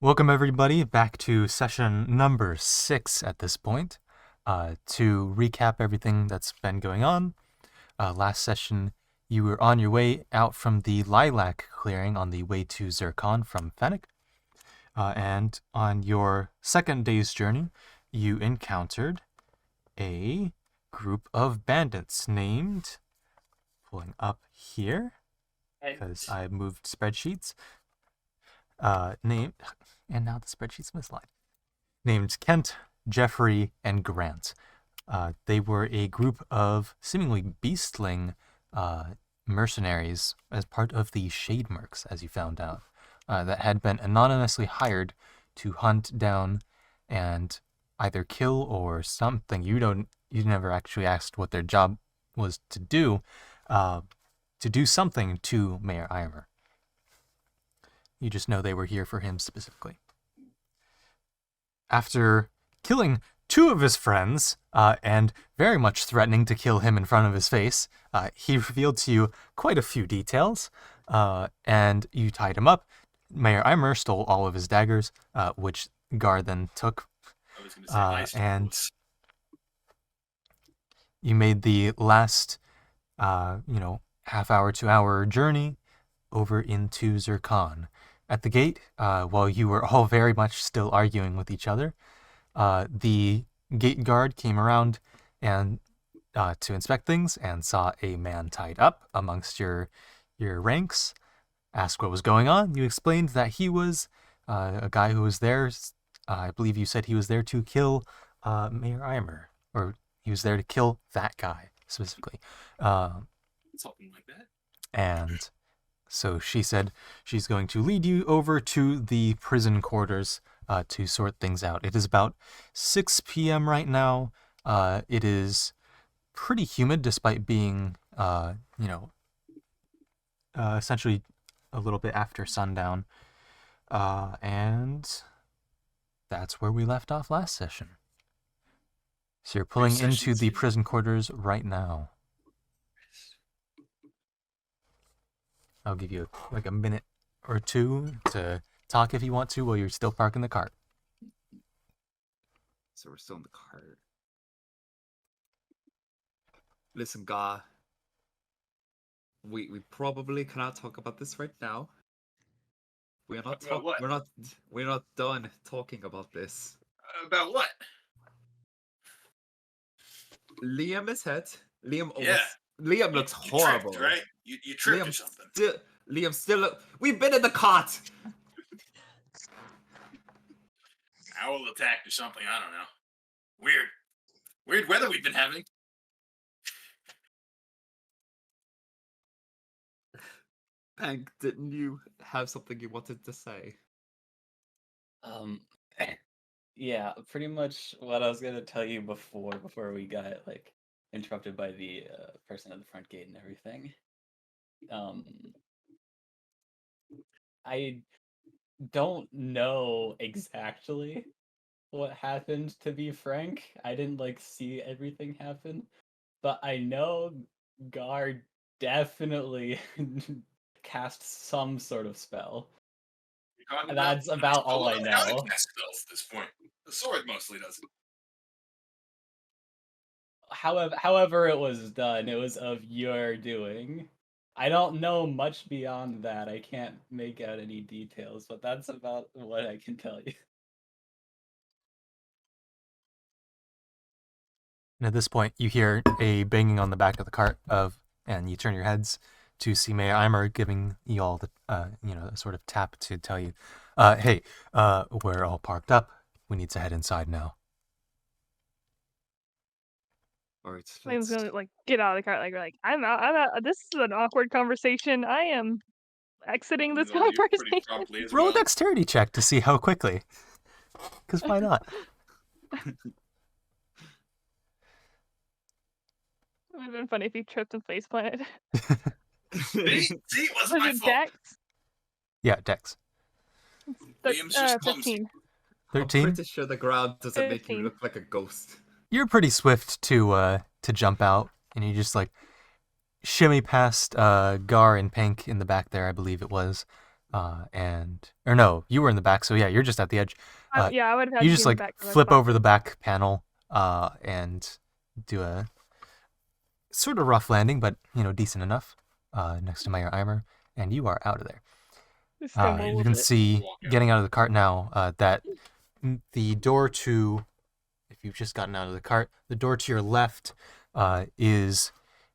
Welcome everybody back to session number 6 at this point. To recap everything that's been going on, last session you were on your way out from the lilac clearing on the way to Zircon from Fennec. And on your second day's journey, you encountered a group of bandits named, pulling up here, because I moved spreadsheets, named, and now the spreadsheet's misaligned, named Kent, Jeffrey, and Grant. They were a group of seemingly beastling mercenaries as part of the Shade Mercs, as you found out, that had been anonymously hired to hunt down and either kill or something. You never actually asked what their job was to do something to Mayor Eimer. You just know they were here for him specifically. After killing 2 of his friends, and very much threatening to kill him in front of his face, he revealed to you quite a few details, and you tied him up. Mayor Eimer stole all of his daggers, which Gar then took. I was going to say and you made the last, half hour to hour journey over into Zircon. At the gate, while you were all very much still arguing with each other, the gate guard came around and to inspect things and saw a man tied up amongst your ranks. Asked what was going on. You explained that he was a guy who was there. I believe you said he was there to kill Mayor Eimer, or he was there to kill that guy specifically. Something like that. And so she said she's going to lead you over to the prison quarters to sort things out. It is about 6 p.m. right now. It is pretty humid despite being, essentially a little bit after sundown. And that's where we left off last session. So you're pulling into the prison quarters right now. I'll give you a minute or two to talk if you want to while you're still parking the cart. So we're still in the cart. Listen, Ga. We probably cannot talk about this right now. We're not done talking about this. About what? Liam is hit. Liam looks horrible. Tripped, right? You tripped or something. Liam still we've been in the cart. Owl attacked or something, I don't know. Weird weather we've been having. Hank, didn't you have something you wanted to say? Yeah, pretty much what I was gonna tell you before we got interrupted by the person at the front gate and everything. I don't know exactly what happened, to be frank. I didn't see everything happen, but I know Gar definitely cast some sort of spell. That's about all I know. Cast spells at this point. The sword mostly does it. However it was done, it was of your doing. I don't know much beyond that. I can't make out any details, but that's about what I can tell you. And at this point, you hear a banging on the back of the cart and you turn your heads to see Mayor Eimer giving you all the, a sort of tap to tell you, hey, we're all parked up. We need to head inside now. All right. Liam's gonna get out of the car. I'm out. This is an awkward conversation. I am exiting this conversation. Roll a dexterity check to see how quickly. Because why not? It would have been funny if he tripped and face planted. See, it wasn't my fault. Dex? Yeah, Dex. 13. 13? I'm pretty sure the ground doesn't make you look like a ghost. You're pretty swift to jump out, and you just shimmy past Gar and Pink in the back there, I believe it was. or no, you were in the back, so yeah, you're just at the edge. Yeah, I would have had You to just be in like the back. 'cause I was flip behind. over the back panel, and do a sort of rough landing, but decent enough, next to my armor, and you are out of there. Just stumble a You little can bit. see Walk out. getting out of the cart now that the door to, if you've just gotten out of the cart, the door to your left is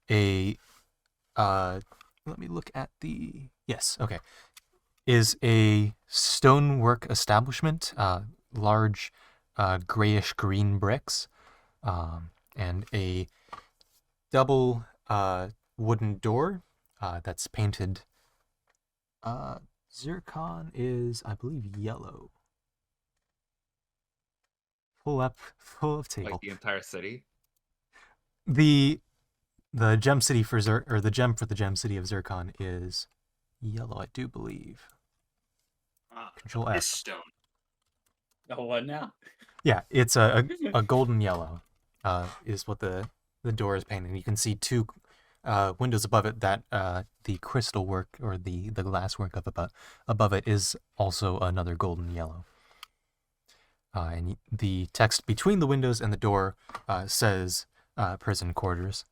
a, let me look at the, yes, okay, is a stonework establishment, large grayish green bricks, and a double wooden door that's painted. Zircon is, I believe, yellow. Full of table. Like the entire city. The gem city for the gem for the gem city of Zircon is yellow, I do believe. Control This F. stone. Oh, what now? Yeah, it's a golden yellow. Is what the door is painted. You can see two windows above it that the crystal work or the glass work above it is also another golden yellow. And the text between the windows and the door says prison quarters.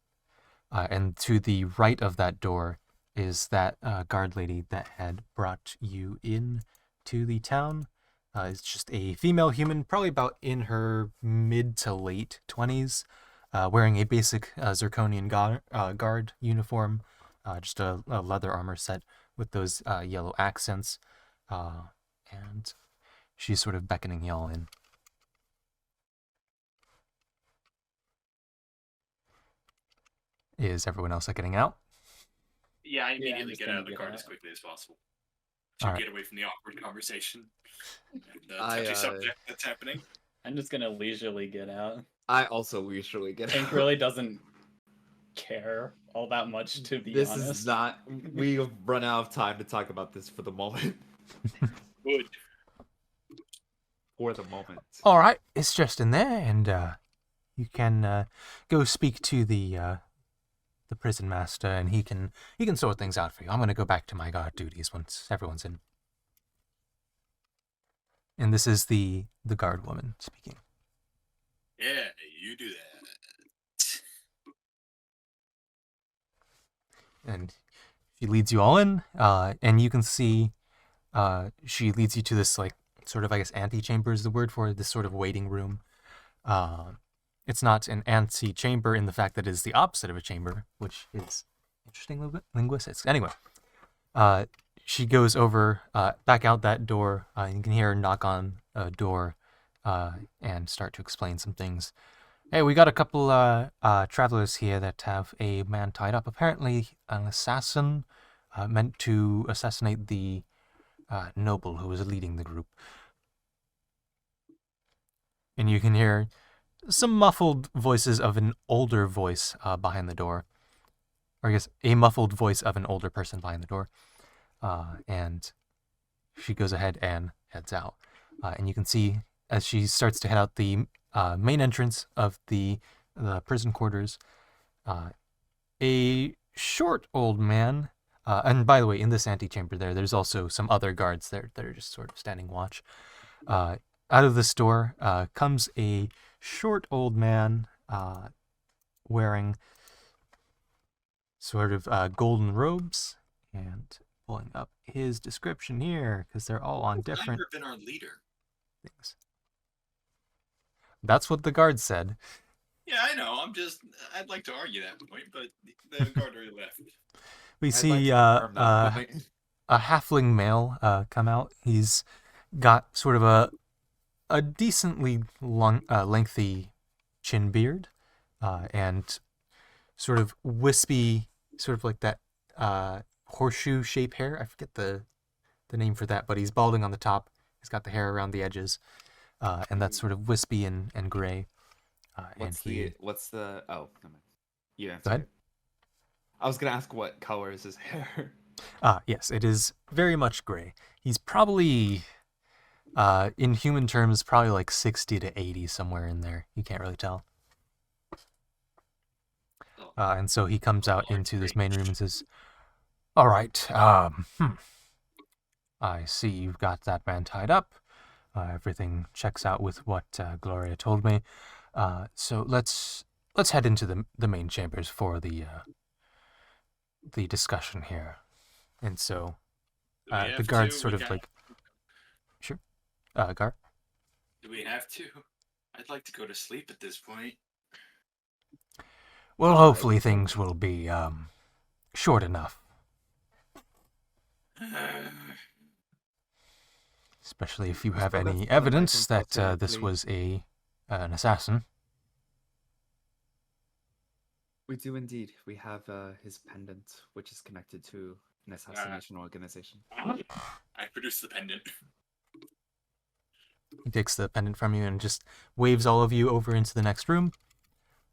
And to the right of that door is that guard lady that had brought you in to the town. It's just a female human, probably about in her mid to late 20s, wearing a basic Zirconian guard uniform, just a leather armor set with those yellow accents, and she's sort of beckoning y'all in. Is everyone else getting out? Yeah, I I'm immediately just get gonna out of the get cart out. as quickly as possible to Alright. get away from the awkward conversation and I, touchy subject that's happening. I'm just gonna leisurely get out. I also usually get Pink out. really doesn't care all that much, to be This honest. is not. We've run out of time to talk about this for the moment. Good. For the moment. All right, it's just in there, and you can go speak to the prison master, and he can sort things out for you. I'm gonna go back to my guard duties once everyone's in. And this is the guard woman speaking. Yeah, you do that. And she leads you all in, and you can see she leads you to this, like, sort of, I guess, antechamber is the word for it, this sort of waiting room. It's not an antechamber in the fact that it is the opposite of a chamber, which is interesting linguistics. Anyway, she goes over, back out that door. You can hear her knock on a door and start to explain some things. Hey, we got a couple travelers here that have a man tied up. Apparently an assassin meant to assassinate the noble who was leading the group. And you can hear some muffled voices of an older voice behind the door. Or I guess a muffled voice of an older person behind the door. And she goes ahead and heads out. And you can see as she starts to head out the main entrance of the prison quarters, a short old man, and by the way, in this antechamber there's also some other guards there that are just sort of standing watch. Out of this door comes a short old man wearing sort of golden robes, and pulling up his description here because they're all on different I've been our leader. things. That's what the guard said. Yeah, I know. I'd like to argue that point, but the guard already left. We I'd like see to confirm that point. a halfling male come out. He's got sort of a decently long, lengthy chin beard, and sort of wispy, sort of like that horseshoe shape hair. I forget the name for that, but he's balding on the top. He's got the hair around the edges, and that's sort of wispy and gray. What's the? Oh, never mind. You answered Go ahead. it. I was gonna ask what color is his hair. Yes, it is very much gray. He's probably, in human terms, probably like 60 to 80, somewhere in there. You can't really tell. And so he comes out into this main room and says, all right, I I see you've got that man tied up. Everything checks out with what Gloria told me. So let's head into the main chambers for the discussion here. And so Do we the have guards to? sort We of got- like, sure, guard. Do we have to? I'd like to go to sleep at this point. Well, All hopefully right. things will be short enough. Especially if you Let's have go get any some evidence enlightened that thoughts, this please. was an assassin. We do indeed. We have his pendant, which is connected to an assassination organization. I produced the pendant. He takes the pendant from you and just waves all of you over into the next room.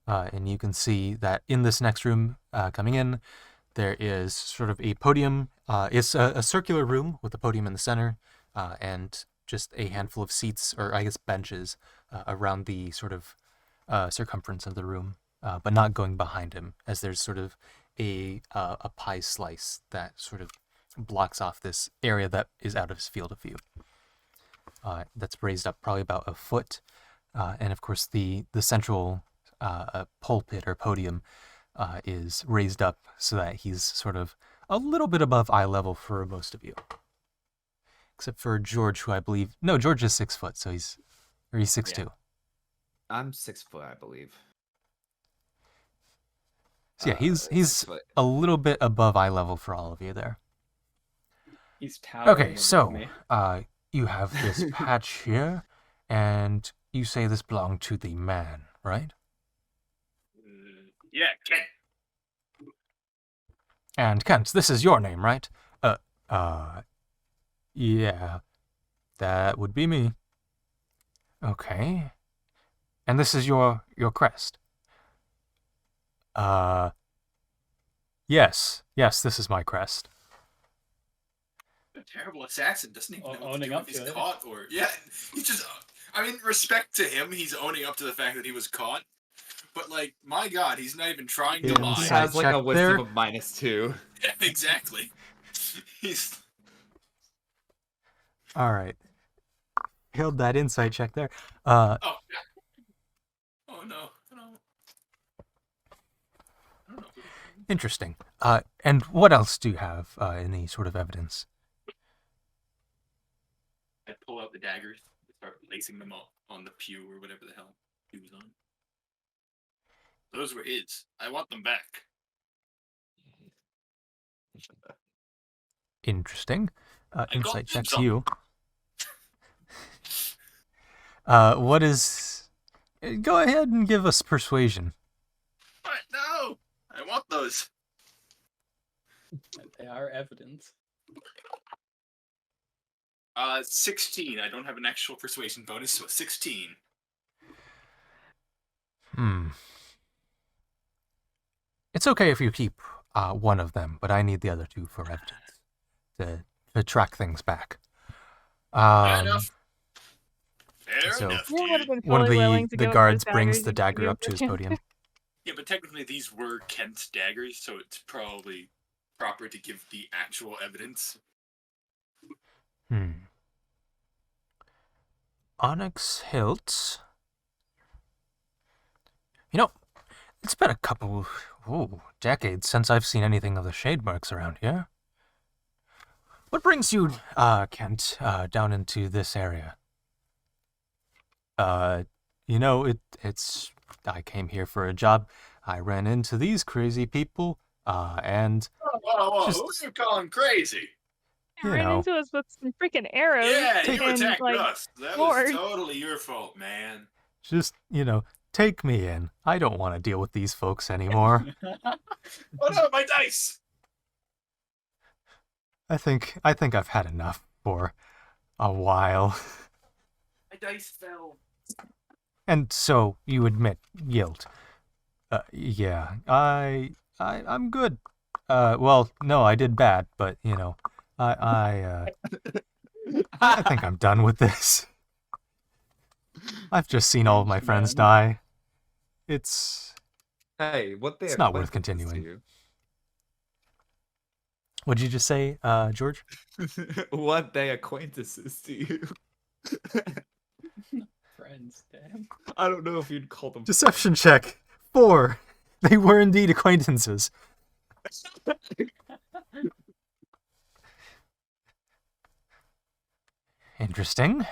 And you can see that in this next room, coming in, there is sort of a podium. It's a circular room with a podium in the center, and just a handful of seats, or I guess benches, around the sort of circumference of the room, but not going behind him, as there's sort of a pie slice that sort of blocks off this area that is out of his field of view. That's raised up probably about a foot, and of course the central pulpit or podium is raised up so that he's sort of a little bit above eye level for most of you, except for George, who I believe George is 6 foot, so he's 6'2". I'm 6 foot, I believe. So yeah, he's 6 foot. a little bit above eye level for all of you there. He's towering Okay, above so me. you have this patch here, and you say this belonged to the man, right? Yeah, Ken. And Kent, this is your name, right? Yeah, that would be me. Okay. And this is your crest? Yes, this is my crest. A terrible assassin doesn't even know what to Owning do up if he's to it. caught or he's just. I mean, respect to him. He's owning up to the fact that he was caught. But like, my God, he's not even trying to Yeah, He lie. Side has like a check wisdom there. of -2. Yeah, exactly. He's. All right. Failed that insight check there. Oh. Oh no. No. I don't know. Interesting. And what else do you have? Any sort of evidence? I pull out the daggers and start lacing them up on the pew or whatever the hell he was on. Those were his. I want them back. Interesting. got Insight checks some. you. What is... Go ahead and give us persuasion. What? No! I want those. They are evidence. 16. I don't have an actual persuasion bonus, so 16. It's okay if you keep one of them, but I need the other two for evidence to track things back. Fair enough. Fair so- enough, You would have dude. been One of fully willing the to go with guards those brings daggers, the you dagger could up to his do. podium. Yeah, but technically these were Kent's daggers, so it's probably proper to give the actual evidence. Onyx hilts. You know, it's been a couple decades since I've seen anything of the shade marks around here. What brings you, Kent, down into this area? You know, it's I came here for a job. I ran into these crazy people, and Whoa, Just- who are you calling crazy? You You ran know. into us with some freaking arrows. Yeah, you and, attacked like, us. That swords. was totally your fault, man. just, take me in. I don't want to deal with these folks anymore. Oh no, my dice! I think I've had enough for a while. My dice fell. And so you admit guilt. Yeah, I'm good. Well, no, I did bad, but I think I'm done with this. I've just seen all of my friends Man. die. It's Hey, what they It's not what worth did this to continuing. you? What did you just say, George? What they acquaintances to you? Friends, damn. I don't know if you'd call them Deception check. 4. They were indeed acquaintances. Interesting.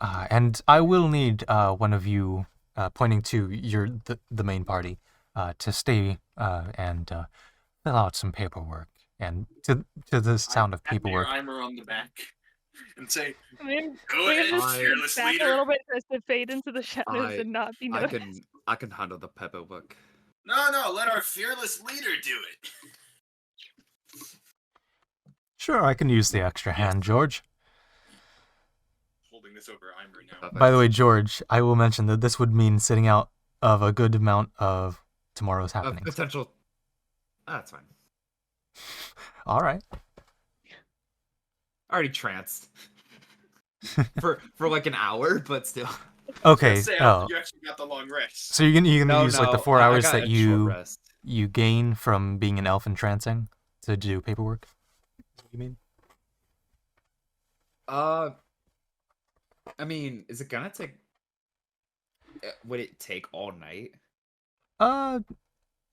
And I will need one of you, pointing to the main party, to stay and fill out some paperwork. And to the sound of Pat Mayor paperwork. Eimer on the back and say, I mean, "Go we ahead, can just fearless back leader." a little bit for us to fade into the shadows I- and not be I noticed. can handle the paperwork. No, let our fearless leader do it. Sure, I can use the extra hand, George. Holding this over Eimer now. By the way, George, I will mention that this would mean sitting out of a good amount of tomorrow's Of happenings. potential. That's fine. All right. Already tranced. for like an hour, but still. Okay. Say Oh, you actually got the long rest. so you're gonna No, use like the no, 4 I hours got that a short you rest. gain from being an elf entrancing to do paperwork? You mean? I mean, is it gonna take? Would it take all night?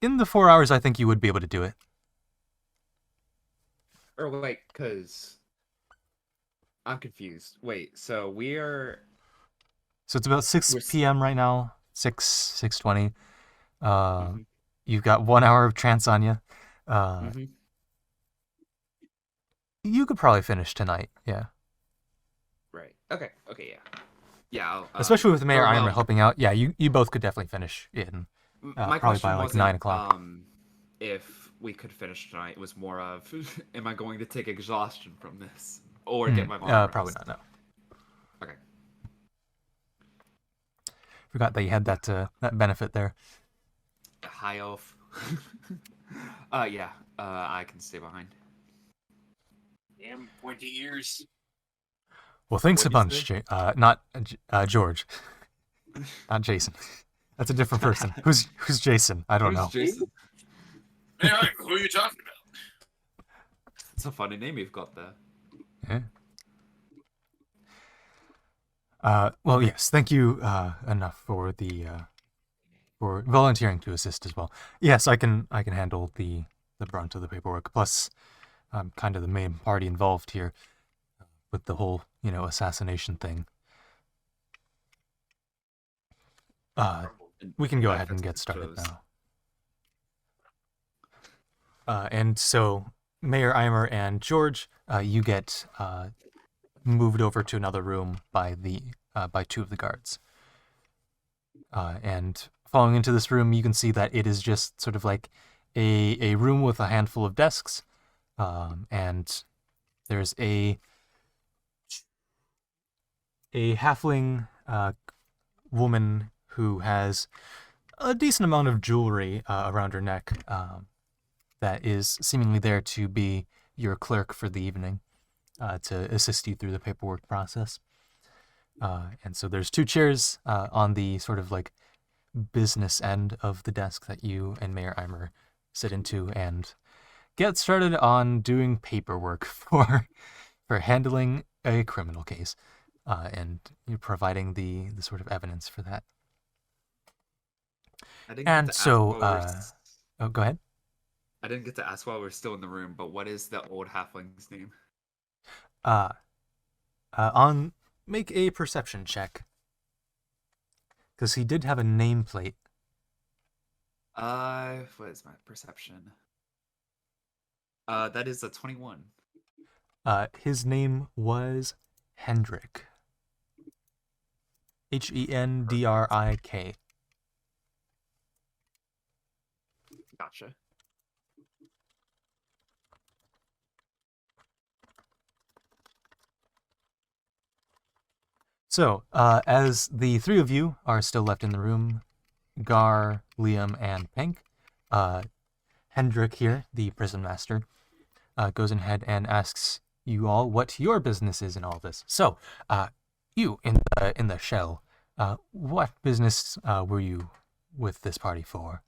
In the 4 hours, I think you would be able to do it. Or wait, cause I'm confused. Wait, so we're So it's about 6 We're s- p.m. right now. 6:20. Mhm. You've got 1 hour of trance on you. Mhm. You could probably finish tonight. Yeah. Right. Okay. Yeah. Yeah. Especially with Mayor or, Eimer well, helping out. Yeah, you both could definitely finish in. My probably question by like wasn't 9 o'clock. if we could finish tonight. It was more of, am I going to take exhaustion from this or Hmm, get my long probably rest? not. No. Okay. Forgot that you had that that benefit there. High elf. Yeah. I can stay behind. Damn pointy ears. Well, thanks a What'd you bunch, not George, not Jason. That's a different person. Who's Jason? I don't Who's know. Jason? Hey, Eimer, who are you talking about? It's a funny name you've got there. Yeah. Well, yes. Thank you enough for the for volunteering to assist as well. Yes, I can handle the brunt of the paperwork. Plus, I'm kind of the main party involved here with the whole assassination thing. We can go ahead and get started now. And so, Mayor Eimer and George, you get moved over to another room by two of the guards. And following into this room, you can see that it is just sort of like a room with a handful of desks, and there's a halfling woman who has a decent amount of jewelry around her neck, that is seemingly there to be your clerk for the evening, to assist you through the paperwork process. And so there's 2 chairs on the sort of like business end of the desk that you and Mayor Eimer sit into and get started on doing paperwork for handling a criminal case, and you're providing the sort of evidence for that. And so, oh, go ahead. I didn't get to ask while we're still in the room, but what is the old halfling's name? Make a perception check, because he did have a nameplate. What is my perception? That is a 21. His name was Hendrik. Hendrik. Gotcha. So, as the 3 of you are still left in the room, Gar, Liam, and Pink, Hendrik here, the prison master, goes ahead and asks you all what your business is in all this. So, you in the shell, what business were you with this party for?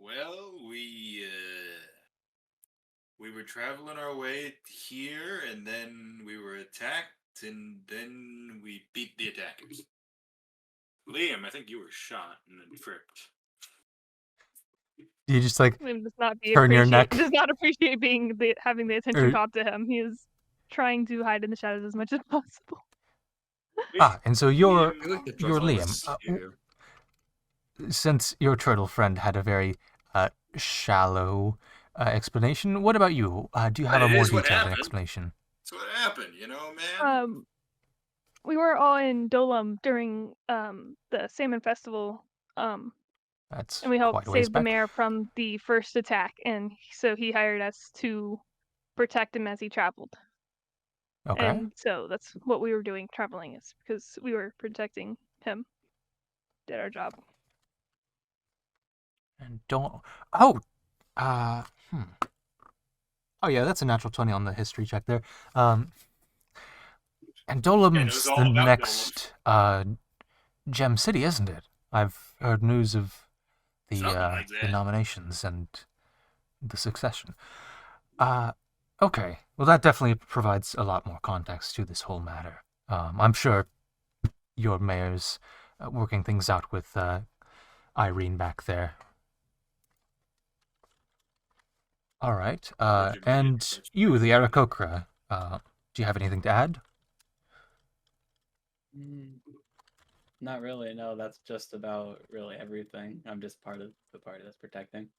Well, we were traveling our way here, and then we were attacked, and then we beat the attackers. Liam, I think you were shot and then tripped. You just like Liam does not turn your neck. does not appreciate having the attention Or- caught to him. He is trying to hide in the shadows as much as possible. and so you're I feel like the you're trouble Liam. is you. Since your turtle friend had a very shallow explanation, what about you? Do you have a It more is what detailed happened. explanation? That's what happened, man. We were all in Dolam during the Salmon Festival, and That's we helped quite a ways save the back. mayor from the first attack, and so he hired us to protect him as he traveled. Okay. And so that's what we were doing traveling, is because we were protecting him. Did our job. And don't. Oh, Oh yeah, that's a natural 20 on the history check there. And Dolam's all the about next Gem City, isn't it? I've heard news of the Something like the that. nominations and the succession. Okay. Well, that definitely provides a lot more context to this whole matter. I'm sure your mayor's working things out with Irene back there. All right. And you, the Aarakocra, do you have anything to add? Not really. No, that's just about really everything. I'm just part of the party that's protecting.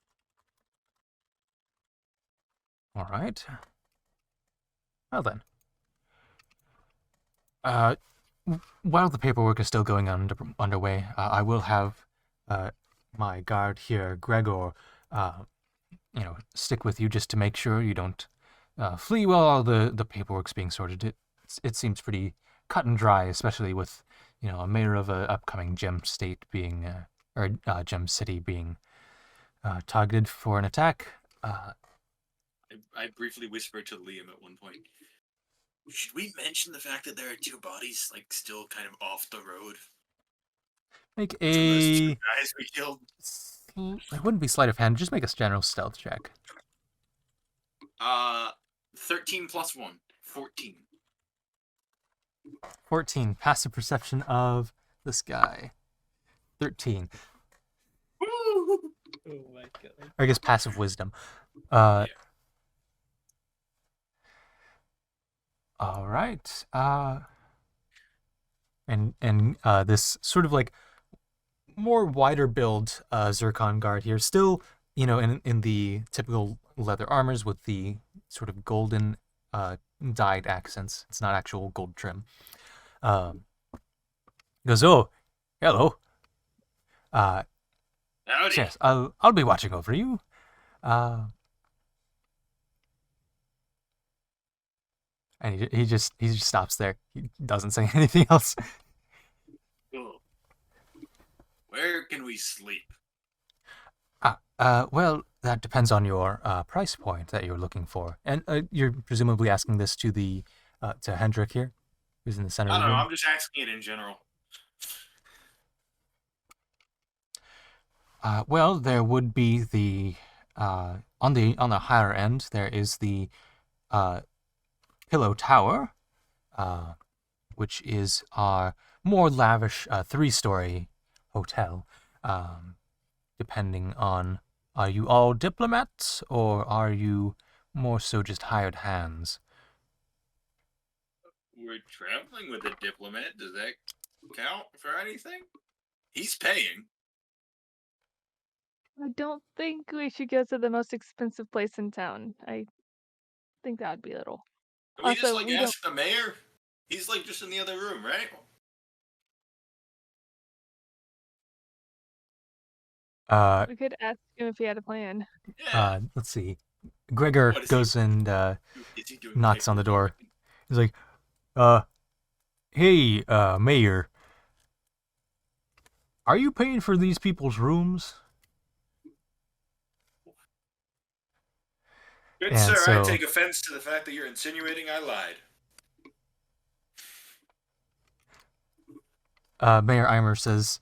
All right. Well then. While the paperwork is still going underway, I will have my guard here, Gregor, stick with you just to make sure you don't flee while all the paperwork's being sorted. It seems pretty cut and dry, especially with a mayor of a upcoming gem state being or gem city being targeted for an attack. I briefly whispered to Liam at one point. Should we mention the fact that there are two bodies, like, still kind of off the road? Make From those two a. guys we killed. It wouldn't be sleight of hand. Just make a general stealth check. 13 plus 1. 14. 14. Passive perception of this guy. 13. Oh my god. Or I guess passive wisdom. Yeah. All right. And this sort of like more wider build Zircon guard here, still in the typical leather armors with the sort of golden dyed accents. It's not actual gold trim. Goes, oh, hello. Howdy. Yes, I'll be watching over you. And he just stops there. He doesn't say anything else. Cool. Where can we sleep? Well, that depends on your price point that you're looking for. And you're presumably asking this to the to Hendrik here, who's in the center I of the don't know. room. I'm just asking it in general. Well, there would be the on the higher end. There is the Pillow Tower, which is our more lavish 3-story hotel. Depending on, are you all diplomats or are you more so just hired hands? We're traveling with a diplomat. Does that count for anything? He's paying. I don't think we should go to the most expensive place in town. I think that would be a little. Can we just Also, we don't. ask the mayor? He's like just in the other room, right? We could ask him if he had a plan. Yeah. Let's see. Gregor What is goes and Is he doing knocks on the door. paperwork? He's like, hey, Mayor, are you paying for these people's rooms? Good And sir, so- I take offense to the fact that you're insinuating I lied. Mayor Eimer says,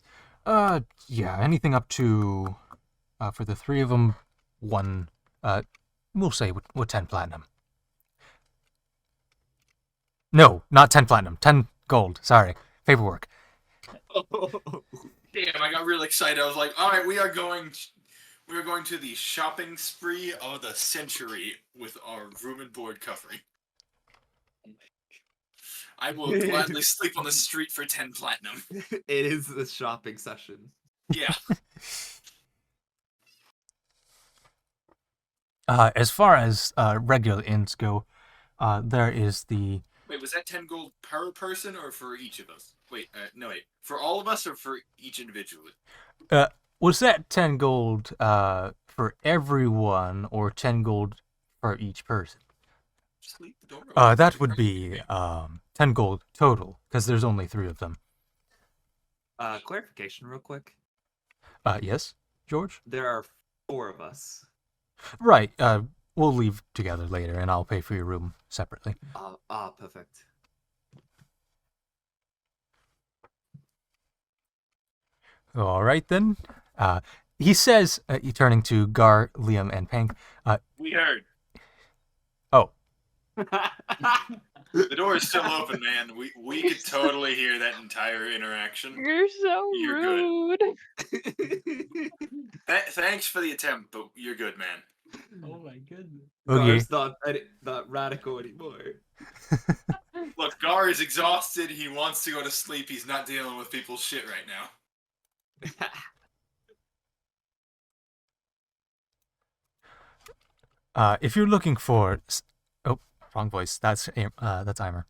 yeah, anything up to for the 3 of them, 1, we'll say with 10 platinum. No, not 10 platinum, 10 gold. Sorry, paperwork. Damn, I got real excited. I was like, all right, we are going to the shopping spree of the century with our room and board covering. I will gladly sleep on the street for 10 platinum. It is the shopping session. Yeah. As far as regular inns go, there is the... Wait, was that 10 gold per person or for each of us? Wait, no, wait. For all of us or for each individually? Was that 10 gold for everyone or 10 gold for each person? Just leave the door open. That would be 10 gold total, because there's only 3 of them. Clarification real quick. Yes, George? There are 4 of us. Right, we'll leave together later, and I'll pay for your room separately. Perfect. All right, then. He says, turning to Gar, Liam, and Pank, We heard. oh, The door is still open, man. We could totally hear that entire interaction. You're so You're rude. Thanks for the attempt, but you're good, man. Oh my goodness. okay. Gar's not radical anymore. Look, Gar is exhausted. He wants to go to sleep. He's not dealing with people's shit right now. If you're looking for... Oh, wrong voice. That's Eimer.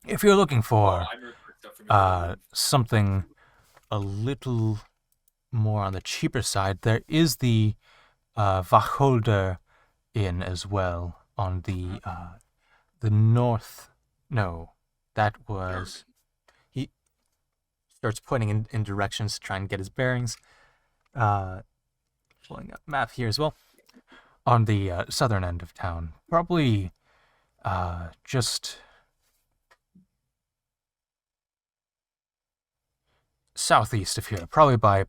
If you're looking for something a little more on the cheaper side, there is the Wacholder Inn as well on the north. No, that was... He starts pointing in directions to try and get his bearings. Pulling up map here as well. On the southern end of town. Probably just southeast of here. Probably by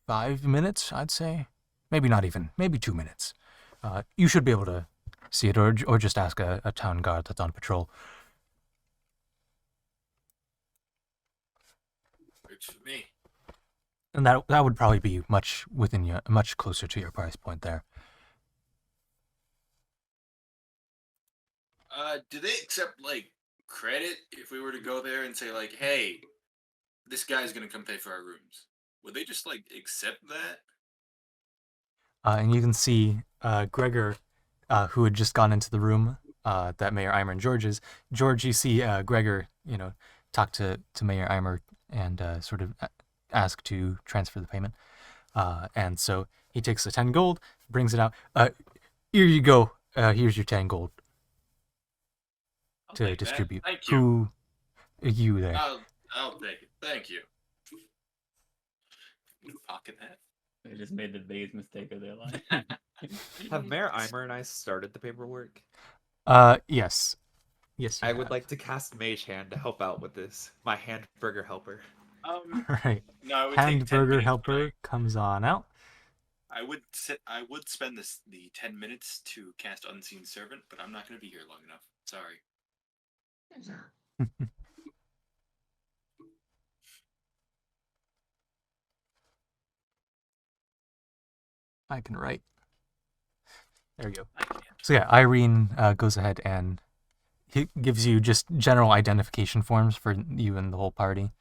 5 minutes, I'd say. Maybe not even. Maybe 2 minutes. You should be able to see it, or just ask a town guard that's on patrol. Works for me. And that would probably be much closer to your price point there. Do they accept like credit if we were to go there and say like, hey, this guy's gonna come pay for our rooms? Would they just like accept that? And you can see Gregor, who had just gone into the room that Mayor Eimer and George is. George, you see Gregor, talk to Mayor Eimer and sort of ask to transfer the payment. And so he takes the 10 gold, brings it out. Here you go. Here's your 10 gold to distribute. Thank you. You there. I'll take it. Thank you. Pocket that. They just made the biggest mistake of their life. Have Mayor Eimer and I started the paperwork? Yes. Yes, I would like to cast Mage Hand to help out with this. My hamburger helper. Right. No, it would take 10 Hamburger minutes, helper comes on out. I would spend the 10 minutes to cast Unseen Servant, but I'm not going to be here long enough. Sorry. I can write. There we go. I can't. So yeah, Irene goes ahead and he gives you just general identification forms for you and the whole party.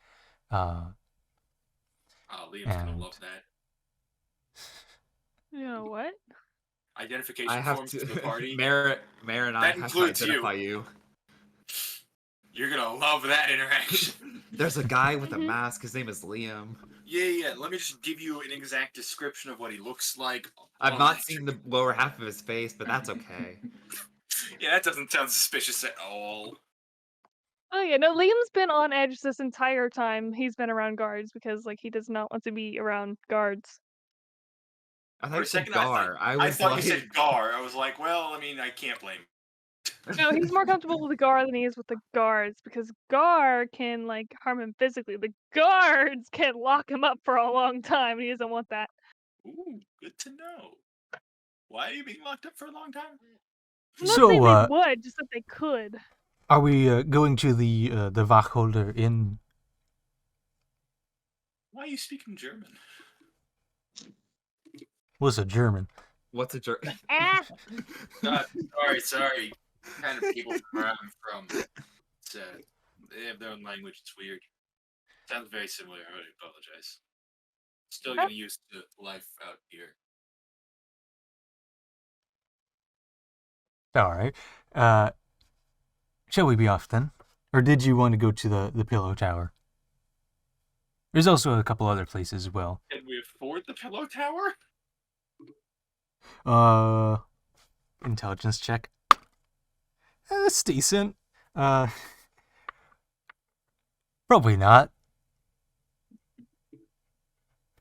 Oh, Liam's going to and- love that. You know what? Identification I have forms to. for the party. Mayor and I That have to includes you. identify you. You're going to love that interaction. There's a guy with a mask. His name is Liam. Yeah. Let me just give you an exact description of what he looks like. I've not seen the lower half of his face, but that's okay. Yeah, that doesn't sound suspicious at all. Oh yeah, no, Liam's been on edge this entire time he's been around guards because like he does not want to be around guards. I For thought a you said second, Gar. I was thought like, you said Gar. I was like, well, I mean, I can't blame. No, he's more comfortable with Gar than he is with the guards because Gar can like harm him physically. The guards can lock him up for a long time. And he doesn't want that. Ooh, good to know. Why are you being locked up for a long time? I'm not So, saying they would, just that they could. are we going to the Wachholder Inn? Why are you speaking German? Was a German. What's a jerk? Ah, Sorry. Kind of people from where I'm from. It's, they have their own language. It's weird. Sounds very similar. I really apologize. Still getting used to life out here. All right. Shall we be off then? Or did you want to go to the Pillow Tower? There's also a couple other places as well. Can we afford the pillow tower? Intelligence check. That's decent. Probably not.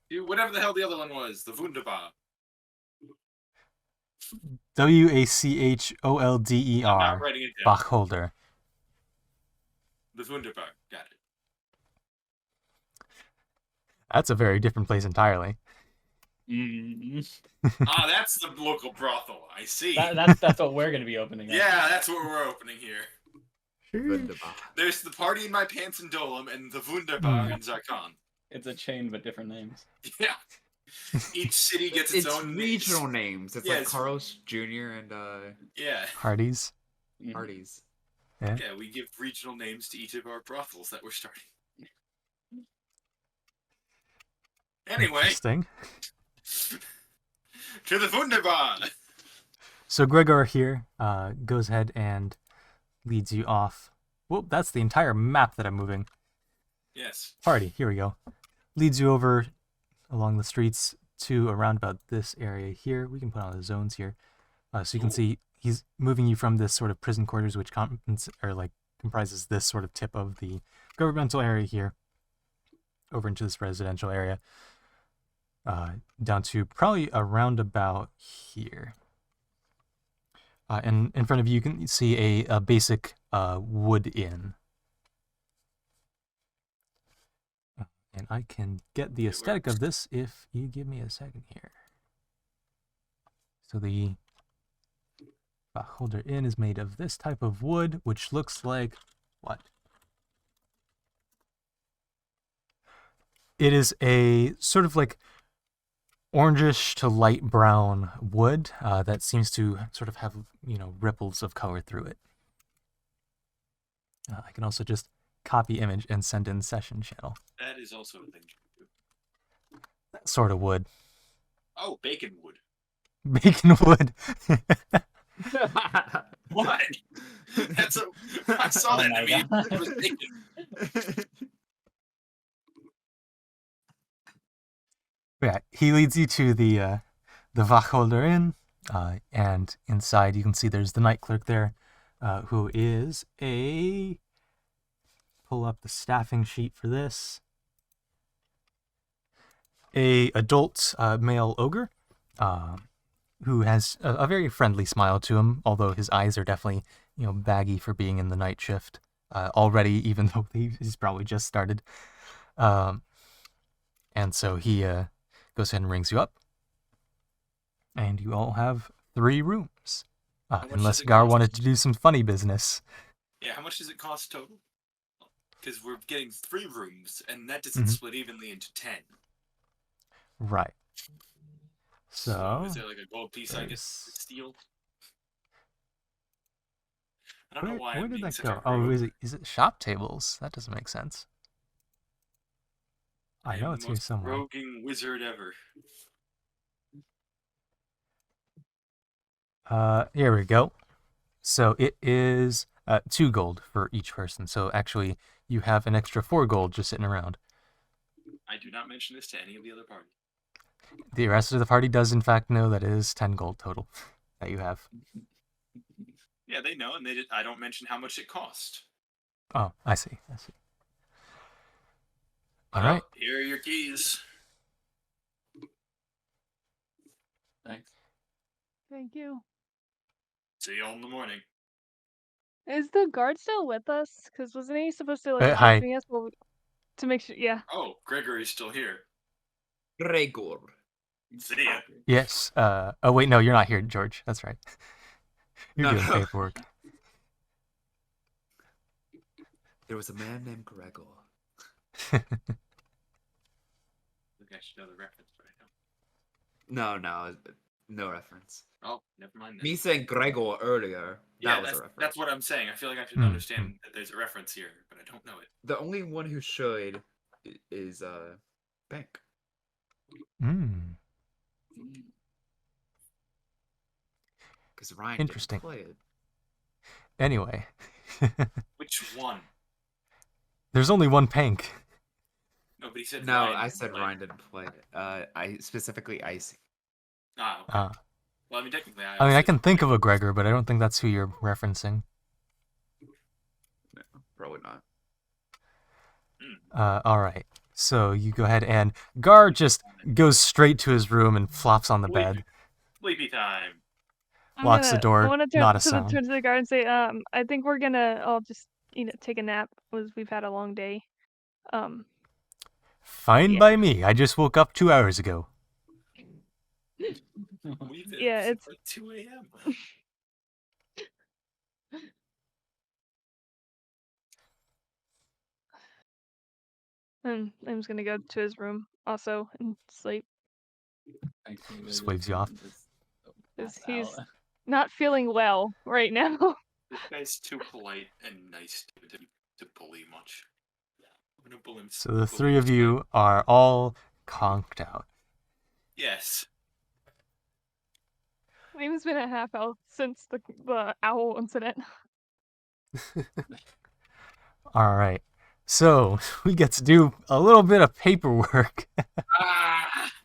Dude, whatever the hell the other one was, the Wunderbar. Wachholder. I'm not writing it down. Wachholder. The Wunderbar. Got it. That's a very different place entirely. That's the local brothel. I see. That's what we're gonna be opening. Yeah, that's what we're opening here. Wunderbar. There's the Party in My Pants in Dolam and the Wunderbar in Zircon. It's a chain, but different names. Yeah. Each city gets its own regional names. It's like it's- Carlos Jr. and Yeah. Hardee's. Hardee's. Yeah, we give regional names to each of our brothels that we're starting. Anyway, Interesting. to the Wunderbar. So Gregor here goes ahead and leads you off. Well, that's the entire map that I'm moving. Yes. Alrighty, here we go. Leads you over along the streets to around about this area here. We can put on the zones here. So you can see he's moving you from this sort of prison quarters, which comprises this sort of tip of the governmental area here, over into this residential area, down to probably around about here. And in front of you, you can see a basic wood inn. And I can get the aesthetic of this if you give me a second here. So the Wachholder Inn is made of this type of wood, which looks like what? It is a sort of like orangish to light brown wood that seems to sort of have, ripples of color through it. I can also just copy image and send in session channel. That is also a thing you can do. That sort of wood. Oh, bacon wood. Bacon wood. What? I saw that. my I mean, God. it was bacon. Yeah, he leads you to the Wachholder Inn, and inside you can see there's the night clerk there, who is pull up the staffing sheet for this. A adult male ogre, who has a very friendly smile to him, although his eyes are definitely baggy for being in the night shift already, even though he's probably just started. And so he goes ahead and rings you up, and you all have 3 rooms, unless Gar wanted to do some funny business. Yeah, how much does it cost total? Because we're getting 3 rooms, and that doesn't split evenly into 10. Right. So is there like a gold piece I get to steal? I don't know why where I'm did being that such go? a rogue. Is it shop tables? That doesn't make sense. I know it's here somewhere. Roguing wizard ever. Here we go. So it is 2 gold for each person. So actually, you have an extra 4 gold just sitting around. I do not mention this to any of the other party. The rest of the party does, in fact, know that it is 10 gold total that you have. Yeah, they know, and I don't mention how much it cost. Oh, I see. All right. Here are your keys. Thanks. thank you. See you all in the morning. Is the guard still with us? Because wasn't he supposed to like Hi. accompany us to make sure? Yeah. Oh, Gregory's still here. Gregor. See ya. Yes. Oh wait, no, you're not here, George. That's right. You're doing paperwork. There was a man named Gregor. I think I should know the reference, but I don't. No reference. Oh, never mind. Me saying Gregor earlier, that was a reference. That's what I'm saying. I feel like I should Hmm, understand that there's a reference here, but I don't know it. The only one who should is Bank. Mm. Because Ryan Interesting. didn't play it. Anyway, Which one? there's only one Pank. Nobody said. No, Ryan I didn't said play. Ryan didn't play it. I specifically Icy. Ah, okay. Well, I mean, technically, I mean, I can think of a Gregor, but I don't think that's who you're referencing. No, probably not. All right. So you go ahead and Gar just goes straight to his room and flops on the bed. Sleepy time. Locks the door, I want to not a turn sound. to the guard and say, I think we're gonna all just take a nap because we've had a long day. Fine yeah. by me. I just woke up 2 hours ago. Yeah, it's like 2 a.m. And I'm just gonna go to his room also and sleep. Just waves you off. Because he's not feeling well right now. This guy's too polite and nice to bully much. I'm gonna bully him. So the three of you are all conked out. Yes. Liam's been at half health since the owl incident. All right. So we get to do a little bit of paperwork.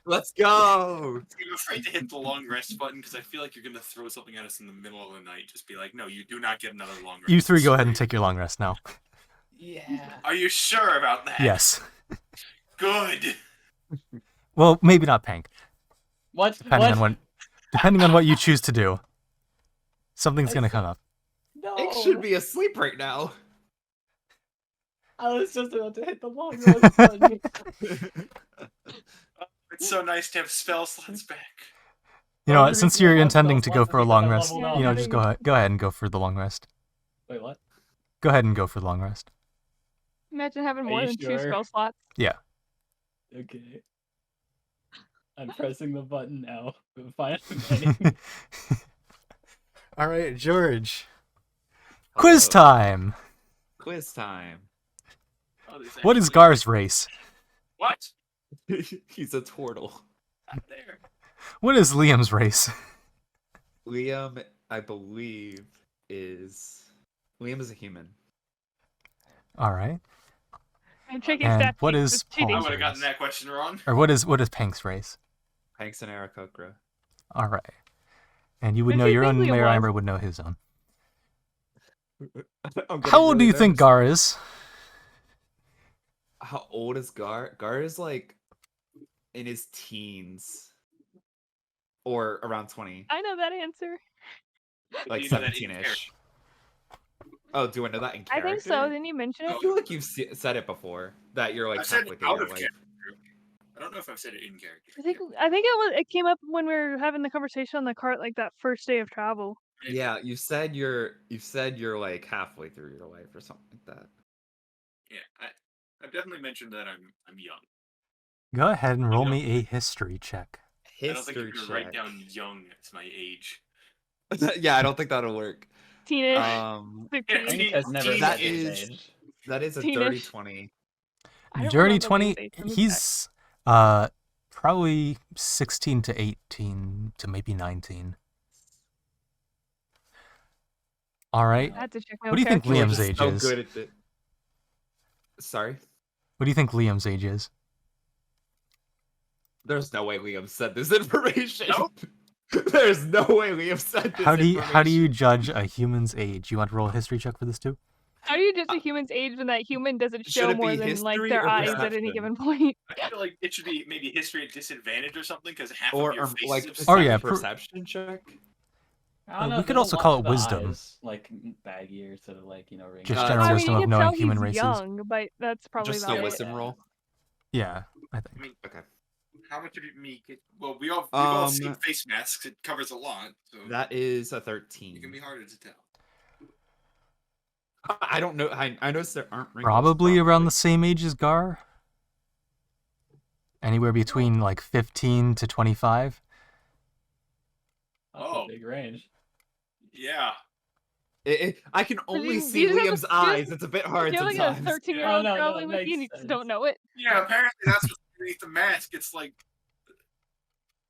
Let's go! I'm afraid to hit the long rest button because I feel like you're gonna throw something at us in the middle of the night. Just be like, no, you do not get another long rest. You three go ahead and take your long rest now. Yeah. Are you sure about that? Yes. Good. Well, maybe not Pank. What? Depending on what you choose to do. Something's gonna come up. No. It should be asleep right now. I was just about to hit the long rest button. It's so nice to have spell slots back. You know Well, what? the Since reason I you're want intending spell to go slots for a is long because I rest, leveled you know, up. just go ahead and go for the long rest. Wait, what? Go ahead and go for the long rest. Imagine having Are more you than 2 sure? spell slots. Yeah. Okay. I'm pressing the button now. Finally. All right, George. Quiz Hello. time. Quiz time. Oh, there's What is actually- Gar's race? What? He's a turtle. Not there. What is Liam's race? Liam, I believe, is a human. All right. I'm checking And stats. what sheets, is it's cheating. I Paul's would have gotten race? that question wrong. Or what is Pank's race? Hanks and Aarakocra. All right. And you would What know do you your think own, Liam Mayor was? Amber would know his own. I'm How getting old do really you think nervous. Gar is? How old is Gar? Gar is like in his teens. Or around 20. I know that answer. Like Do you know that in 17-ish. Oh, do I know that in I character? think so. Didn't you mention I it? feel like you've said it before. That you're like I've said halfway it through out your of life. character. I don't know if I've said it in character. I think it came up when we were having the conversation on the cart, like that first day of travel. Yeah, you said you're like halfway through your life or something like that. Yeah, I've definitely mentioned that I'm young. Go ahead and roll know. me a history check. I don't think History you're gonna write check. down young as my age. Yeah, I don't think that'll work. Teenish. yeah, 15. Frank has never That said his is- age. That is a Teenish. dirty 20. I don't Dirty remember 20, Liam's age. Let me check. he's probably 16 to 18 to maybe 19. All right. I had to check my What do you think character Liam's sheet. age so is? good at it. Sorry? What do you think Liam's age is? There's no way Liam said this information. Nope. There's no way Liam said this How do you information. judge a human's age? You want to roll a history check for this too? How do you judge a human's age when that human doesn't Should show it be more than like history their or eyes at any perception? given point? I feel like it should be maybe history at disadvantage or something because half Or of your face like is Oh, a yeah, perception check? I don't know. we it could doesn't also watch call it the wisdom. eyes, like baggier to like ring. Just Uh, general I wisdom mean, of you can knowing tell human he's races. young, but that's probably Just about a it. wisdom roll. Yeah, I I think. mean, Okay. how much of me? Well, we've all seen Um, face masks. It covers a lot, so That is a it can 13. be harder to tell. I don't know. I noticed there aren't wrinkles. Probably around the same age as Gar. Anywhere between like 15 to 25. That's Oh. a big range. Yeah. I can only you see just have Liam's to- eyes. It's a bit hard You're like a sometimes. 13-year-old no, traveling it with you, and makes you just sense. don't know it. Yeah, apparently that's what's underneath the mask. It's like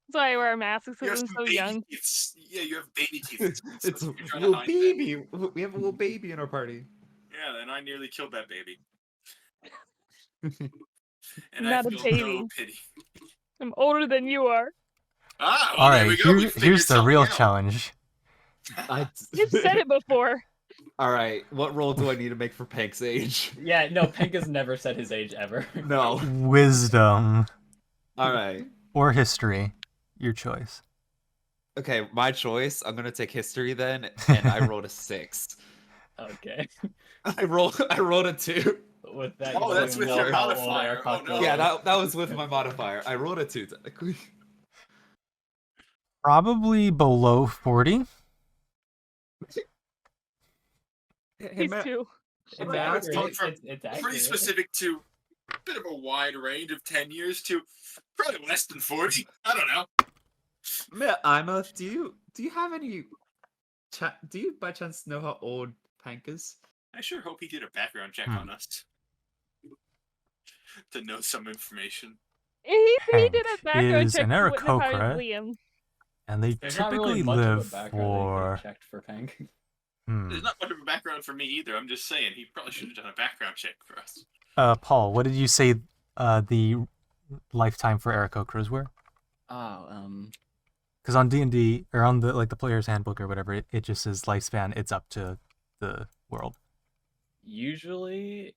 That's why I wear a mask you because have I'm some so baby young. teeth. Yeah, you have baby teeth. It's So a you're trying to little hide that. baby. We have a little baby in our party. Yeah, and I nearly killed that baby. And Not I a feel baby. no pity. I'm older than you are. Ah, well, All there right, we go. We figured here's the something real out. challenge. You've said it before. All right, what roll do I need to make for Pank's age? Yeah, no, Pink has never said his age ever. No. Wisdom All right. or history, your choice. Okay, my choice. I'm gonna take history then, and I rolled a 6. Okay. I rolled a 2. With that, Oh, you that's don't with know your how old modifier. Eric Oh, Hawk no. was. Yeah, that was with my modifier. I rolled a 2 technically. Probably below 40. Hey, He's Matt. two. Hey, It's Matt. it's accurate. from- It's Pretty accurate. specific to a bit of a wide range of 10 years to probably less than 40. I don't know. Matt, Ima, do you have any? Do you by chance know how old Pank is? I sure hope he did a background check Hmm. on us to know some information. He Hank did a background is check. an He wouldn't have hired Aarakocra, Liam. and they There's not typically really much of a live background that for. they checked for Pink. There's not much of a background for me either. I'm just saying he probably should have done a background check for us. Paul, what did you say the lifetime for Aarakocras were? Oh, Because on D&D, or on the the player's handbook or whatever, it just says lifespan, it's up to the world. usually,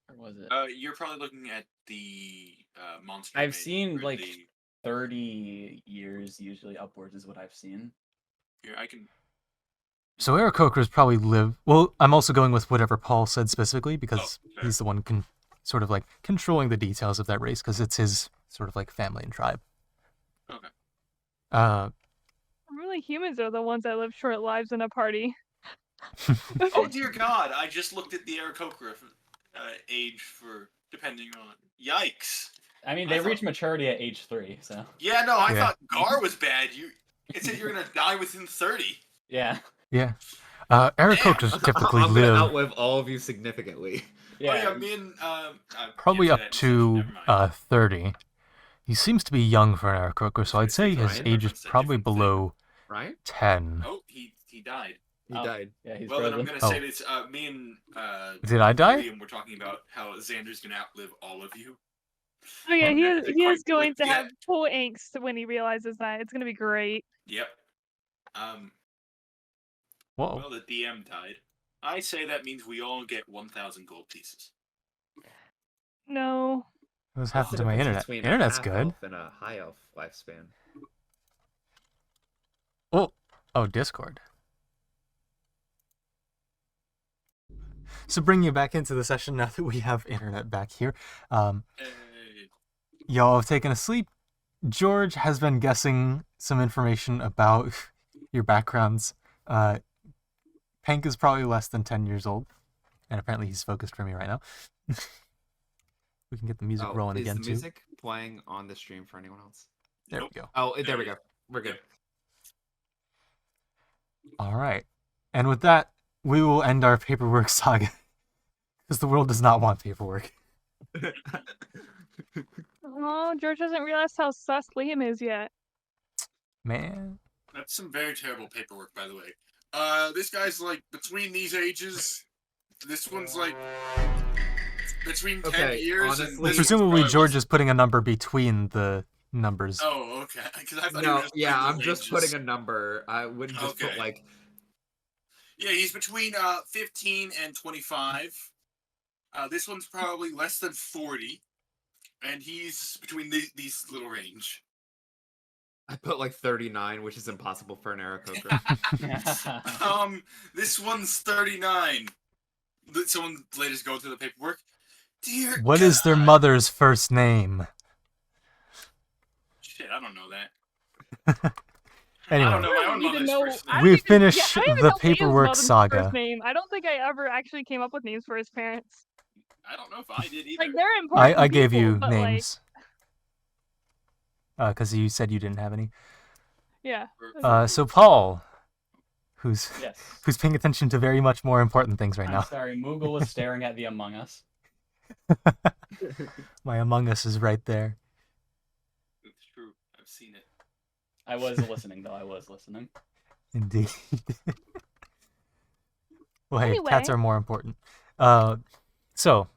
where was it? You're probably looking at the monster. I've manual, seen or like the- 30 years, usually upwards, is what I've seen. Here, I can. So Aarakocras probably live... Well, I'm also going with whatever Paul said specifically, because fair. he's the one sort of controlling the details of that race, because it's his sort of family and tribe. Okay. Really, humans are the ones that live short lives in a party. Oh dear God! I just looked at the Aarakocra age for depending on. Yikes! I mean, I they thought- reach maturity at age 3, so Yeah, no, I Yeah. thought Gar was bad. It said you're gonna die within 30. yeah, Yeah. Aarakocras typically I'm gonna live outlive all of you significantly. yeah. Oh yeah, me and probably yeah, up that to never mind. 30. He seems to be young for an Aarakocra, so I'd say his Ryan age is referenced a probably different thing. below Right? 10. Oh, he died. He Oh. died. Yeah, he's Well, then I'm frozen. gonna say Oh. this. Me and Did I die? Liam were talking about how Xander's gonna outlive all of you. Oh yeah, he Yeah, is, they're he is quite going quick, to yeah. have full angst when he realizes that. It's gonna be great. Yep. Whoa. Well, the DM died. I say that means we all get 1,000 gold pieces. No. What's What's the happened to my difference internet? between a Internet's half good. elf and a high elf lifespan? Oh, Discord. So bringing you back into the session now that we have internet back here. Y'all have taken a sleep. George has been guessing some information about your backgrounds. Pank is probably less than 10 years old. And apparently he's focused for me right now. We can get the music rolling again, Is the too. music playing on the stream for anyone else? There Nope. we go. Oh, there we go. We're good. All right. And with that, we will end our paperwork saga. Because the world does not want paperwork. Oh, George hasn't realized how sus Liam is yet. Man. That's some very terrible paperwork, by the way. This guy's between these ages. This one's between 10 Okay, years and honestly- this one's Presumably probably George is putting a number between the numbers. Oh, okay. Because I thought No, you were yeah, putting I'm the just ages. putting a number. I wouldn't just put Okay. Yeah, he's between 15 and 25. This one's probably less than 40, and he's between these little range. I put like 39, which is impossible for an Aarakocra. This one's 39. Someone later go through the paperwork. Dear What is their God. mother's first name? Shit, I don't know that. I Anyway. don't know my I own don't even mother's know. first I name. don't We even, finish I don't even the know Liam's paperwork mother's saga. first name. I don't think I ever actually came up with names for his parents. I don't know if I did either. Like they're important I gave people, you but like, names. Because you said you didn't have any. yeah. So Paul, who's Yes. paying attention to very much more important things right I'm now. sorry, Moogle was staring at the Among Us. My Among Us is right there. It's true. I've seen it. I was listening, though. I was listening. Indeed. Well, hey, Anyway. cats are more important. So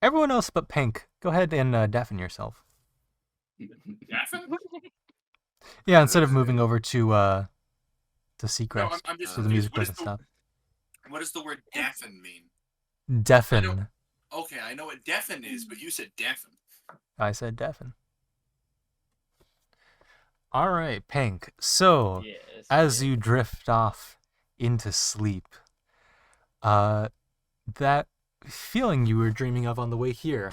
everyone else but Pink, go ahead and deafen yourself. Daffin? Yeah, instead of moving over to Seacrest, No, I'm just so the confused. music doesn't stop. What does the word deafen mean? Deafen. Okay, I know what deafen is, but you said deafen. I said deafen. All right, Pink. So Yes. as you drift off into sleep, that feeling you were dreaming of on the way here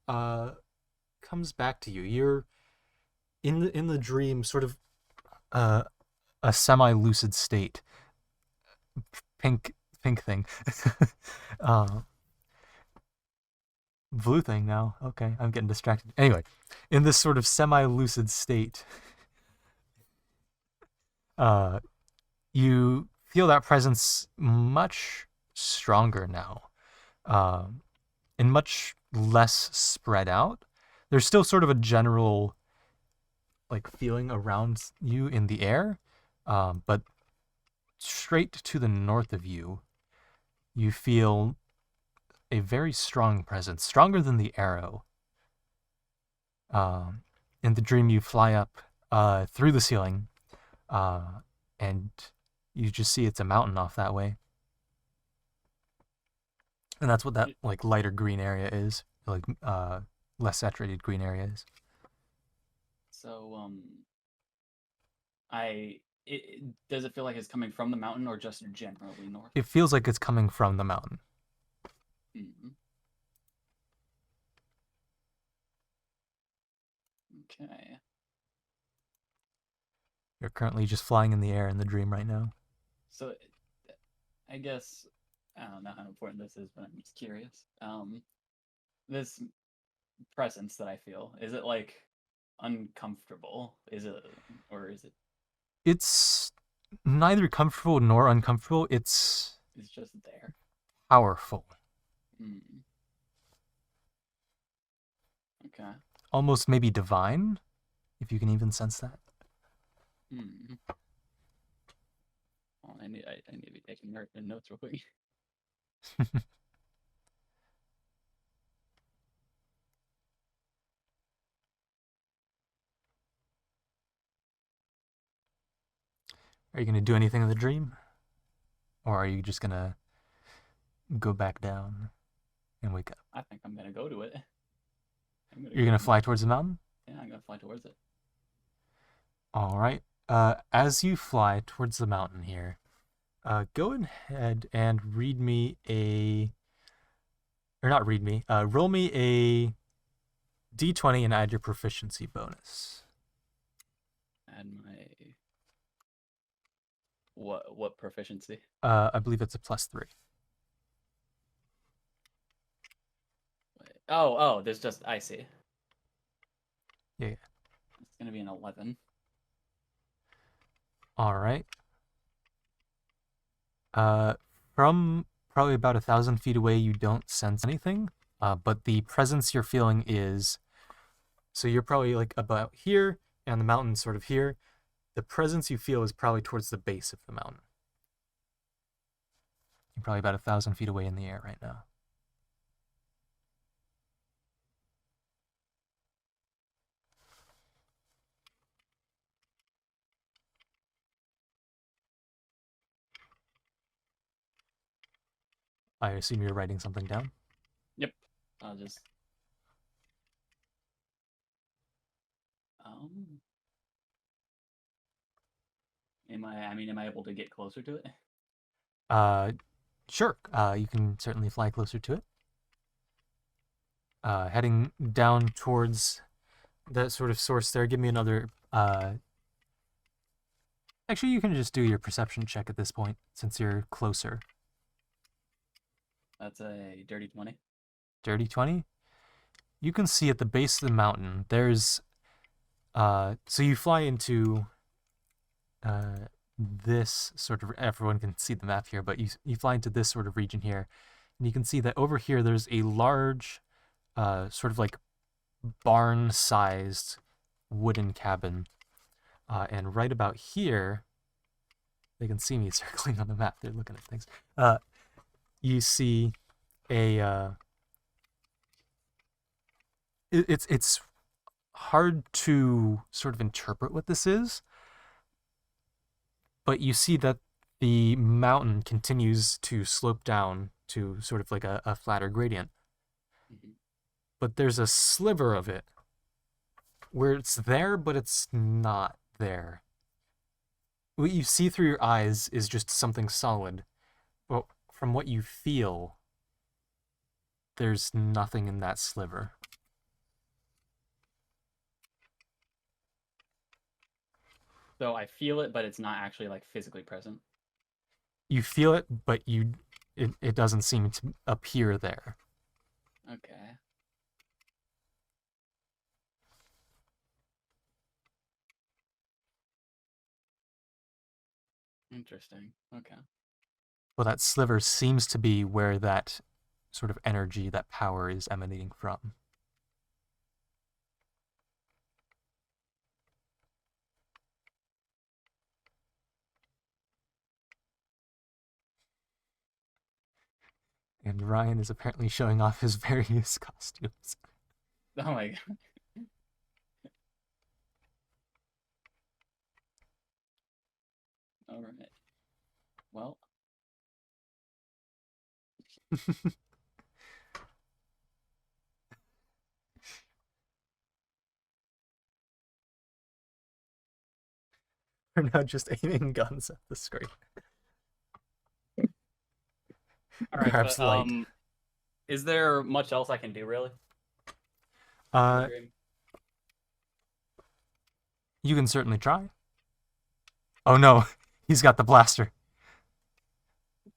comes back to you. You're in the dream, sort of a semi-lucid state. Pink thing. Blue thing now. Okay, I'm getting distracted. Anyway, in this sort of semi-lucid state, you feel that presence much stronger now, and much less spread out. There's still sort of a general feeling around you in the air, but straight to the north of you, you feel a very strong presence, stronger than the arrow. In the dream, you fly up through the ceiling, and you just see it's a mountain off that way. And that's what that lighter green area is, less saturated green area is. So, does it feel like it's coming from the mountain or just generally north? It feels like it's coming from the mountain. Mm-hmm. Okay. You're currently just flying in the air in the dream right now. So, I guess I don't know how important this is, but I'm just curious. This presence that I feel, is it uncomfortable? Is it? It's neither comfortable nor uncomfortable. It's just there. Powerful. Okay. Almost maybe divine, if you can even sense that. Well, I need to be taking notes real quick. Are you going to do anything in the dream? Or are you just going to go back down and wake up? I think I'm going to go to it. You're going to fly towards the mountain? Yeah, I'm going to fly towards it. All right. As you fly towards the mountain here, go ahead and roll me a d20 and add your proficiency bonus. Add my... What proficiency? I believe it's a +3. Wait. Oh, there's just... I see. Yeah. It's going to be an 11. All right. From probably about 1,000 feet away, you don't sense anything, but the presence you're feeling is... So you're probably about here, and the mountain's sort of here. The presence you feel is probably towards the base of the mountain. You're probably about 1,000 feet away in the air right now. I assume you're writing something down? Yep. I'll just... Am I able to get closer to it? Sure. You can certainly fly closer to it. Heading down towards that sort of source there. Give me another. Actually, you can just do your perception check at this point since you're closer. That's a dirty 20. Dirty 20. You can see at the base of the mountain. There's. So you fly into. This sort of, everyone can see the map here, but you fly into this sort of region here, and you can see that over here there's a large, sort of like barn-sized wooden cabin, and right about here, they can see me circling on the map. They're looking at things. You see a. It's hard to sort of interpret what this is. But you see that the mountain continues to slope down to sort of like a flatter gradient. Mm-hmm. But there's a sliver of it where it's there, but it's not there. What you see through your eyes is just something solid. But from what you feel, there's nothing in that sliver. So I feel it, but it's not actually like physically present. You feel it, but it doesn't seem to appear there. Okay. Interesting. Okay. Well, that sliver seems to be where that sort of energy, that power is emanating from. And Ryan is apparently showing off his various costumes. Oh my god. All right. Well. We're now just aiming guns at the screen. All right. Grabs But, light. is there much else I can do really? You can certainly try. Oh no, he's got the blaster.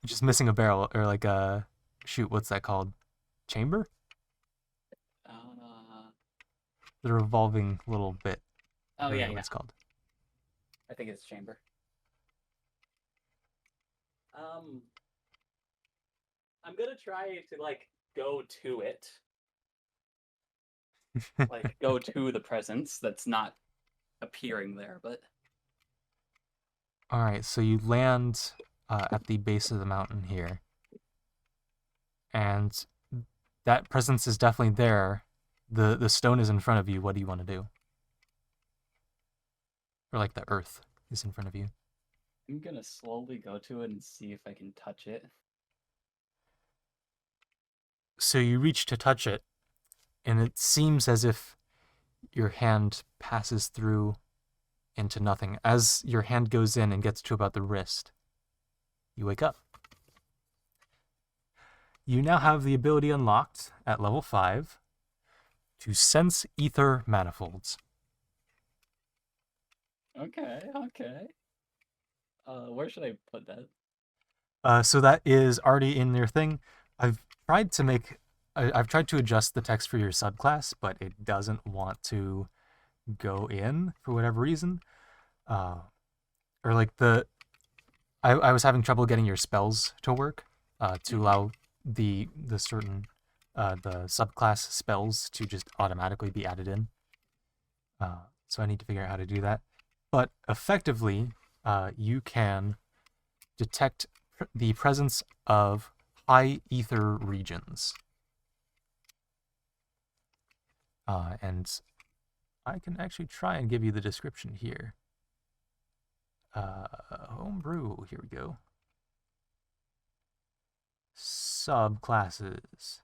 Just missing a barrel, or like a shoot. What's that called? Chamber? The revolving little bit. Oh I don't yeah, know what yeah. it's called. I think it's chamber. I'm gonna try to like go to it. Like go to the presence that's not appearing there, but All right, so you land at the base of the mountain here, and that presence is definitely there. The stone is in front of you. What do you want to do? Or like the earth is in front of you. I'm gonna slowly go to it and see if I can touch it. So you reach to touch it, and it seems as if your hand passes through into nothing. As your hand goes in and gets to about the wrist, you wake up. You now have the ability unlocked at level 5 to sense ether manifolds. Okay, okay. Where should I put that? So that is already in your thing. I've tried to adjust the text for your subclass, but it doesn't want to go in for whatever reason. Or like I was having trouble getting your spells to work, to allow the certain the subclass spells to just automatically be added in. So I need to figure out how to do that. But effectively, you can detect the presence of high ether regions. And I can actually try and give you the description here. Homebrew, here we go. Subclasses.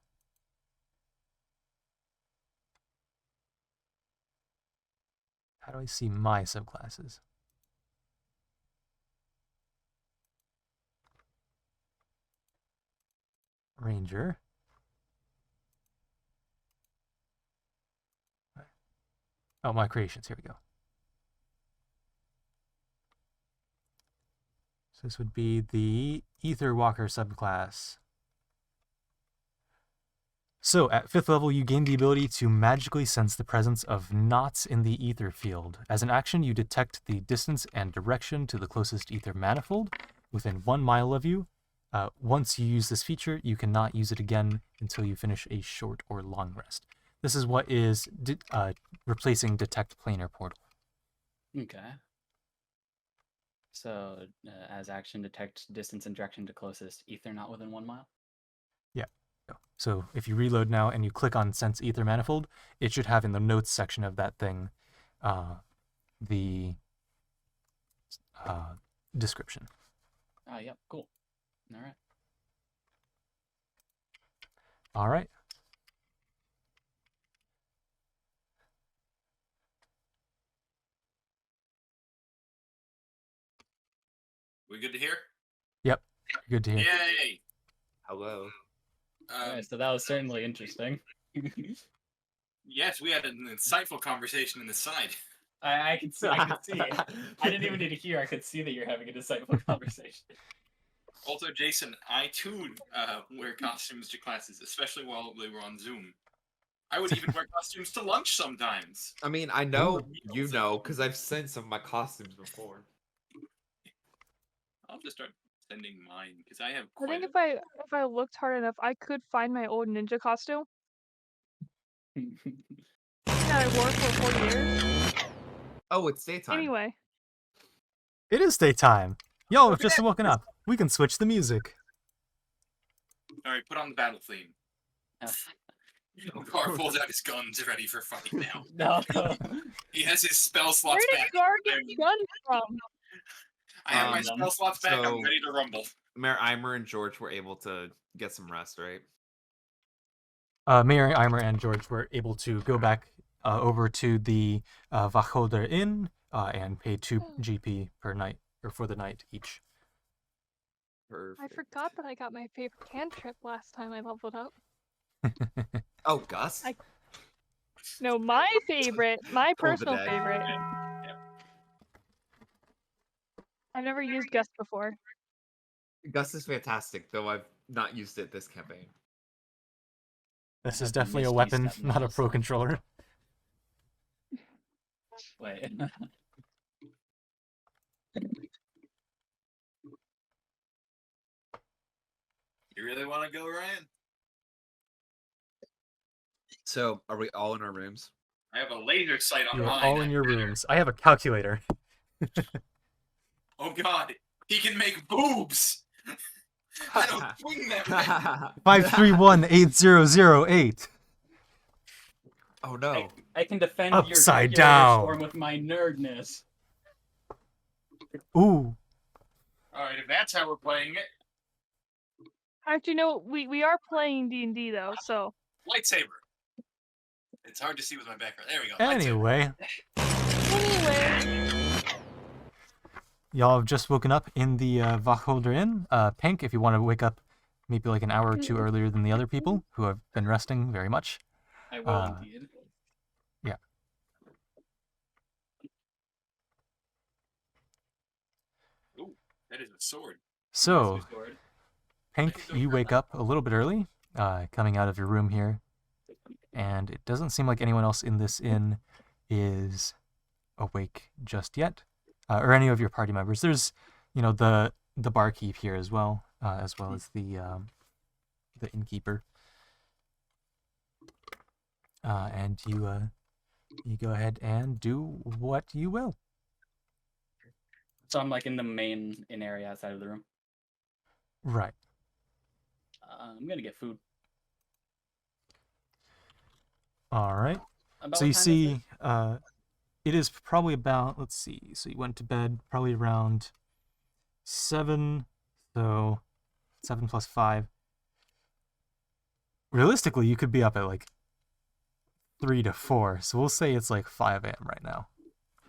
How do I see my subclasses? ranger. Oh, my creations. Here we go. So this would be the Ether Walker subclass. So, at 5th level, you gain the ability to magically sense the presence of knots in the ether field. As an action, you detect the distance and direction to the closest ether manifold within 1 mile of you. Once you use this feature, you cannot use it again until you finish a short or long rest. This is what is replacing Detect Planar Portal. Okay. So, as action, detect distance and direction to closest ether not within 1 mile? So if you reload now and you click on Sense Ether Manifold, it should have in the notes section of that thing the description. Yep, cool. All right. All right. We good to hear? Yep. Good to hear. Yay! Hello. Alright, so that was certainly interesting. Yes, we had an insightful conversation in the side. I could see. I could see. I didn't even need to hear. I could see that you're having a insightful conversation. Also, Jason, I too wear costumes to classes, especially while they were on Zoom. I would even wear costumes to lunch sometimes. I mean, I know you know because I've sent some of my costumes before. I'll just start sending mine because I have. I think quite if I looked hard enough, I could find my old ninja costume that I wore for 4 years. Oh, it's daytime. Anyway, It is daytime. Y'all have just woken up. We can switch the music. All right, put on the battle theme. Gar pulls out his guns, ready for fight now. No. He has his spell where slots did back. Gar get guns from? I have my spell slots back. so- I'm ready to rumble. Mayor Eimer and George were able to get some rest, right? Mayor Eimer and George were able to go back over to the Wacholder Inn and pay 2 GP per night, or for the night each. I Perfect. forgot that I got my favorite cantrip last time I leveled up. Oh, Gus. No, my favorite, my Pull the personal dead. favorite. I've never used Gust before. Gus is fantastic, though I've not used it this campaign. This have is the definitely a Misty weapon, Step not a mouse. pro controller. Wait. You really want to go, Ryan? So, are we all in our rooms? I have a laser sight on You're mine. all in your rooms. I have a calculator. Oh God, he can make boobs. I don't swing that way. 5318008. Oh no. I can defend Upside your down. storm with my nerdness. Ooh. All right, if that's how we're playing it, Actually, no, we are playing D&D though, so. lightsaber. It's hard to see with my background. There we go. Anyway, Anyway, y'all have just woken up in the Wacholder Inn. Pink, if you want to wake up maybe like an hour or two earlier than the other people who have been resting very much. I will indeed. Yeah. Ooh, that is a sword. So, Nice sword. Pink, you wake up a little bit early, coming out of your room here, and it doesn't seem like anyone else in this inn is awake just yet, or any of your party members. There's, the barkeep here as well as the innkeeper, and you go ahead and do what you will. So I'm like in the main inn area outside of the room. Right. I'm gonna get food. All right. About So what you time is see, it? it is probably about, let's see, so you went to bed probably around 7, so 7 plus 5. Realistically, you could be up at like 3 to 4, so we'll say it's like 5 a.m. right now,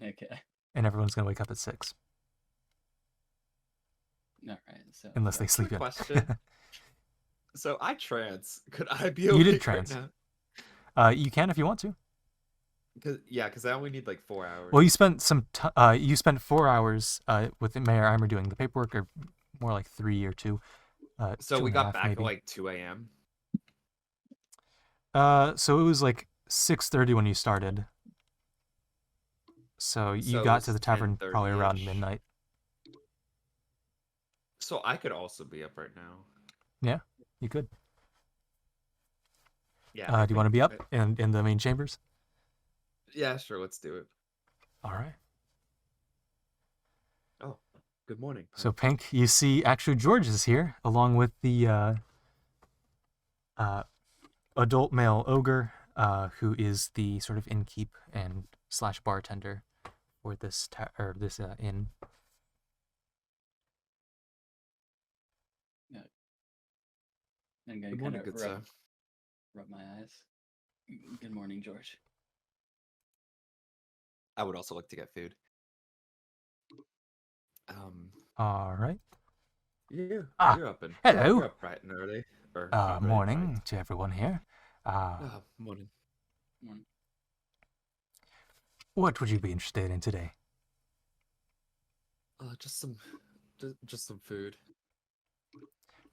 Okay. and everyone's going to wake up at 6, All right. So unless they sleep Quick in. question. So I trance. Could I be You did awake right trance. now? You can if you want to. Because I only need like 4 hours. Well, you spent you spent 4 hours with Mayor Eimer doing the paperwork, or more like 3 or 2. So two we and a got half, back maybe. at like 2 a.m. So it was like 6:30 when you started. So you So it got to was the tavern probably around 10:30-ish. midnight. So I could also be up right now. Yeah, you could. Yeah. Do you want to be up in the main chambers? Yeah, sure. Let's do it. All right. Oh, good morning. So Pink. Pink, you see, actually George is here along with the adult male ogre, who is the sort of innkeep and slash bartender for this inn. I'm gonna Good kind morning, of good sir. rub my eyes. Good morning, George. I would also like to get food. All right. You're up and hello. You're up bright and early. Or not really Morning bright. to everyone here. Morning. Morning. What would you be interested in today? Just some food.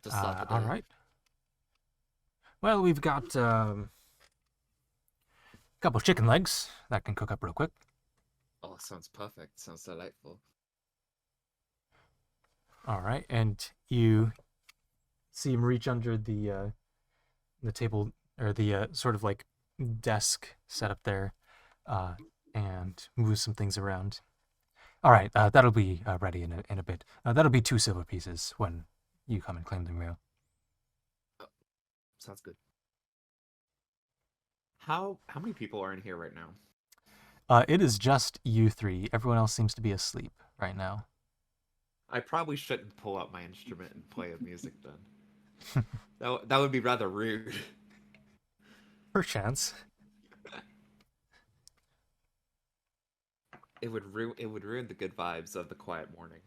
To start the day. All right. Well, we've got a couple chicken legs that can cook up real quick. Oh, sounds perfect. Sounds delightful. All right, and you see him reach under the table, or the sort of like desk set up there, and move some things around. All right, that'll be ready in a bit. That'll be 2 silver pieces when you come and claim the meal. Sounds good. How many people are in here right now? It is just you 3. Everyone else seems to be asleep right now. I probably shouldn't pull out my instrument and play a music then. that would be rather rude. Perchance. It would ruin the good vibes of the quiet morning.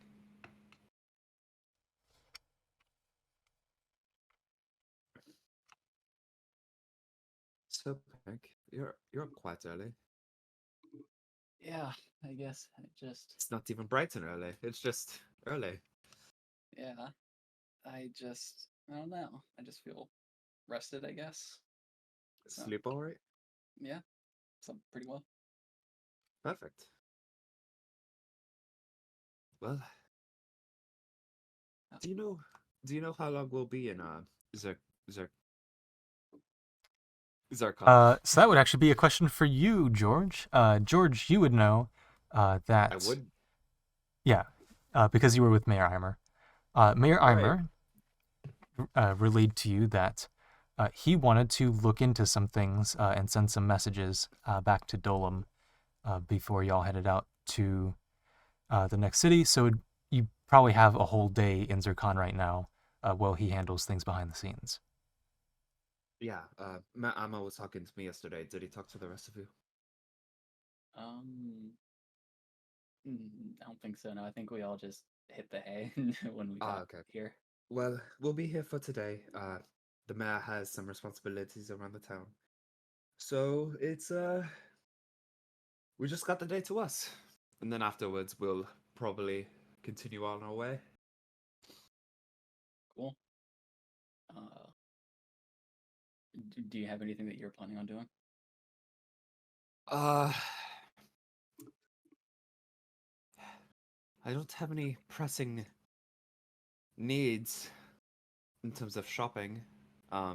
So, Pink, you're up quite early. Yeah, I guess It's not even bright and early. It's just early. yeah, I don't know. I just feel rested, I guess. Sleep all right? Yeah, slept pretty well. Perfect. Well, do you know how long we'll be in Zircon? So that would actually be a question for you, George. George, you would know that. I would. Yeah, because you were with Mayor Eimer. Mayor Eimer relayed to you that he wanted to look into some things and send some messages back to Dolam before y'all headed out to the next city. So you probably have a whole day in Zircon right now while he handles things behind the scenes. Yeah, Matt Amma was talking to me yesterday. Did he talk to the rest of you? I don't think so. No, I think we all just hit the hay when we got here. Well, we'll be here for today. The mayor has some responsibilities around the town. So it's we just got the day to us. And then afterwards we'll probably continue on our way. Cool. Do you have anything that you're planning on doing? I don't have any pressing needs in terms of shopping. I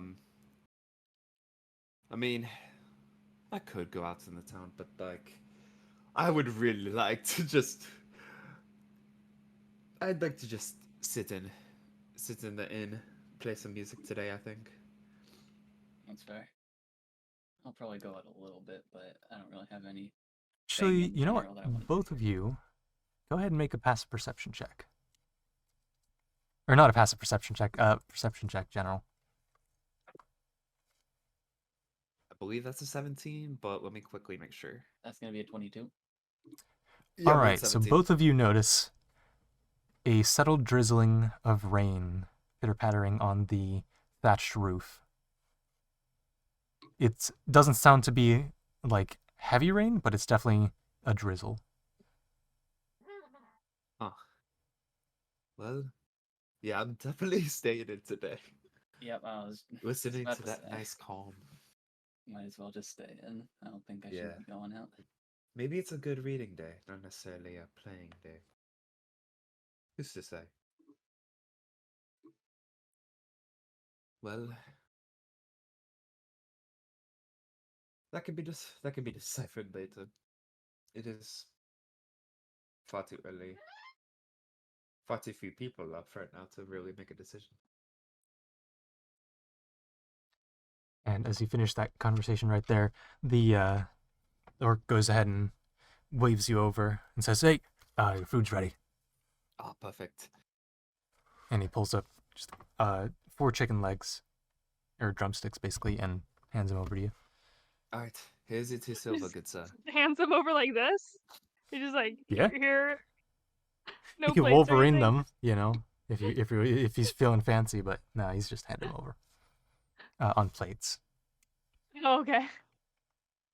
mean, I could go out in the town, but like, I would really like to just. I'd like to just sit in the inn, play some music today. I think. That's fair. I'll probably go out a little bit, but I don't really have any. Actually, you know what? Both of you, go ahead and make a passive perception check. Or not a passive perception check, perception check, general. I believe that's a 17, but let me quickly make sure. That's going to be a 22. Yeah, all right, so both of you notice a settled drizzling of rain pitter-pattering on the thatched roof. It doesn't sound to be like heavy rain, but it's definitely a drizzle. Huh. Well, yeah, I'm definitely staying in today. Yep, I was Listening about to to that say. nice calm. Might as well just stay in. I don't think I Yeah. should be going out. Maybe it's a good reading day, not necessarily a playing day. Who's to say? Well, that can be deciphered later. It is far too early. Far too few people up right now to really make a decision. And as you finish that conversation right there, the orc goes ahead and waves you over and says, "Hey, your food's ready." Ah, perfect. And he pulls up just 4 chicken legs, or drumsticks basically, and hands them over to you. All right, here's your 2 silver, good sir. Hands them over like this. You're just like, Yeah. here. No He could plates or Wolverine anything. them, if he's feeling fancy, but no, he's just handing them over on plates. Oh, okay.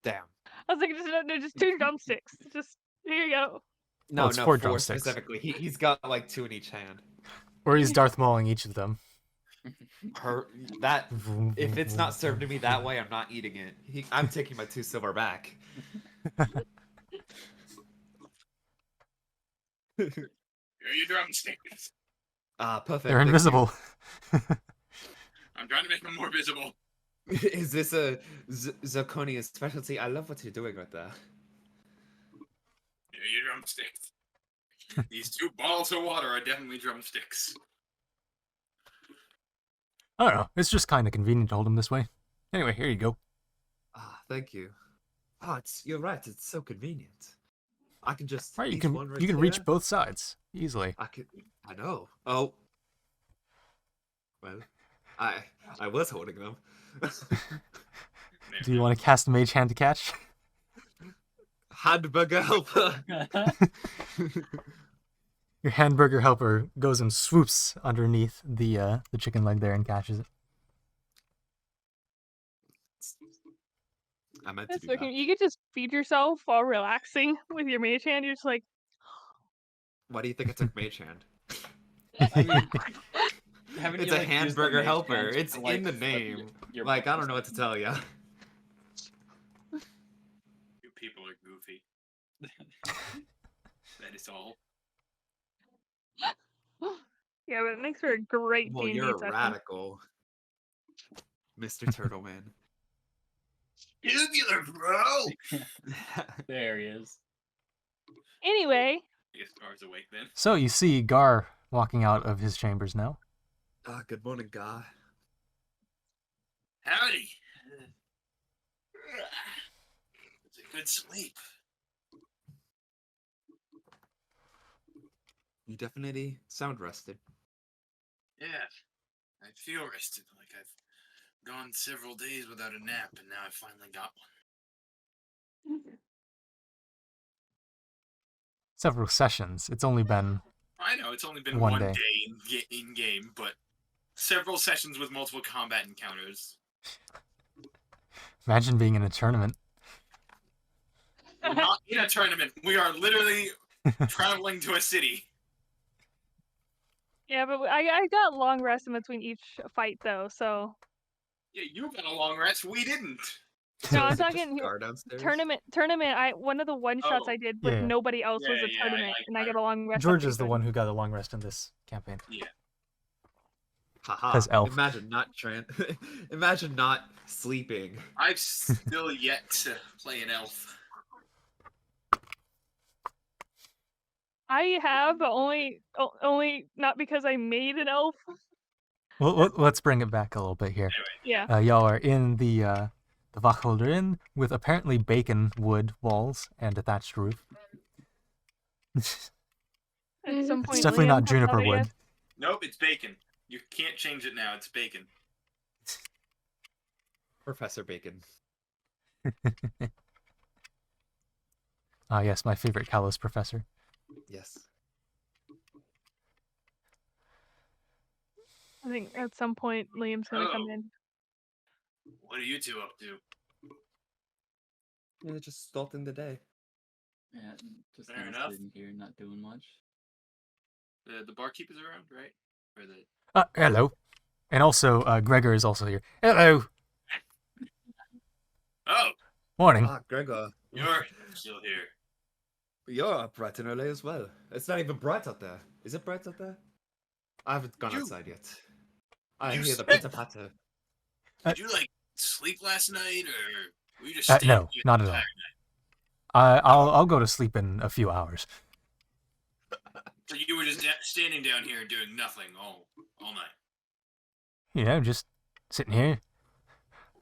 Damn. I was like, no, just 2 drumsticks. Just here you go. No, it's no, 4 4 drumsticks. specifically. He's got like 2 in each hand. Or he's Darth Mauling each of them. If it's not served to me that way, I'm not eating it. I'm taking my 2 silver back. Here are your drumsticks. Ah, perfect. They're thank you. invisible. I'm trying to make them more visible. Is this a Zirconian specialty? I love what you're doing right there. Here are your drumsticks. These 2 balls of water are definitely drumsticks. I don't know. It's just kind of convenient to hold them this way. Anyway, here you go. Ah, thank you. Oh, you're right. It's so convenient. I can just Right, you each can one right you can there. reach both sides easily. I know. Oh. Well, I was holding them. Do you want to cast Mage Hand to catch? Hamburger helper. Your hamburger helper goes and swoops underneath the chicken leg there and catches it. I meant to That's do okay. that. You could just feed yourself while relaxing with your mage hand. You're just like, Why do you think I took mage hand? I mean, haven't It's you, a like, used the hamburger mage helper. hand It's to, like, in the flip name. your Like, I don't buttons? know what to tell you. You people are goofy. That is all. yeah, but it makes for a great Well, D&D you're a session. radical, Mr. Turtleman. Tubular, bro! There he is. Anyway, I guess Gar's awake then. So you see Gar walking out of his chambers now. Good morning, guy. Howdy. It's a good sleep. You definitely sound rested. Yeah, I feel rested. Like I've gone several days without a nap, and now I finally got one. Several sessions. It's only been I know it's only been One one day. day in game, but several sessions with multiple combat encounters. imagine being in a tournament. We're not in a tournament. We are literally traveling to a city. yeah, but I got long rest in between each fight though, so Yeah, you got a long rest. We didn't. no, So I'm is it just talking Gar downstairs? tournament. One of the one shots Oh, I did with yeah. nobody else was Yeah, a yeah, tournament, and I I- got a long rest. George up is the even. one who got a long rest in this campaign. Yeah. Haha. 'Cause elf. Imagine not Imagine not sleeping. I've still yet to play an elf. I have, but only not because I made an elf. Well, let's bring it back a little bit here. Yeah. Y'all are in the Wachholder Inn with apparently bacon wood walls and a thatched roof. At some point, It's definitely Liam not comes juniper out, I wood. guess. Nope, it's bacon. You can't change it now. It's bacon. Professor Bacon. Ah, yes, my favorite Kalos professor. Yes. I think at some point Liam's gonna come Oh. in. What are you two up to? Yeah, just starting the day. Yeah, just Fair kind of enough. sitting here, not doing much. The barkeep is around, right? Or the Hello. And also, Gregor is also here. Hello. Oh, Morning. Ah, Gregor. you're still here. You're up bright and early as well. It's not even bright out there. Is it bright out there? I haven't gone You- outside yet. I you hear the spent- pitter patter. Did you like sleep last night, or were you just No, staying here not the at all. entire night? I'll go to sleep in a few hours. So you were just standing down here doing nothing all night. You know, just sitting here.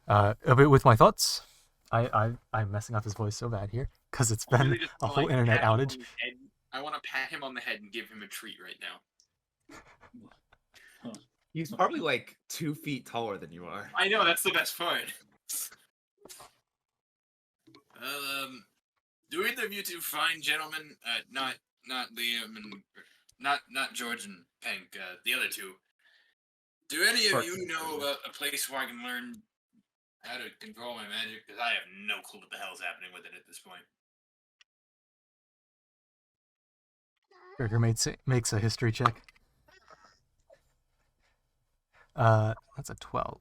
A bit with my thoughts. I'm messing up his voice so bad here because it's I been really just a wanna, whole like, internet pat him on outage. the head. I want to pat him on the head and give him a treat right now. He's probably like 2 feet taller than you are. I know, that's the best part. Do either of you two fine gentlemen, not Liam and not George and Pink, the other two. Do any of you know about a place where I can learn how to control my magic? Because I have no clue what the hell's happening with it at this point. Gregor makes a history check. That's a 12.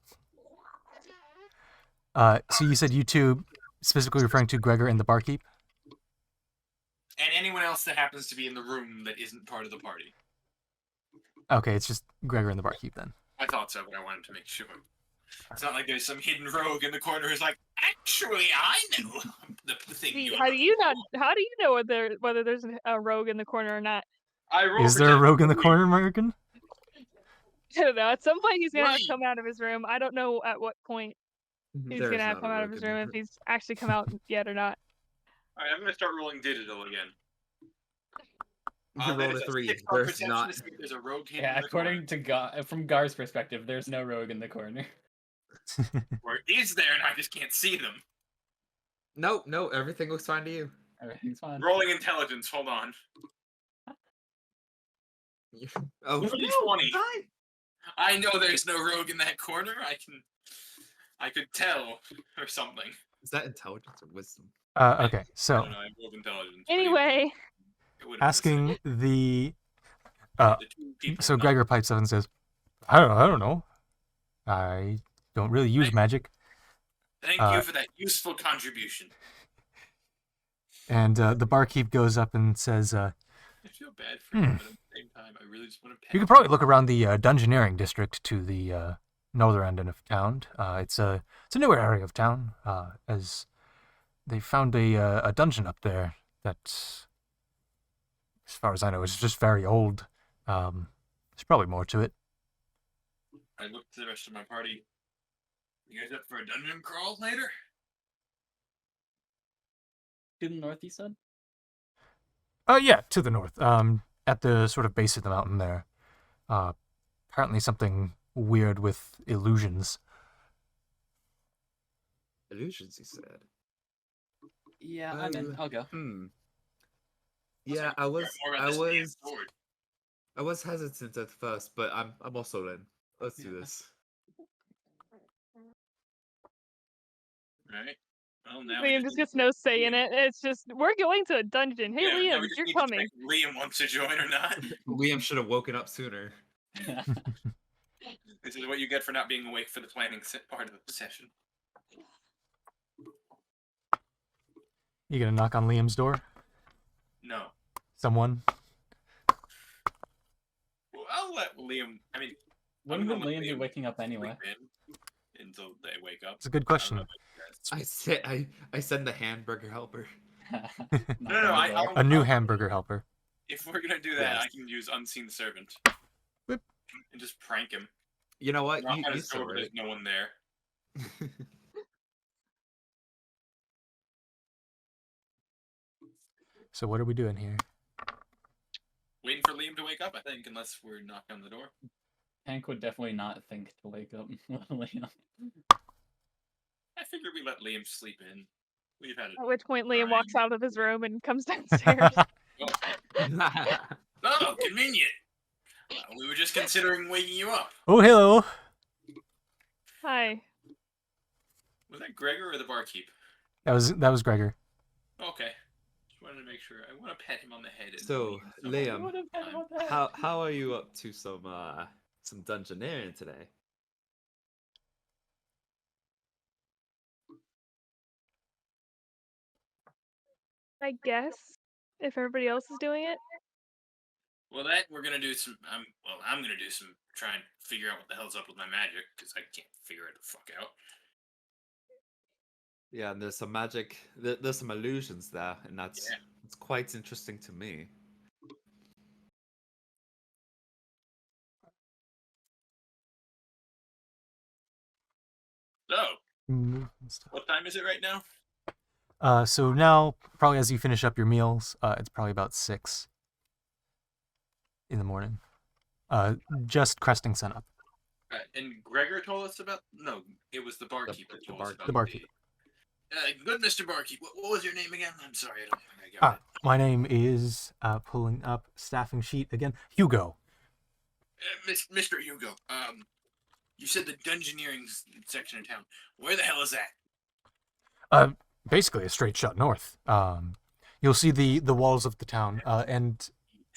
So you said you two, specifically referring to Gregor and the barkeep? And anyone else that happens to be in the room that isn't part of the party. Okay, it's just Gregor and the barkeep then. I thought so, but I wanted to make sure. It's not like there's some hidden rogue in the corner who's like, actually, I know the thing. See, you how do you know whether there's a rogue in the corner or not? I roll Is there a perception rogue in the for corner, American? I don't know. At some point, he's gonna have to Wait. come out of his room. I don't know at what point he's There is gonna have not to a come out of rogue his in the room if room. he's actually come out yet or not. Alright, I'm gonna start rolling digital again. You That rolled is a 3. 6 on There's perception not. to see if there's a rogue hidden Yeah, in the corner. according to from Gar's perspective, there's no rogue in the corner. Or is there and I just can't see them? No, everything looks fine to you. Everything's fine. Rolling intelligence, hold on. Oh, Look at no, 20. fine. I know there's no rogue in that corner. I could tell or something. Is that intelligence or wisdom? Okay, I so don't know, I rolled intelligence. but Anyway, it would've been asking the the two people so not- Gregor pipes up and says, I don't know. I don't really use magic. Thank you for that useful contribution. And the barkeep goes up and says, I feel bad for him, but at the same time, I really just want to pet you could probably look around the dungeoneering district to the northern end of town. It's a newer area of town, as they found a dungeon up there that, as far as I know, is just very old. There's probably more to it. I looked to the rest of my party. You guys up for a dungeon crawl later? To the north, you said? Yeah, to the north. At the sort of base of the mountain there. Apparently something weird with illusions. Illusions, he said. Yeah, I'm in. I'll go. Yeah, More about this damn sword. I was hesitant at first, but I'm also in. Let's do this. Right. Well, now we Liam just gets no say in it. It's just, we're going to a dungeon. Hey, Yeah, now Liam, we just you're need to coming. check if Liam wants to join or not. Liam should have woken up sooner. This is what you get for not being awake for the planning part of the session. You gonna knock on Liam's door? No. Someone? Well, I'll let Liam. I mean, When I'm would gonna let Liam be waking up anyway? sleep in until they wake up. It's a good I don't question. know about you guys. I send the hamburger helper. Knock No, on the I- door. I'll- A new hamburger helper. If we're gonna do that, Yes. I can use unseen servant. Whip. And just prank him. You know what? Knock You on his door, saw but it. there's no one there. So what are we doing here? Waiting for Liam to wake up, I think, unless we're knocking on the door. Hank would definitely not think to wake up Liam. I figured we let Liam sleep in. We've had it. At which point, Liam Fine. walks out of his room and comes downstairs. Oh, convenient. We were just considering waking you up. Oh, hello. Hi. Was that Gregor or the barkeep? That was Gregor. Okay. Just wanted to make sure. I want to pat him on the head. And So, leave some Liam, What a pet time. about that. how are you up to some dungeoneering today? I guess if everybody else is doing it. Well, that we're gonna do some. I'm gonna do some. Try and figure out what the hell's up with my magic because I can't figure it the fuck out. Yeah, and there's some magic. There's some illusions there, and that's Yeah. it's quite interesting to me. So, Move and stuff. what time is it right now? So now, probably as you finish up your meals, it's probably about 6 in the morning. Just cresting sunup. And Gregor told us about. No, it was the barkeep that told us about The barkeep. good Mr. Barkeep. What was your name again? I'm sorry, I don't think I got it. My name is, pulling up staffing sheet again, Hugo. Mr. Hugo. You said the dungeoneering section of town. Where the hell is that? Basically a straight shot north. You'll see the walls of the town, and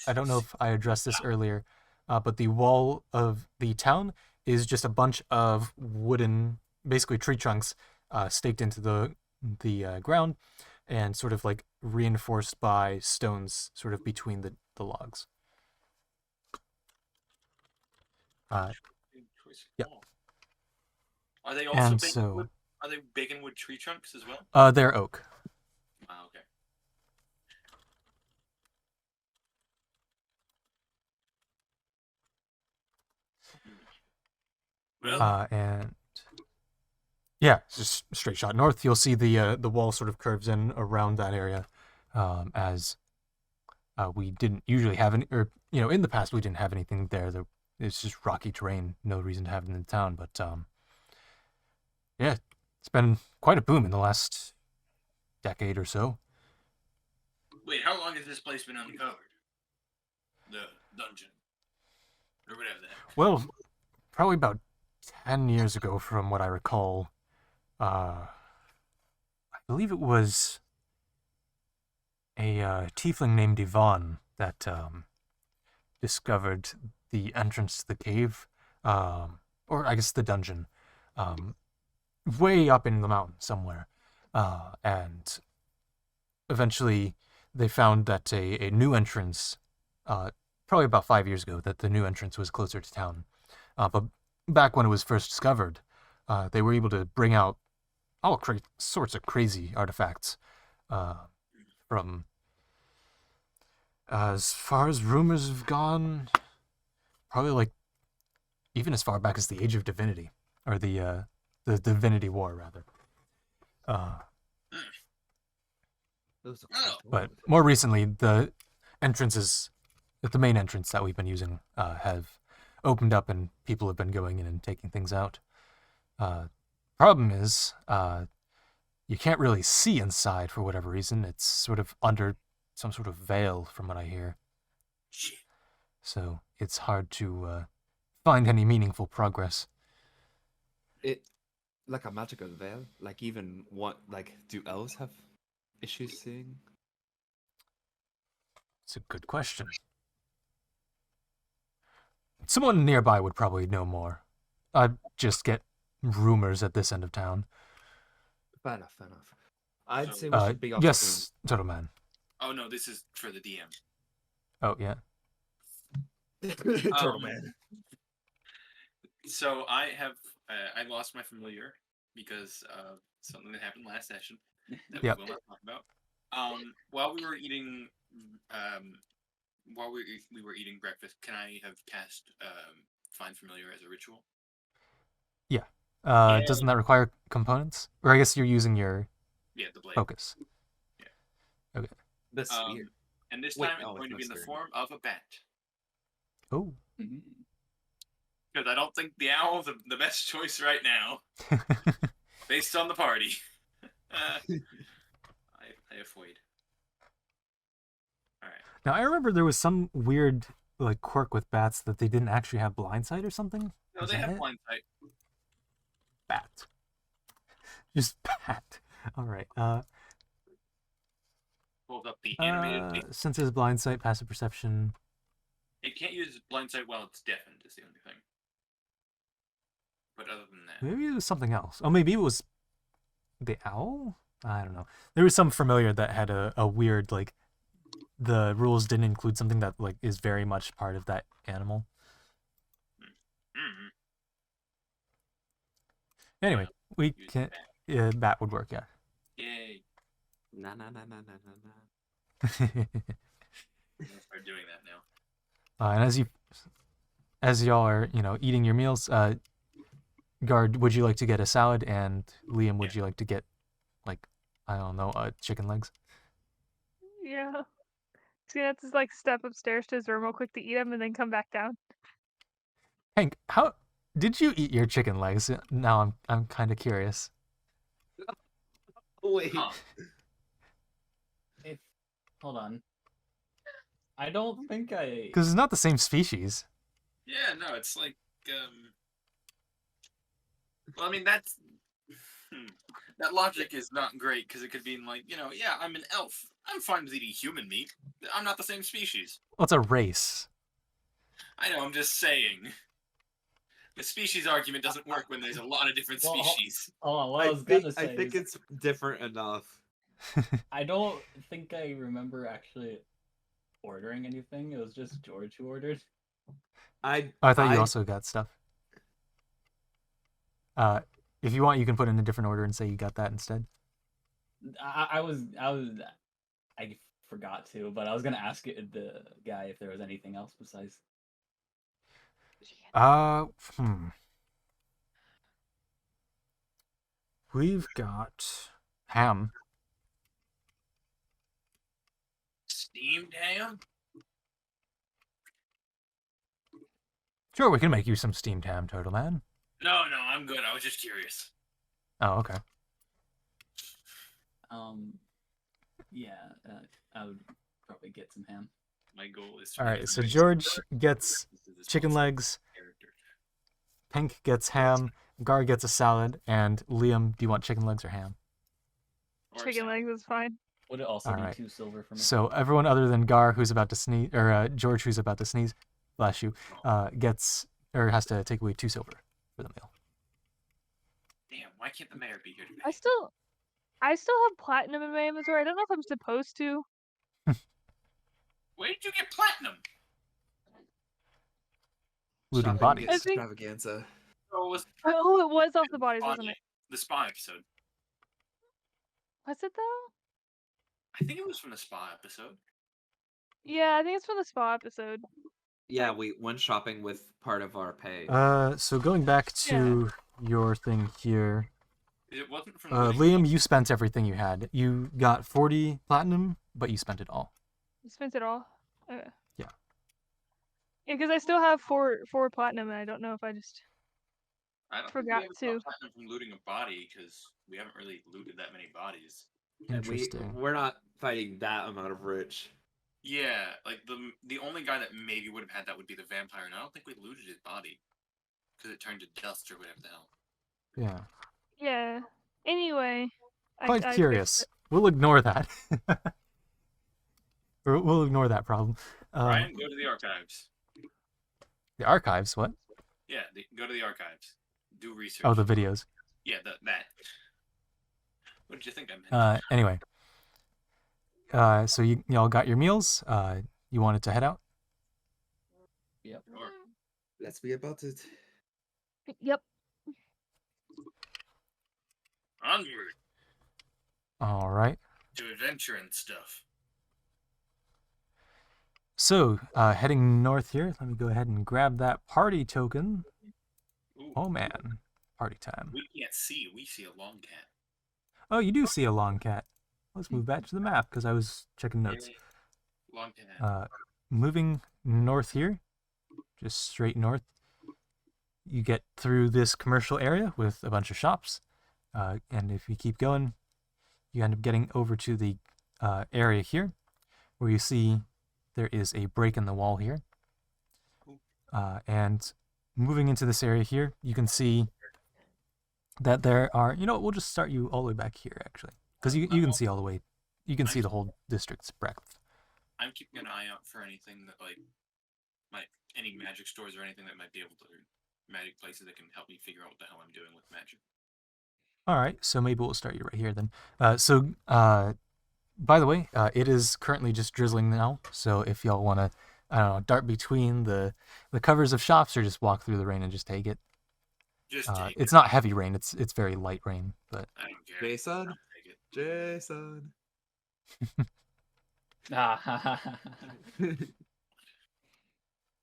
I don't know if I addressed this earlier, but the wall of the town is just a bunch of wooden, basically tree trunks, staked into the ground, and sort of like reinforced by stones, sort of between the logs. Yeah. Are they also And bacon so, wood? Are they bacon wood tree trunks as well? they're oak. Okay. Well, And yeah, it's just straight shot north. You'll see the wall sort of curves in around that area, as we didn't usually have any, or in the past we didn't have anything there. It's just rocky terrain, no reason to have it in the town. But yeah, it's been quite a boom in the last decade or so. wait, how long has this place been uncovered? The dungeon. Or whatever the heck. Well, probably about 10 years ago, from what I recall. I believe it was a tiefling named Yvonne that discovered the entrance to the cave, or I guess the dungeon, way up in the mountain somewhere. And eventually they found that a new entrance, probably about 5 years ago, that the new entrance was closer to town. But back when it was first discovered, they were able to bring out all sorts of crazy artifacts, from as far as rumors have gone, probably like even as far back as the Age of Divinity, or the Divinity War rather. Those are Oh. quite But old. more recently, the main entrance that we've been using, have opened up, and people have been going in and taking things out. Problem is, you can't really see inside for whatever reason. It's sort of under some sort of veil, from what I hear. Shit. So it's hard to find any meaningful progress. It like a magical veil. Like even what do elves have issues seeing? It's a good question. Someone nearby would probably know more. I'd just get rumors at this end of town. Fair enough. Fair enough. I'd So- say we should be off Yes, Total Man. Oh no, this is for the DM. Oh, yeah. soon. Turtle Man. So I have I lost my familiar because of something that happened last session that Yep. we will not talk about. While we were eating we were eating breakfast, can I have cast Find Familiar as a ritual? Yeah. Doesn't that require components? Or I guess you're using your Yeah, the blade. focus. The sphere. And this Wait, time no, it's going to be it's in the not form of a bat. Oh. Because I don't think the owl's the best choice right now, based on the party. I avoid. Alright. Now, I remember there was some weird like quirk with bats that they didn't actually have blind sight or something? No, Is they that have it? blind sight. Bat. Just bat. All right. Pulled up the animated. Senses, blind sight, passive perception. It can't use blind sight while it's deafened. Is the only thing. But other than that, Maybe it was something else. Oh, maybe it was the owl? I don't know. There was some familiar that had a weird, like, the rules didn't include something that, like, is very much part of that animal. mm, Anyway, we use can. that. Bat would work, yeah. Yay! Nah. I'm gonna start doing that now. And as y'all are, eating your meals, Guard, would you like to get a salad? And Liam, would you like to get, like, I don't know, chicken legs? Yeah. He's gonna have to like step upstairs to his room real quick to eat them and then come back down. Hank, how did you eat your chicken legs? Now I'm kind of curious. Wait. Huh. Hold on. I don't think I. Because it's not the same species. Yeah, no, it's like well, I mean that's that logic is not great because it could mean like, yeah, I'm an elf. I'm fine with eating human meat. I'm not the same species. Well, it's a race. I know, I'm just saying. The species argument doesn't work when there's a lot of different Well, species. Hold on, what I was gonna say I think is, it's different enough. I don't think I remember actually ordering anything. It was just George who ordered. I thought you also got stuff. If you want, you can put in a different order and say you got that instead. I forgot to, but I was gonna ask the guy if there was anything else besides. We've got ham. Steamed ham? Sure, we can make you some steamed ham, Turtle Man. No, I'm good. I was just curious. Oh, okay. Yeah, I would probably get some ham. My goal is to All make right, a so nice George burger. gets This is chicken responsible legs, character. Pink gets ham, Gar gets a salad, and Liam, do you want chicken legs or ham? Or Chicken salad. legs is fine. Would it also All be right. 2 silver for me? So everyone other than Gar, who's about to sneeze, or George, who's about to sneeze, bless you, gets or has to take away 2 silver for the meal. Damn, why can't the mayor be here today? I still have platinum in my inventory. I don't know if I'm supposed to. Where did you get platinum? Looting Shopping bodies. I think- extravaganza. Oh, it was Oh, it was off the bodies, wasn't it? the spa episode. Was it though? I think it was from the spa episode. Yeah, I think it's from the spa episode. Yeah, we went shopping with part of our pay. So going back to your thing here, It wasn't from Liam, you spent everything you had. You got 40 platinum, but you spent it all. You spent it all. Okay. Yeah. Yeah, because I still have four platinum, and I don't know if I just. I don't forgot think we ever to. got platinum from looting a body because we haven't really looted that many bodies. Interesting. We're not fighting that amount of rich. Yeah, like the only guy that maybe would have had that would be the vampire, and I don't think we looted his body because it turned to dust or whatever the hell. Yeah. Yeah. Anyway. Quite I fixed curious. it. We'll ignore that. We'll ignore that problem. Ryan, go to the archives. The archives, what? Yeah, go to the archives. Do research. Oh, the videos. Yeah, that. What did you think I meant? Anyway. So y'all got your meals. You wanted to head out? Yep. Sure. Let's be about it. Yep. Onward All right. to adventure and stuff. So, heading north here. Let me go ahead and grab that party token. Ooh, Oh man, party time. we can't see. We see a long cat. Oh, you do see a long cat. Let's move back to the map because I was checking notes. Yay. Long cat. Moving north here, just straight north. You get through this commercial area with a bunch of shops, and if you keep going, you end up getting over to the area here, where you see there is a break in the wall here. And moving into this area here, you can see that there are, we'll just start you all the way back here, actually. Because you can see all the way, you can see the whole district's breadth. I'm keeping an eye out for anything that, any magic stores or anything that might be able to, magic places that can help me figure out what the hell I'm doing with magic. All right, so maybe we'll start you right here then. By the way, it is currently just drizzling now, so if y'all want to, I don't know, dart between the covers of shops or just walk through the rain and just take it. Just take it's it. not heavy rain, it's very light rain, but I don't care. Jason? I'll take it. Jason.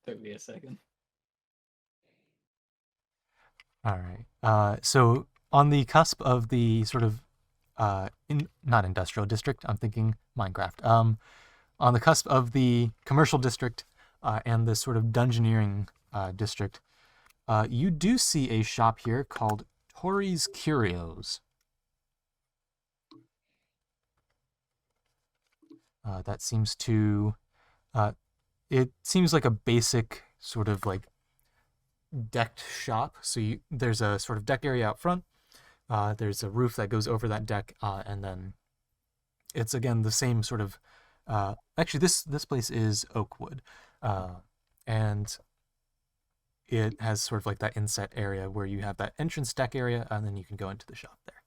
Took me a second. all right. So on the cusp of the sort of not industrial district, I'm thinking Minecraft. On the cusp of the commercial district and the sort of dungeoneering district, you do see a shop here called Tori's Curios. That seems to, it seems like a basic sort of like decked shop. So there's a sort of deck area out front. There's a roof that goes over that deck, and then it's again the same sort of. Actually, this place is Oakwood, and it has sort of like that inset area where you have that entrance deck area, and then you can go into the shop there.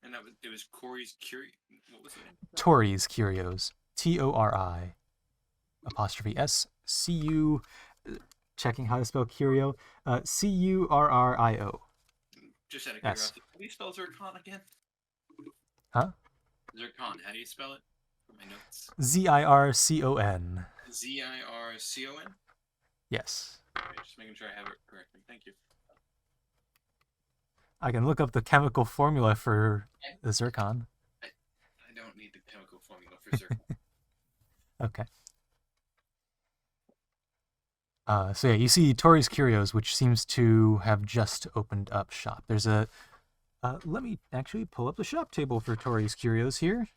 And it was Corey's Curie. What was it? Tori's Curios. TORI _S CU. Checking how to spell curio. CURRIO. Just out of Yes. curiosity, how do you spell Zircon again? Huh? Zircon. How do you spell it? For my notes. ZIRCON. ZIRCON. Yes. Okay, just making sure I have it correctly. Thank you. I can look up the chemical formula for the zircon. I don't need the chemical formula for Zircon. Okay. So yeah, you see Tori's Curios, which seems to have just opened up shop. There's a. Let me actually pull up the shop table for Tori's Curios here.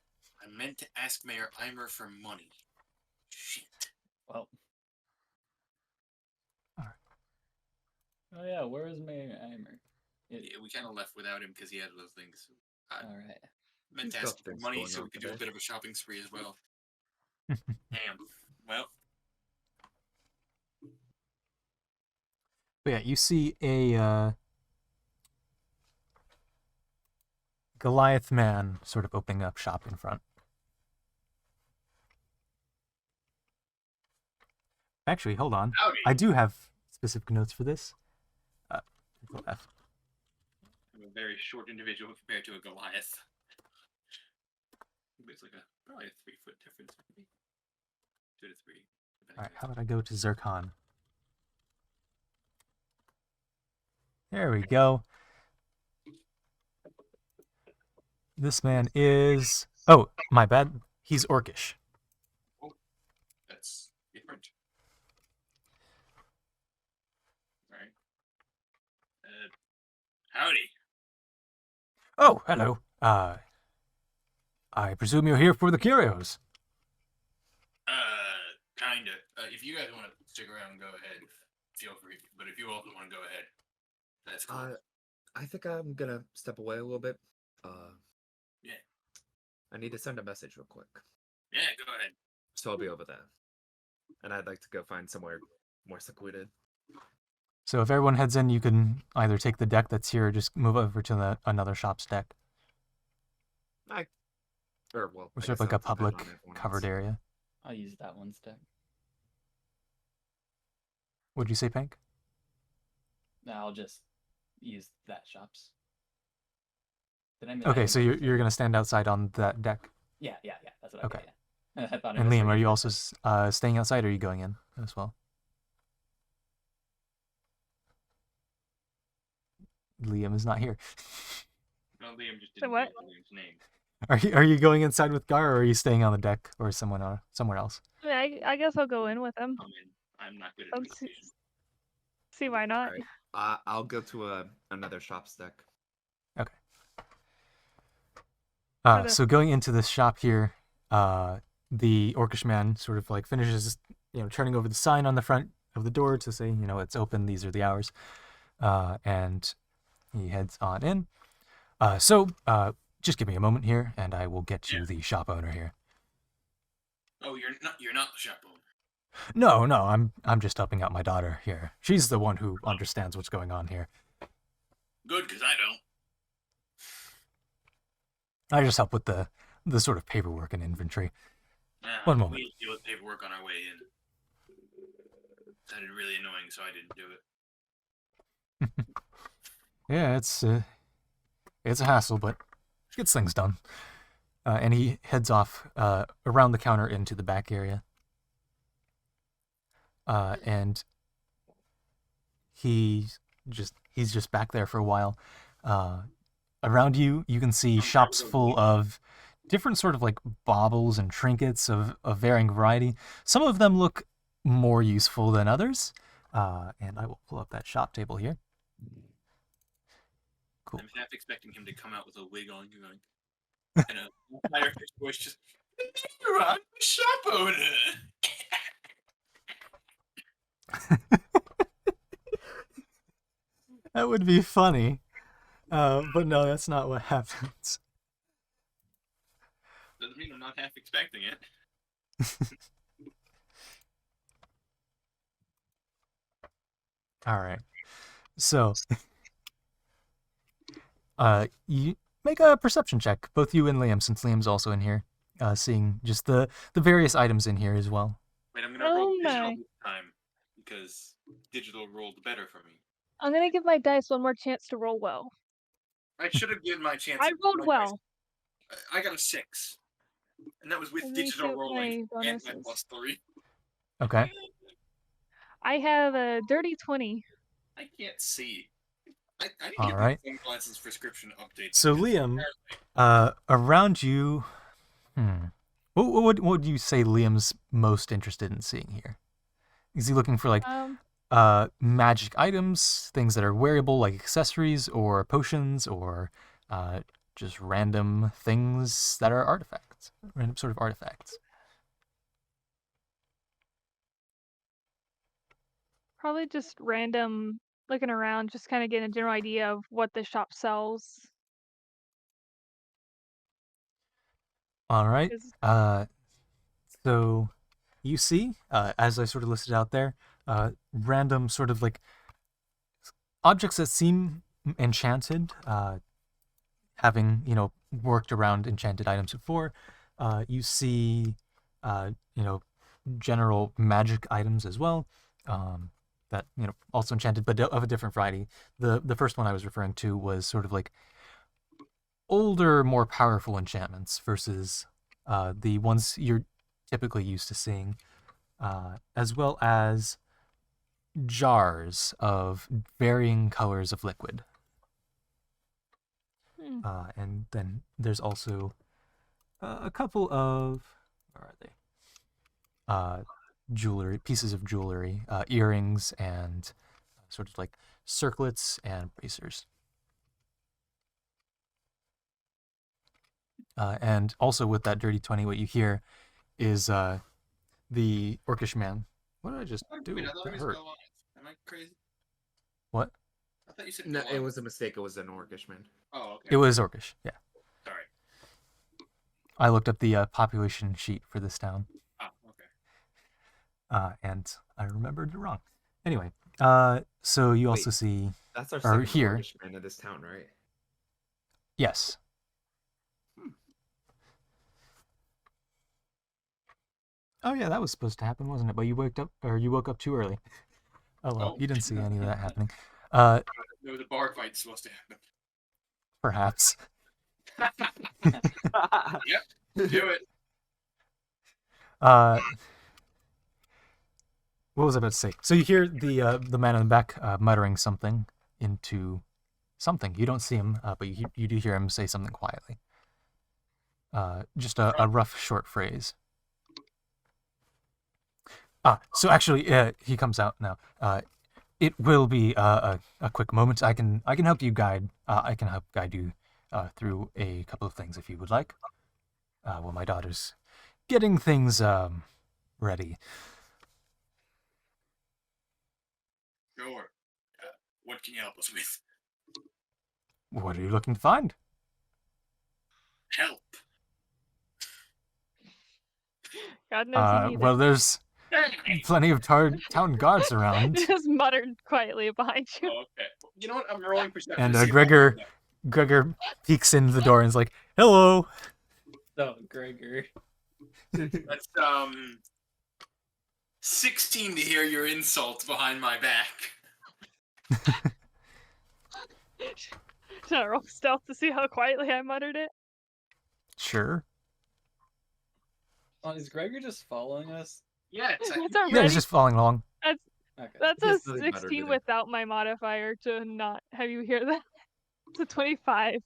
I meant to ask Mayor Eimer for money. Shit. Well. Alright. Oh yeah, where is Mayor Eimer? Yeah, we kind of left without him because he had other things. All right. Meant to He's ask got for things money going so on we could do a today. bit of a shopping spree as well. Damn. Well, But yeah, you see a Goliath man sort of opening up shop in front. Actually, hold on. howdy. I do have specific notes for this. F. I'm a very short individual compared to a Goliath. It's like probably a 3-foot difference, maybe 2 to 3. All right, how about I go to Zircon? There we go. This man is. Oh, my bad. He's Orcish. That's different. All right. Howdy. Oh, hello. I presume you're here for the curios. Kinda. If you guys want to stick around and go ahead, feel free. But if you also want to go ahead, that's cool. I think I'm gonna step away a little bit. Yeah. I need to send a message real quick. Yeah, go ahead. So I'll be over there. And I'd like to go find somewhere more secluded. So if everyone heads in, you can either take the deck that's here or just move over to another shop's deck. Or well, Or I sort of guess like a that'll depend public on everyone covered else. area. I'll use that one stack. What'd you say, Pink? No, I'll just use that shop's. Did I miss Okay, I so didn't- you're gonna stand outside on that deck. Yeah. That's what Okay. I did. Yeah. I thought I And Liam, misheard are you for a also second. staying outside, or are you going in as well? Liam is not here. No, Liam just So didn't what? say Liam's name. Are you going inside with Gar, or are you staying on the deck or somewhere else? Yeah, I guess I'll go in with him. I'm in. I'm not good at Let's communication. see why not. Alright. I'll go to another shop's deck. Gotta- So going into this shop here, the Orcish man sort of like finishes, turning over the sign on the front, of the door to say, it's open. These are the hours, and he heads on in. So just give me a moment here, and I will get you the shop owner here. Oh, you're not the shop owner. No, I'm just helping out my daughter here. She's the one who understands what's going on here. Good, because I don't. I just help with the sort of paperwork and inventory. One moment. We deal with paperwork on our way in. Sounded really annoying, so I didn't do it. Yeah, it's a hassle, but gets things done. And he heads off around the counter into the back area. And he's just back there for a while. Around you can see shops full of different sort of like baubles and trinkets of varying variety. Some of them look more useful than others. And I will pull up that shop table here. Cool. I'm half expecting him to come out with a wig on, going, and a higher pitched voice just, "You're on the shop owner." That would be funny. But no, that's not what happens. Doesn't mean I'm not half expecting it. All right. So, you make a perception check, both you and Liam, since Liam's also in here, seeing just the various items in here as well. Wait, I'm gonna roll Oh digital my. this time because digital rolled better for me. I'm gonna give my dice one more chance to roll well. I should have given my chance. I rolled well. I got a 6, and that was with Let me see digital what rolling my and bonus my is. +3. Okay. I have a dirty 20. I can't see. I need All to right. get sunglasses prescription updates. So Liam, around you, what would you say Liam's most interested in seeing here? Is he looking for like magic items, things that are wearable like accessories or potions, or just random things that are artifacts, random sort of artifacts? Probably just random looking around, just kind of getting a general idea of what the shop sells. All right. 'Cause- So you see, as I sort of listed out there, random sort of like objects that seem enchanted, having worked around enchanted items before. You see, general magic items as well, that also enchanted, but of a different variety. The first one I was referring to was sort of like older, more powerful enchantments versus the ones you're typically used to seeing, as well as jars of varying colors of liquid. And then there's also a couple of, where are they? Jewelry, pieces of jewelry, earrings, and sort of like circlets and bracers. And also with that dirty 20, what you hear is the orcish man. What did I just do? Wait, I thought That it was hurt. Goliath. Am I crazy? What? I thought you said No, it Goliath. was a mistake. It was an orcish man. Oh, okay. It was orcish, yeah. Sorry. I looked up the population sheet for this town. Oh, okay. And I remembered it wrong. Anyway, so you also Wait. see, That's our or second here. orcish man in this town, right? Yes. Oh yeah, that was supposed to happen, wasn't it? But you woke up too early. Oh well, Oh. you didn't see any of that happening. There was a bar fight supposed to happen. Perhaps. Yep. Do it. What was I about to say? So you hear the man in the back muttering something into something. You don't see him, but you do hear him say something quietly. Just a rough, short phrase. So actually, he comes out now. It will be a quick moment. I can help you guide. I can help guide you through a couple of things if you would like. Well, my daughter's getting things ready. Sure. What can you help us with? What are you looking to find? Help. God knows you need Well, there's plenty of town guards around. it. Just muttered quietly behind you. Oh, okay. You know what? I'm rolling perception. And to see if I Gregor know that. Gregor peeks into the door and is like, "Hello." So, Gregor. That's 16 to hear your insults behind my back. Should I roll stealth to see how quietly I muttered it? Sure. Is Gregor just following us? Yeah, It's Yeah, already. he's just following along. Okay. That's He a has nothing better to 16 do. without my modifier to not have you hear that. It's a 25.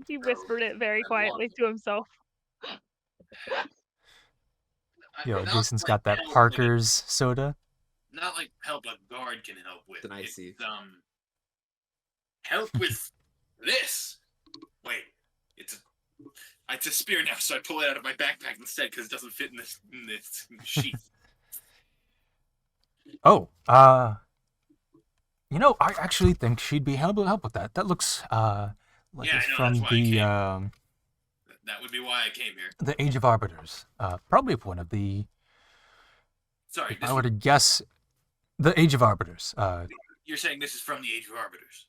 He whispered it very I quietly lost to himself. Yo, Not Jason's like got that help, like Parker's soda. not like help a guard can help with. It's an icy. Help with this. Wait, it's a spear now, so I pull it out of my backpack instead because it doesn't fit in this sheath. Oh, you know, I actually think she'd be able to help with that. That looks like Yeah, it's I know, from that's why I the That would be why I came here. the Age of Arbiters. Probably one of the. Sorry, If I were to guess, the Age of Arbiters. you're saying this is from the Age of Arbiters.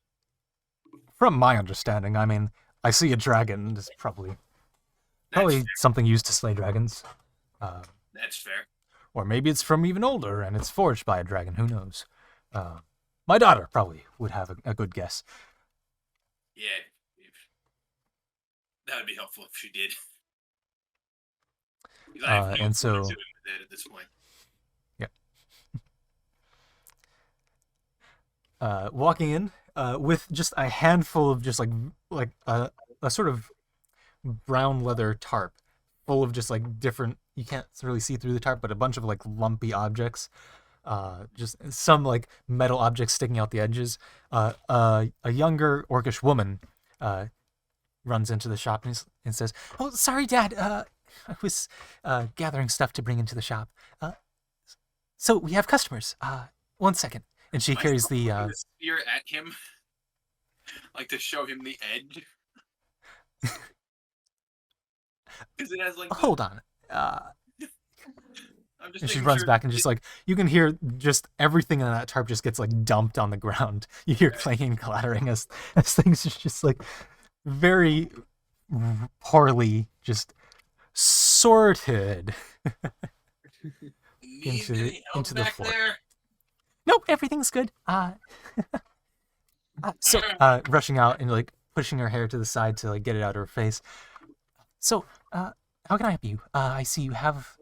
From my understanding, I mean, I see a dragon. It's probably That's fair. something used to slay dragons. That's fair. Or maybe it's from even older and it's forged by a dragon. Who knows? My daughter probably would have a good guess. Yeah, that would be helpful if she did. 'Cause I have no and clue what I'm so- doing with it at this point. Walking in with just a handful of just like a sort of brown leather tarp full of just like different, you can't really see through the tarp, but a bunch of like lumpy objects, just some like metal objects sticking out the edges. A younger orcish woman runs into the shop and says, "Oh, sorry, Dad, I was gathering stuff to bring into the shop. So we have customers. 1 second." And she Am I carries supposed to the point the spear at him, like to show him the edge. Because it has like. hold on. I'm just And she making runs sure back and just like, you can hear just everything in that tarp just gets like dumped on the ground. You hear clanging and clattering as things are just like very poorly just sorted. Need into any help the back fort. there. Nope, everything's good. So rushing out and like pushing her hair to the side to like get it out of her face. So, how can I help you? I see you have.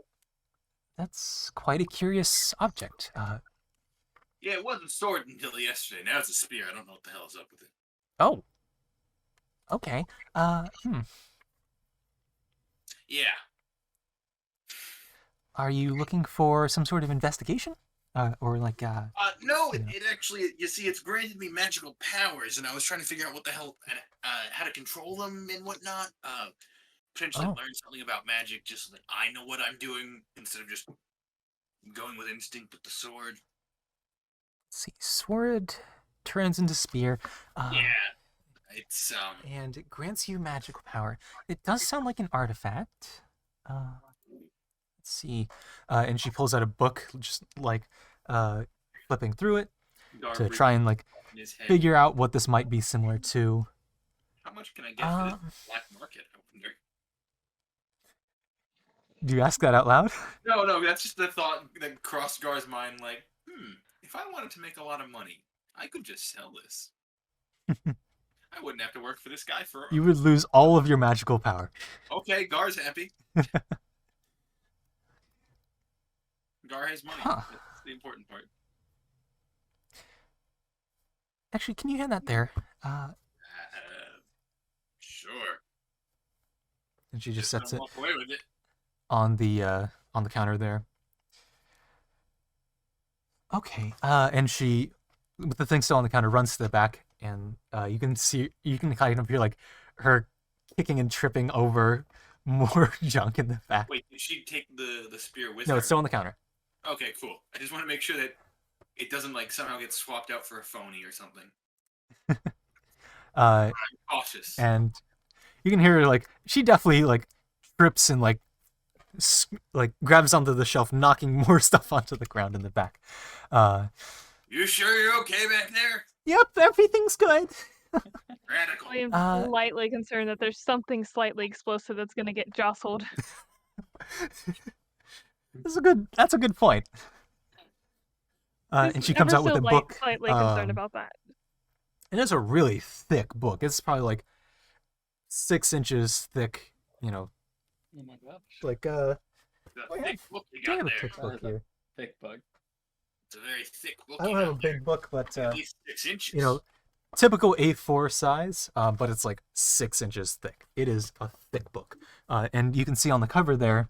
That's quite a curious object. Yeah, it wasn't sword until yesterday. Now it's a spear. I don't know what the hell is up with it. Oh. Okay. Yeah. Are you looking for some sort of investigation? Or like No, Yeah. it actually, you see, it's granted me magical powers, and I was trying to figure out what the hell, how to control them and whatnot. Potentially Oh. learn something about magic just so that I know what I'm doing instead of just going with instinct with the sword. let's see, sword turns into spear. Yeah, it's And it grants you magical power. It does sound like an artifact. Let's see. And she pulls out a book, just like flipping through it to Garb try and like in his head. figure out what this might be similar to. How much can I get for this black market? I wonder. Do you ask that out loud? No, that's just the thought that crossed Gar's mind. Like, if I wanted to make a lot of money, I could just sell this. I wouldn't have to work for this guy for. You would lose all of your magical power. Okay, Gar's happy. Gar has money. Huh. That's the important part. Actually, can you hand that there? Sure. And she just sets don't it walk away with it. on the counter there. Okay. And she, with the thing still on the counter, runs to the back, and you can kind of hear like her kicking and tripping over more junk in the back. Wait, did she take the spear with No, her? it's still on the counter. Okay, cool. I just want to make sure that it doesn't like somehow get swapped out for a phony or something. Uh, I'm cautious. and you can hear her, like, she definitely, like, trips and, like grabs onto the shelf, knocking more stuff onto the ground in the back. You sure you're okay back there? Yep, everything's good. Radical. I am Uh, slightly concerned that there's something slightly explosive that's gonna get jostled. That's a good point. And she comes Ever out with so a book. slightly concerned about that. And it's a really thick book. It's probably like 6 inches thick. You know, Oh my gosh. like The I thick book you I got have a there. thick book here. Thick bug. It's a very thick book. I don't you have a got there. big book, but At least 6 inches. you know, typical A4 size, but it's like 6 inches thick. It is a thick book, and you can see on the cover there,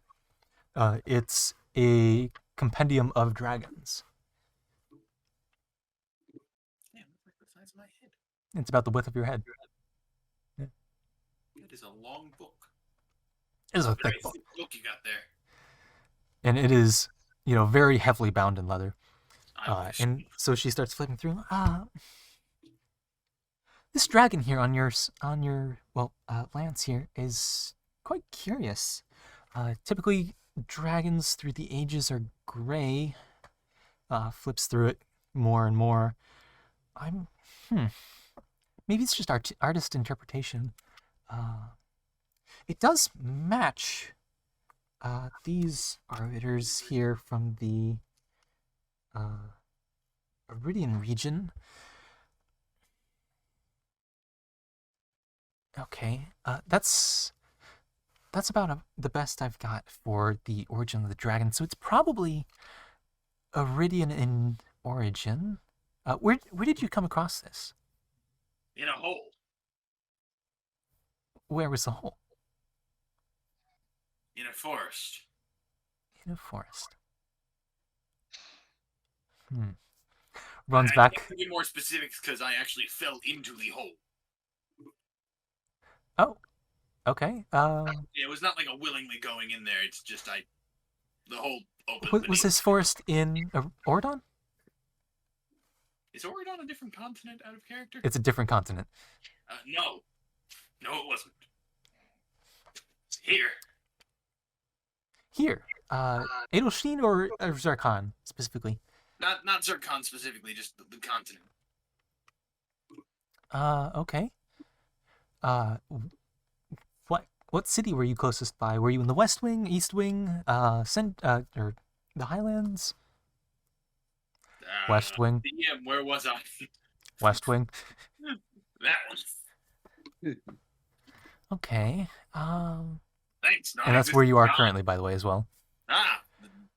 it's a compendium of dragons. Damn, that's like the size of my head. It's about the width of your head. That is a long book. It is a Very thick book, thick book you got there. and it is, you know, very heavily bound in leather. I wish. And so she starts flipping through. This dragon here on your lance here is quite curious. Typically, dragons through the ages are gray. Flips through it more and more. Maybe it's just artist interpretation. It does match these arbiters here from the Iridian region. Okay, that's about the best I've got for the origin of the dragon. So it's probably Iridian in origin. Where did you come across this? In a hole. Where was the hole? In a forest. In a forest. Runs I back. can't give more specifics because I actually fell into the hole. Oh, okay. It was not like a willingly going in there. It's just the hole opened. Was beneath. this forest in Ordon? Is Oregon a different continent out of character? It's a different continent. No. No, it wasn't. It's here. Here, Edelstein or Zircon specifically? Not Zircon specifically, just the continent. Okay. What city were you closest by? Were you in the West Wing, East Wing, or the Highlands? West Wing. Yeah, where was I? West Wing. That one. Okay. Thanks. No, And that's where you are currently, by the way, as well.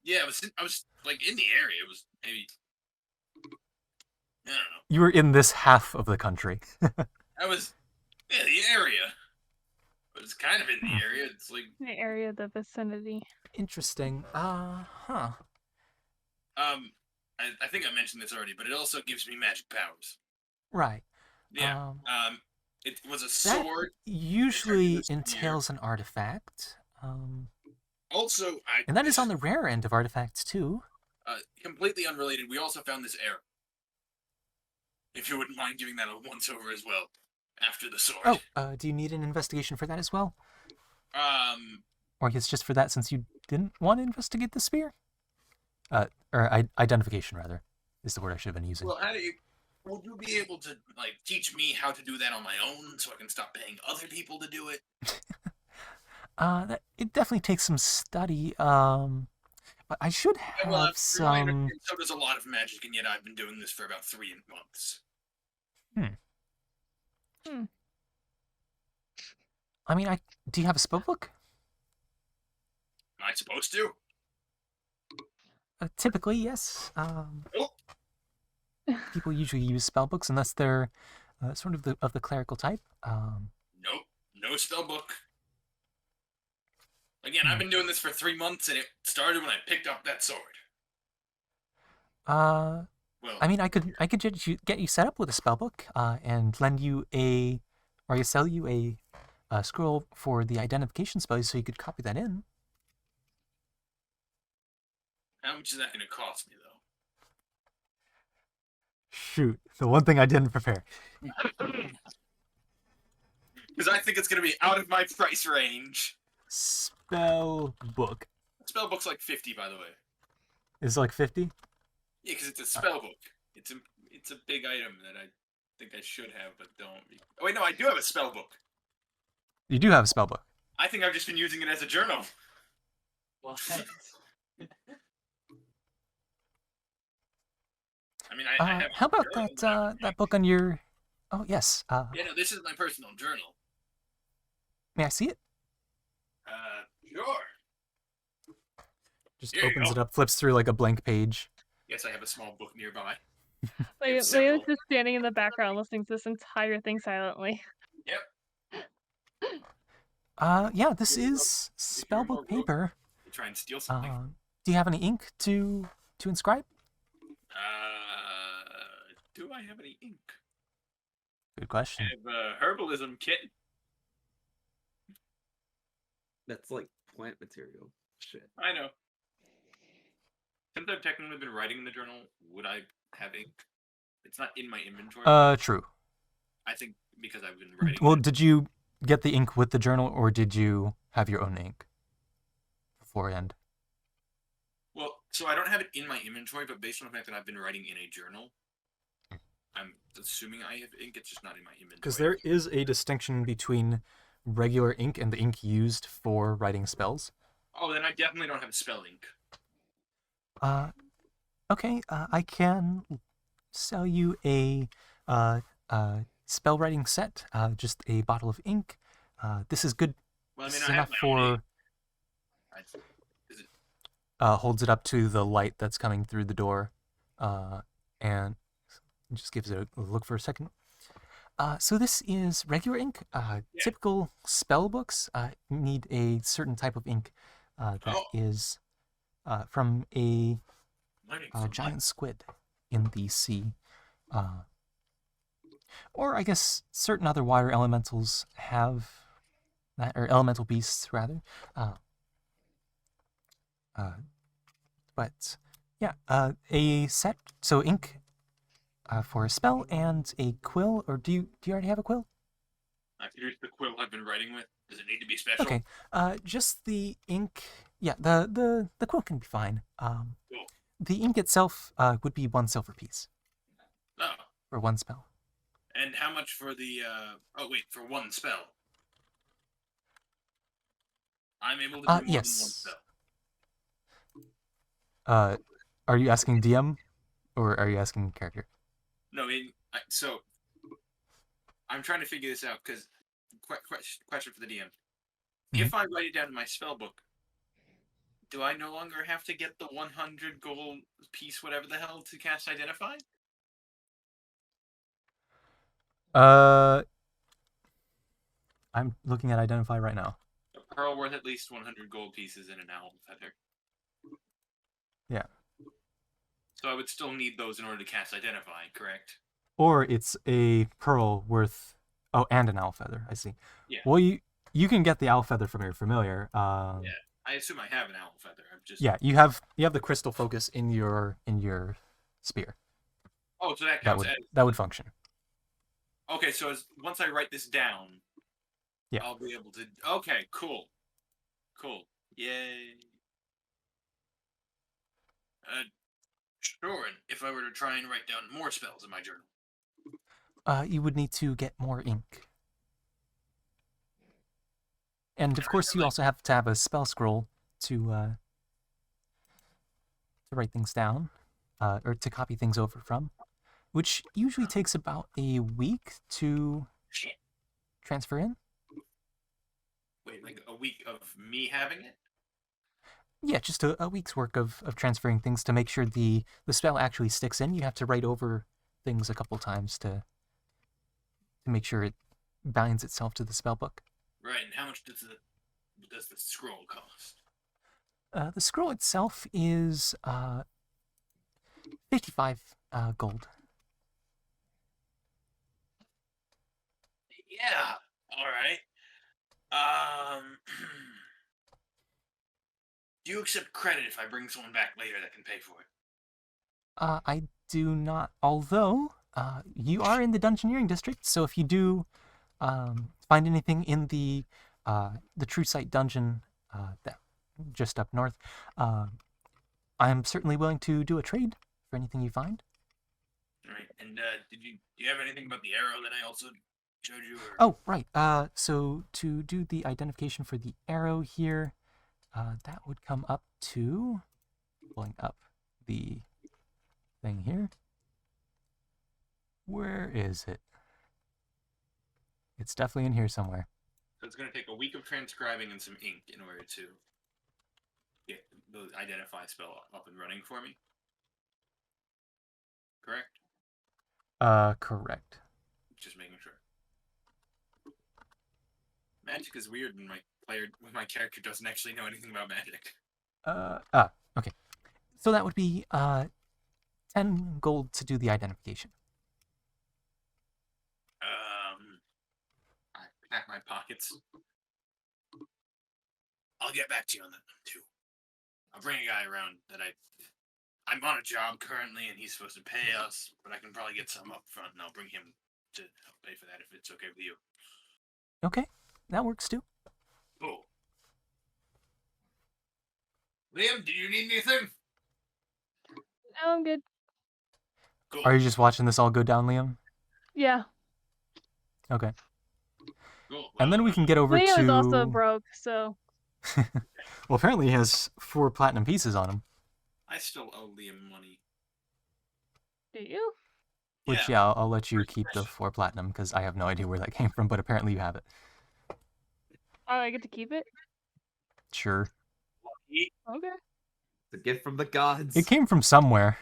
Yeah, I was like in the area. It was maybe. I don't know. You were in this half of the country. I was in the area. But it's kind of in the area. It's like The area, the vicinity. Interesting. I think I mentioned this already, but it also gives me magic powers. Right. Yeah. It was a That sword. usually this spear. entails an artifact. Also, And that is on the rare end of artifacts too. completely unrelated. We also found this arrow. If you wouldn't mind giving that a once over as well, after the sword. Oh, do you need an investigation for that as well? Um, Or I guess just for that, since you didn't want to investigate the spear? Or identification, rather, is the word I should have been using. well, would you be able to like teach me how to do that on my own, so I can stop paying other people to do it? It definitely takes some study. But I should have Well, some. so does a lot of magic, and yet I've been doing this for about 3 months. I mean, do you have a spell book? Am I supposed to? Typically, yes. People usually use spell books unless they're sort of the clerical type. Nope, no spell book. Again, I've been doing this for 3 months, and it started when I picked up that sword. Well, I mean, I could get you set up with a spell book, and lend you or I sell you a scroll for the identification spell, so you could copy that in. how much is that going to cost me, though? shoot. The one thing I didn't prepare. Because I think it's going to be out of my price range. Spell book. Spell book's like 50, by the way. Is it like 50? Yeah, because it's a spell book. It's a big item that I think I should have, but don't. Oh, wait, no, I do have a spell book. You do have a spell book. I think I've just been using it as a journal. What? I mean, I have. How about journal that that book on your... Oh, yes. Yeah, no, this is my personal journal. May I see it? Sure. Just Here you opens go. it up, flips through like a blank page. Yes, I have a small book nearby. Leo's simple. just standing in the background listening to this entire thing silently. Yep. Yeah, this Here you go. is If you're more spellbook rogue, paper. You try and steal something. Do you have any ink to inscribe? Do I have any ink? Good I question. have a herbalism kit. That's like plant material. Shit. I know. Since I've technically been writing in the journal, would I have ink? It's not in my inventory. True. I think because I've been writing. Well, it. did you get the ink with the journal, or did you have your own ink beforehand? Well, so I don't have it in my inventory, but based on the fact that I've been writing in a journal, I'm assuming I have ink. It's just not in my inventory. Because there is a distinction between regular ink and the ink used for writing spells. Oh, then I definitely don't have spell ink. Okay, I can sell you a spell writing set, just a bottle of ink. This is good. Well, I mean, This is I have enough my own for... ink. Is it? holds it up to the light that's coming through the door, and just gives it a look for a second. So this is regular ink. Typical spell books need a certain type of ink that is from a Learning from giant squid in the sea. Or I guess certain other water elementals have that, or elemental beasts rather. But yeah, a set, so ink for a spell and a quill, or do you already have a quill? I can use the quill I've been writing with. Does it need to be special? Okay, just the ink. Yeah, the quill can be fine. Cool. The ink itself would be 1 silver piece Oh, for 1 spell. and how much for the? Oh wait, for 1 spell. I'm able to do more than 1 yes. spell. Are you asking DM, or are you asking character? No, so I'm trying to figure this out because question for the DM: Mhm. If I write it down in my spell book, do I no longer have to get the 100 gold piece, whatever the hell, to cast Identify? I'm looking at Identify right now. A pearl worth at least 100 gold pieces and an owl feather. Yeah. So I would still need those in order to cast Identify, correct? Or it's a pearl worth... Oh, and an owl feather. I see. Yeah. Well, you can get the owl feather from your familiar. Yeah. I assume I have an owl feather. I'm just. Yeah, you have the crystal focus in your spear. Oh, so that That counts would function. Okay, so once I write this down, Yeah. I'll be able to. Okay, cool. Cool. Yay. Sure. And if I were to try and write down more spells in my journal. You would need to get more ink. And of course, you also have to have a spell scroll to write things down, or to copy things over from, which usually takes about a week to Shit. transfer in. Wait, like a week of me having it? Yeah, just a week's work of transferring things to make sure the spell actually sticks in. You have to write over things a couple times to make sure it binds itself to the spell book. Right, and how much does the scroll cost? The scroll itself is 55 gold. Yeah. All right. Do you accept credit if I bring someone back later that can pay for it? I do not, although you are in the Dungeoneering district, so if you do find anything in the True Sight dungeon that just up north, I'm certainly willing to do a trade for anything you find. All right. And do you have anything about the arrow that I also showed you? Or... Oh, right. So to do the identification for the arrow here, that would come up to pulling up the thing here. Where is it? It's definitely in here somewhere. So it's going to take a week of transcribing and some ink in order to get the identify spell up and running for me. Correct? Correct. Just making sure. Magic is weird when my character doesn't actually know anything about magic. Okay. So that would be 10 gold to do the identification. I pack my pockets. I'll get back to you on that one too. I'll bring a guy around that I'm on a job currently and he's supposed to pay us, but I can probably get some up front and I'll bring him to help pay for that if it's okay with you. Okay, that works too. Cool. Liam, do you need anything? No, I'm good. Cool. Are you just watching this all go down, Liam? Yeah. Okay. Cool. And then we can get over Liam to... is also broke, so. Well, apparently he has 4 platinum pieces on him. I still owe Liam money. Do you? Which, yeah, I'll let you keep the 4 platinum, because I have no idea where that came from, but apparently you have it. Oh, I get to keep it? Sure. Okay. It's a gift from the gods. It came from somewhere.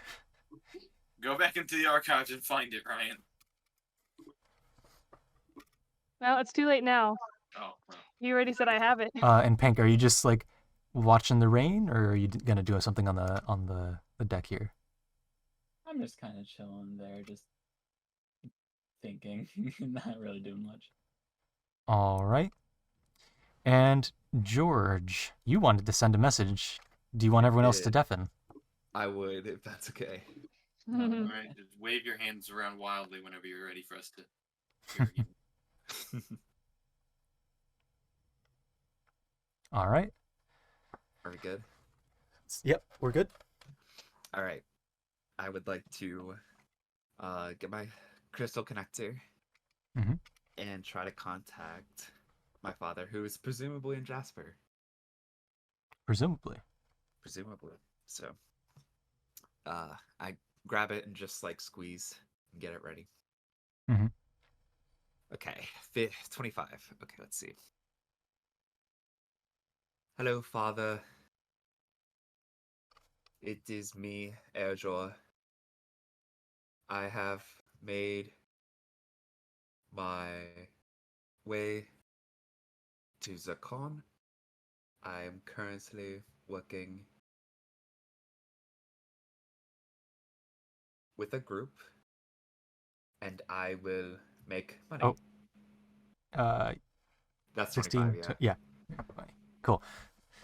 Go back into the archives and find it, Ryan. Well, it's too late now. Oh, well. You already said I have it. And Pink, are you just, like, watching the rain, or are you going to do something on the deck here? I'm just kind of chilling there, just thinking, not really doing much. All right. And George, you wanted to send a message. Do you want everyone else to deafen? I would, if that's okay. All right, just wave your hands around wildly whenever you're ready for us to hear again. All right. Are we good? Yep, we're good. All right. I would like to get my crystal connector Mhm. and try to contact my father, who is presumably in Jasper. Presumably. So, I grab it and just like squeeze and get it ready. Mhm. Okay, 25. Okay, let's see. Hello, Father. It is me, Erjor. I have made my way to Zircon. I am currently working with a group, and I will make money. Oh. That's 16. 25, yeah. Yeah. Cool.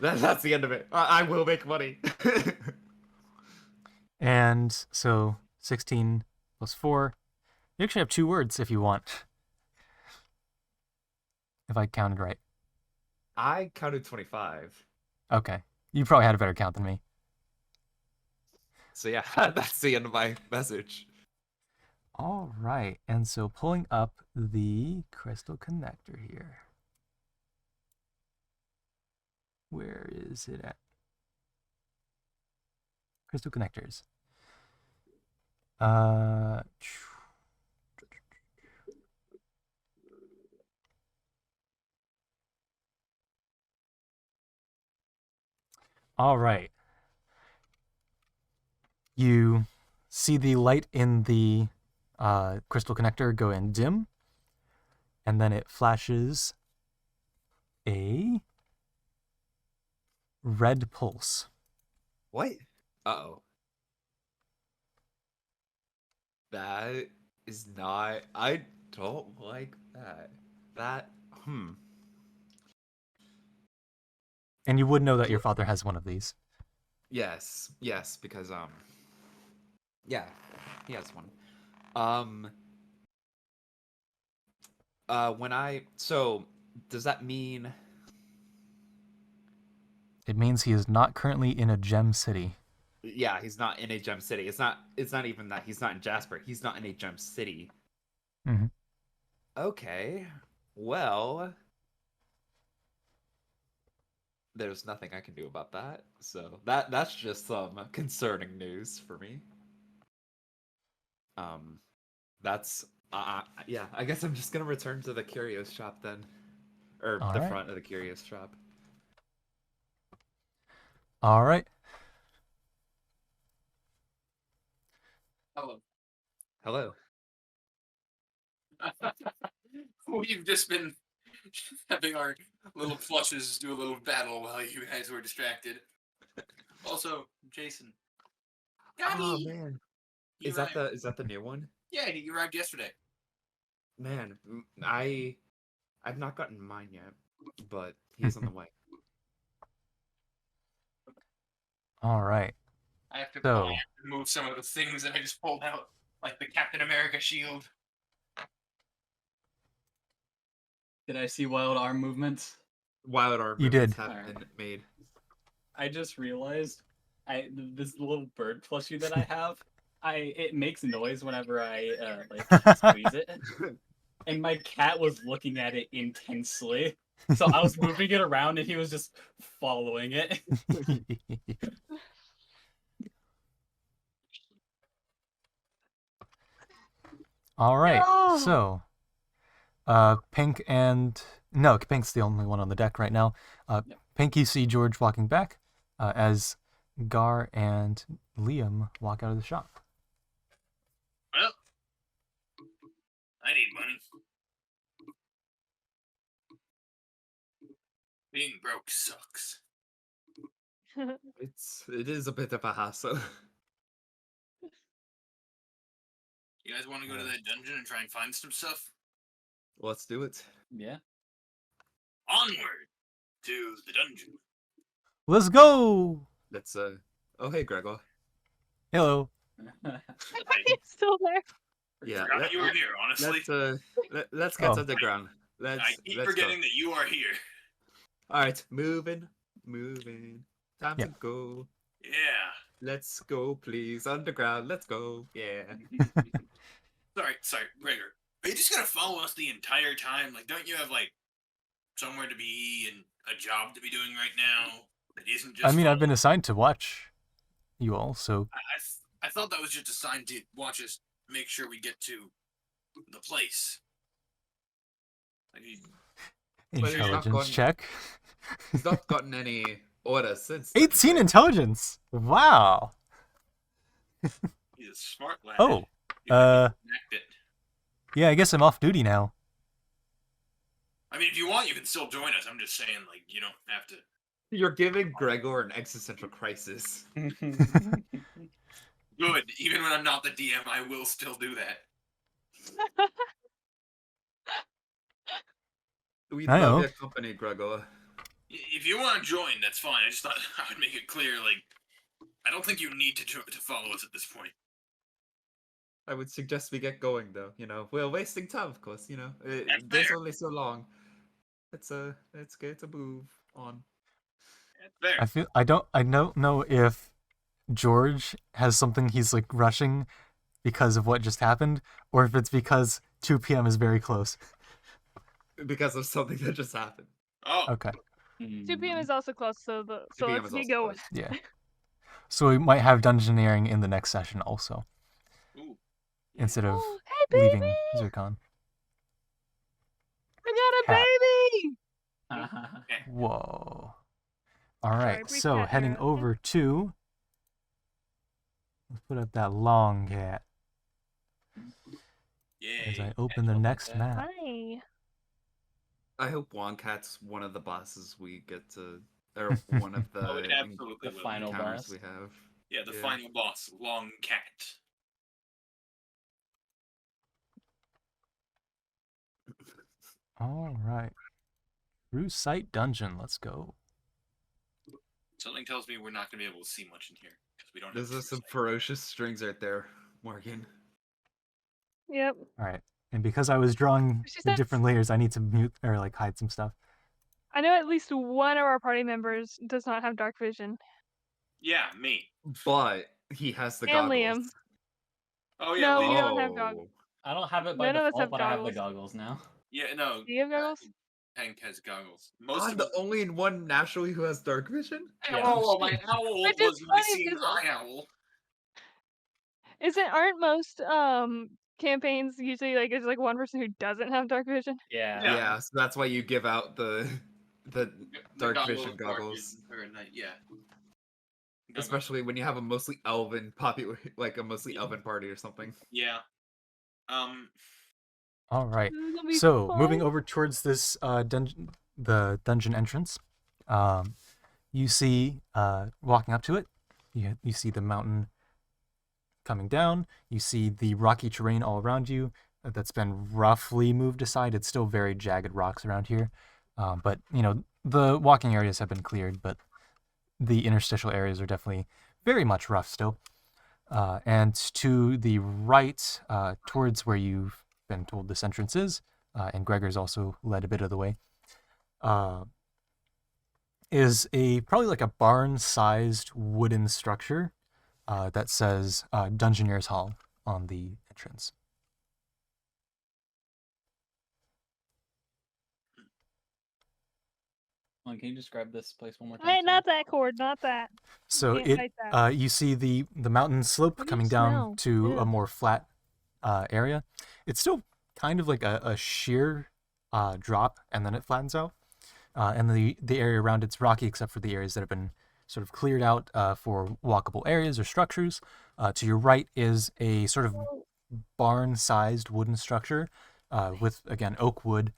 That's the end of it. I will make money. And so 16 plus 4. You actually have 2 words if you want. If I counted right. I counted 25. Okay. You probably had a better count than me. So yeah, that's the end of my message. All right. And so pulling up the crystal connector here. Where is it at? Crystal connectors. All right. You see the light in the crystal connector go in dim, and then it flashes a red pulse. What? Uh-oh. That is not... I don't like that. And you would know that your father has one of these. Yes, because, yeah, he has one. Um. So does that mean? It means he is not currently in a gem city. Yeah, he's not in a gem city. It's not. It's not even that he's not in Jasper. He's not in a gem city. Mm-hmm. Okay. Well, there's nothing I can do about that. So that's just some concerning news for me. Um, that's yeah. I guess I'm just gonna return to the curios shop then, or All the right. front of the curios shop. All right. Hello. Hello. We've just been having our little flushes do a little battle while you guys were distracted. Also, Jason. Oh Daddy! man, He is that arrived. the new one? Yeah, he arrived yesterday. Man, I've not gotten mine yet, but he's on the way. All right. I have to So, move some of the things that I just pulled out, like the Captain America shield. Did I see wild arm movements? Wild arm You movements did. have Alright. been made. I just realized this little bird plushie that I have, it makes noise whenever I squeeze it. And my cat was looking at it intensely. So I was moving it around and he was just following it. All right. No! So, Pink and no, Pink's the only one on the deck right now. Yep. Pink, you see George walking back as Gar and Liam walk out of the shop. Well, I need money. Being broke sucks. It is a bit of a hassle. You guys want to go to that dungeon and try and find some stuff? Let's do it. Yeah. Onward to the dungeon. Let's go. Let's Oh hey Gregor. Hello. He's still there. Yeah. Forgot you were here, honestly. Let's get Oh. underground. I keep Let's forgetting that you are here. All right, moving. Time Yeah. to go. Yeah. Let's go, please. Underground. Let's go. Yeah. Sorry, Gregor. Are you just gonna follow us the entire time? Like, don't you have like somewhere to be and a job to be doing right now that isn't just? I mean, I've been following- assigned to watch you all, so I thought that was just assigned to watch us make sure we get to the place. Like, But he's not intelligence gone- check. He's not gotten any orders since. 18 intelligence. Wow. he's a smart lad. Oh. He might be connected. Yeah, I guess I'm off duty now. I mean, if you want, you can still join us. I'm just saying, like, you don't have to. You're giving Gregor an existential crisis. Good. Even when I'm not the DM, I will still do that. We I love know. your company, Gregor. If you want to join, that's fine. I just thought I would make it clear, like, I don't think you need to follow us at this point. I would suggest we get going, though. You know, we're wasting time, of course. You know, That's there's fair. only so long. Let's get a move on. That's fair. I don't know if George has something he's like rushing because of what just happened, or if it's because 2 p.m. is very close. Because of something that just happened. Oh, Okay. 2 p.m. is also close, so 2 p.m. let's is get also going. close. Yeah. So we might have dungeoneering in the next session also, ooh. instead of Oh, hey, baby! leaving Zircon. I got a Hat. baby! Whoa. All Sorry, right. brief So cat heading era. over to. Let's put up that long cat as I Yay. open the next map. Hi. I hope Wonkat's one of the bosses we get to, or one of the, Oh, it absolutely The will. final encounters boss. we have. Yeah, the Yeah. final boss, Long Cat. All right. True Sight Dungeon. Let's go. Something tells me we're not going to be able to see much in here because we don't have. Those are true some sight. ferocious strings right there, Morgan. Yep. All right. And because I was drawing She the said different layers, I need to mute or like hide some stuff. I know at least one of our party members does not have dark vision. Yeah, me. But he has the And goggles. Liam. Oh yeah, No, Liam. you don't have goggles. I don't have it by None of us default, have but I have the goggles. goggles now. Yeah, no. Do you have goggles? Hank has goggles. Most I'm of the us. only one naturally who has dark vision? Yeah. Oh, my owl Which is was my funny seeing because eye owl. aren't most campaigns usually like there's like one person who doesn't have dark vision? Yeah. Yeah, so that's why you give out the The dark vision dark goggles. vision, or night, yeah. Goggles. Especially when you have a mostly elven like a mostly elven party or something. Yeah. All right. This is gonna be So moving fun. over towards this dungeon, the dungeon entrance, you see walking up to it, you see the mountain coming down. You see the rocky terrain all around you that's been roughly moved aside. It's still very jagged rocks around here, but you know the walking areas have been cleared, but the interstitial areas are definitely very much rough still. And to the right, towards where you've been told this entrance is, and Gregor's also led a bit of the way, is probably like a barn-sized wooden structure that says Dungeoneer's Hall on the entrance. Can you describe this place one more time? Hey, sorry? not that cord, not that. So Can't fight that. you see the mountain slope What do you coming down smell? to Ew. a more flat area. It's still kind of like a sheer drop, and then it flattens out. And the area around it's rocky, except for the areas that have been sort of cleared out for walkable areas or structures. To your right is a sort of barn-sized wooden structure with, again, oak wood.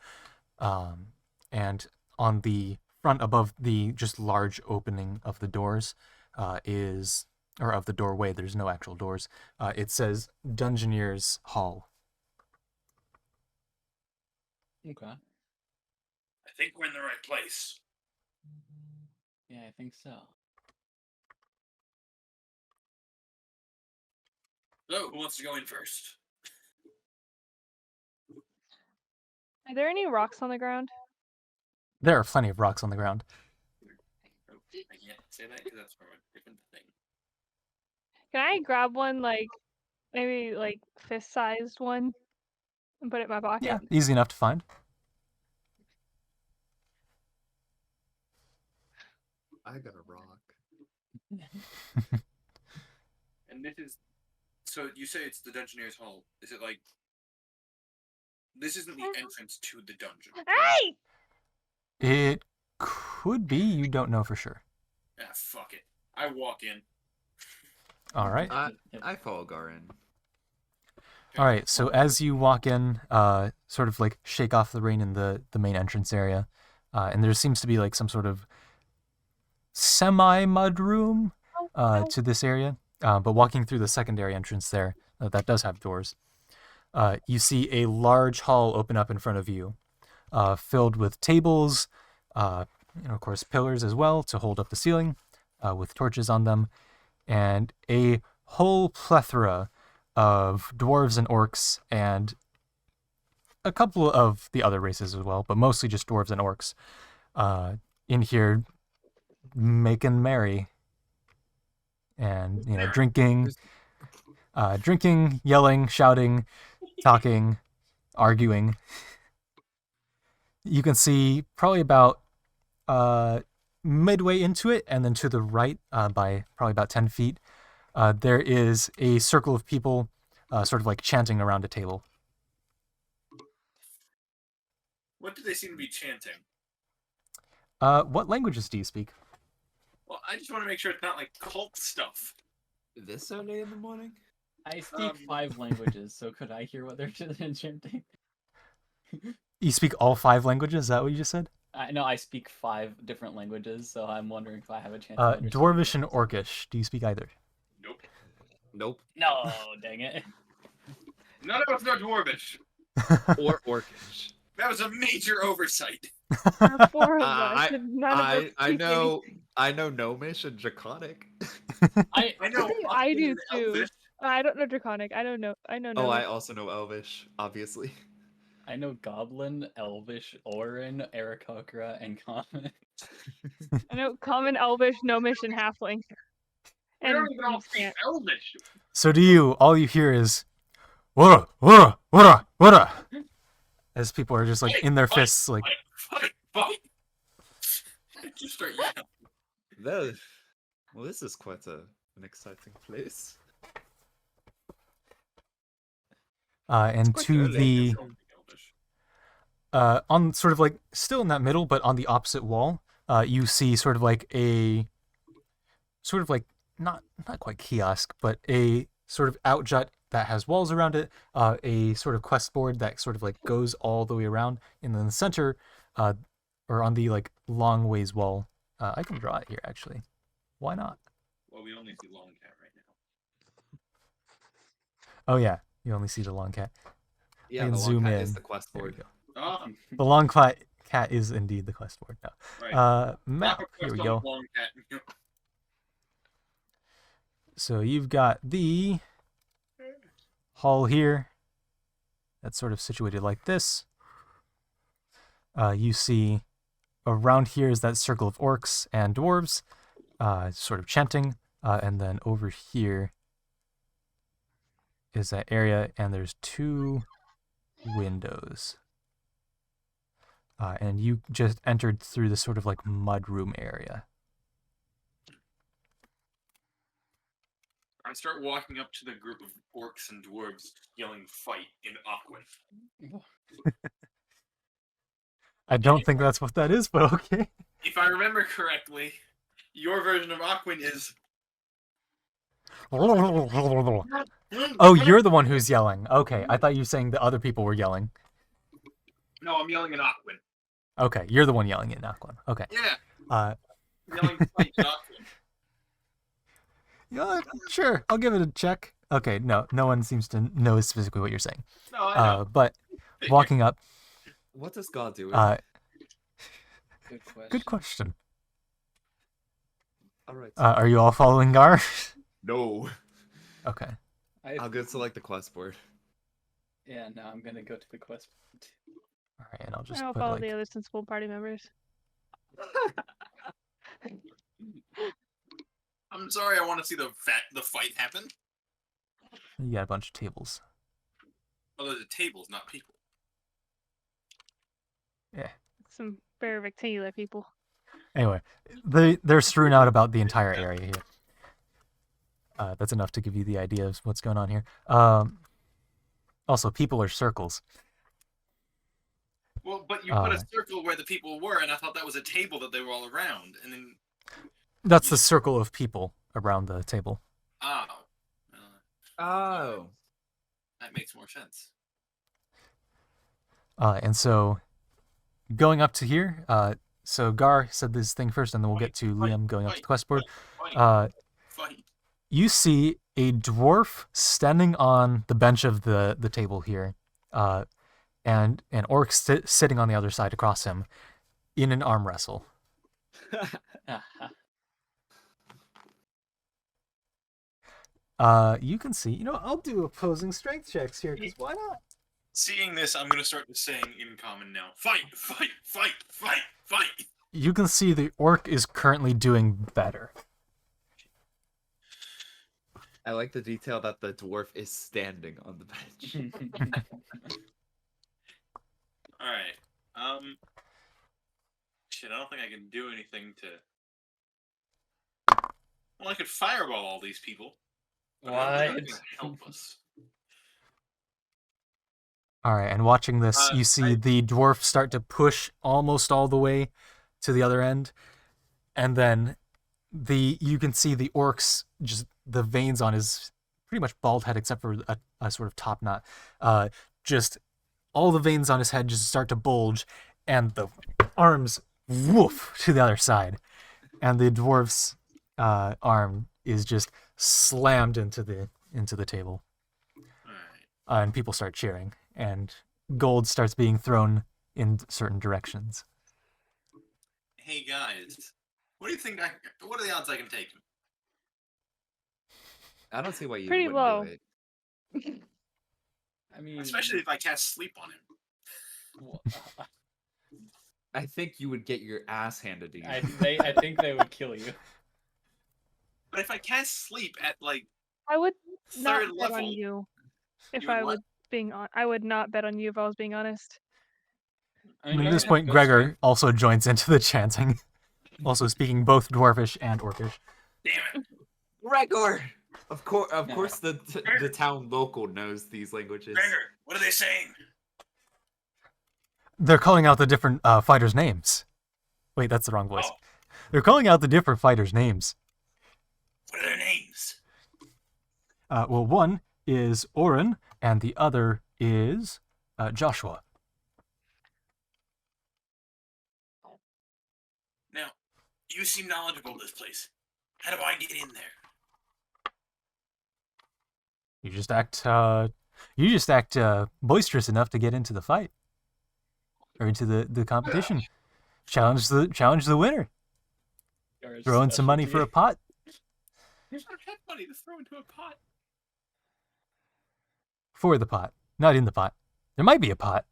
And on the front, above the just large opening of the doors, or of the doorway, there's no actual doors. It says Dungeoneer's Hall. Okay. I think we're in the right place. Yeah, I think so. So, who wants to go in first? Are there any rocks on the ground? There are plenty of rocks on the ground. Oh, I can't say that because that's from a different thing. Can I grab one like maybe like fist-sized one and put it in my pocket? Yeah, easy enough to find. I got a rock. And this is. So you say it's the Dungeoneer's Hall. Is it like. This isn't the entrance to the dungeon. Hey! It could be. You don't know for sure. Ah, fuck it. I walk in. All right. I follow Garin. All right. So as you walk in, sort of like shake off the rain in the main entrance area, and there seems to be like some sort of semi-mud room to this area. But walking through the secondary entrance there, that does have doors, you see a large hall open up in front of you, filled with tables, of course, pillars as well to hold up the ceiling, with torches on them, and a whole plethora of dwarves and orcs and a couple of the other races as well, but mostly just dwarves and orcs in here making merry and drinking, yelling, shouting, talking, arguing. You can see probably about midway into it, and then to the right, by probably about 10 feet, there is a circle of people sort of like chanting around a table. What do they seem to be chanting? What languages do you speak? Well, I just want to make sure it's not like cult stuff. This early in the morning? I speak 5 languages, so could I hear what they're chanting? You speak all 5 languages? Is that what you just said? No, I speak 5 different languages, so I'm wondering if I have a chance. Dwarvish and Orcish. Do you speak either? Nope. Nope. No, dang it. None of us know Dwarvish. Or Orcish. That was a major oversight. There are 4 of us, and none of us I speak know anything. I know Gnomish and Draconic. I know. I do Elvish. too. I don't know Draconic. I don't know. I know Oh, I Gnomish. also know Elvish, obviously. I know Goblin, Elvish, Orin, Aarakocra, and Common. I know Common, Elvish, Gnomish, and Halfling. We And don't even all speak Scant. Elvish. So to you, all you hear is "wara wara wara wara," as people are just like in their fists, like Fight! Just start yelling. Well, this is quite an exciting place. and quite to early. the Elvish. on sort of like still in that middle, but on the opposite wall, you see sort of like a sort of like not quite kiosk, but a sort of outjut that has walls around it, a sort of quest board that sort of like goes all the way around, and then the center, or on the like long ways wall. I can draw it here actually. Why not? Well, we only see Long Cat right now. Oh yeah, you only see the long cat. Yeah, can the long zoom cat in. is the quest There we board. go. Ah, The long cat is indeed the quest board now. right. Map. Pop a Here we quest on go. Long Cat. So you've got the hall here. That's sort of situated like this. You see around here is that circle of orcs and dwarves, sort of chanting. And then over here is that area, and there's 2 windows. And you just entered through this sort of like mudroom area. I start walking up to the group of orcs and dwarves yelling fight in Aquan. I don't think that's what that is, but okay. If I remember correctly, your version of Aquan is... Oh, you're the one who's yelling. Okay, I thought you were saying the other people were yelling. No, I'm yelling in Aquan. Okay, you're the one yelling in Aquan. Okay. Yeah, Uh, I'm yelling fight in Aquan. yeah, sure. I'll give it a check. Okay, no one seems to know specifically what you're saying. No, I know. But walking up, What does God do? Good question. good question. All right. Are you all following Gar? No. Okay. I'll go to like the quest board. Yeah, no, I'm gonna go to the quest. All right, and I'll just I'll put follow like the other sensible party members. I'm sorry, I want to see the fight happen. you got a bunch of tables. Oh, those are tables, not people. Yeah. Some very rectangular people. Anyway, they're strewn out about the entire area here. That's enough to give you the idea of what's going on here. Also, people are circles. Well, but you put a circle where the people were, and I thought that was a table that they were all around, and then... That's the circle of people around the table. Oh. Oh. That makes more sense. And so, going up to here, so Gar said this thing first, and then we'll get to Liam going up to the quest board. Fight. You see a dwarf standing on the bench of the table here, and an orc sitting on the other side across him in an arm wrestle. You can see, I'll do opposing strength checks here, because why not? Seeing this, I'm going to start saying in common now. Fight, fight, fight, fight, fight. You can see the orc is currently doing better. I like the detail that the dwarf is standing on the bench. Alright. Shit, I don't think I can do anything to... Well, I could fireball all these people. But I don't think that's gonna help us. All right, and watching this, you see the dwarf start to push almost all the way to the other end, and then you can see the orc's just the veins on his pretty much bald head, except for a sort of top knot. Just all the veins on his head just start to bulge, and the arms woof to the other side, and the dwarf's arm is just slammed into the table. Alright. And people start cheering, and gold starts being thrown in certain directions. Hey guys, what do you think? What are the odds I can take him? I don't see why you Pretty wouldn't low. do it. I mean, Especially if I cast sleep on him. wh- I think you would get your ass handed to you. I think they would kill you. But if I cast sleep at like I would not third bet level, on you if you would I what? was I would not bet on you if I was being honest. I And mean, at you this have point, good Gregor strength. also joins into the chanting, also speaking both Dwarvish and Orcish. Damn it! Gregor! Of course, No. the town local knows these languages. Gregor, what are they saying? They're calling out the different fighters' names. Wait, that's the wrong voice. Oh, They're calling out the different fighters' names. what are their names? Well, one is Oren, and the other is Joshua. Now, you seem knowledgeable of this place. How do I get in there? You just act boisterous enough to get into the fight or into the competition. Challenge the winner. Your Throw in some money for a specialty. pot. I don't have money to throw into a pot. For the pot, not in the pot. There might be a pot.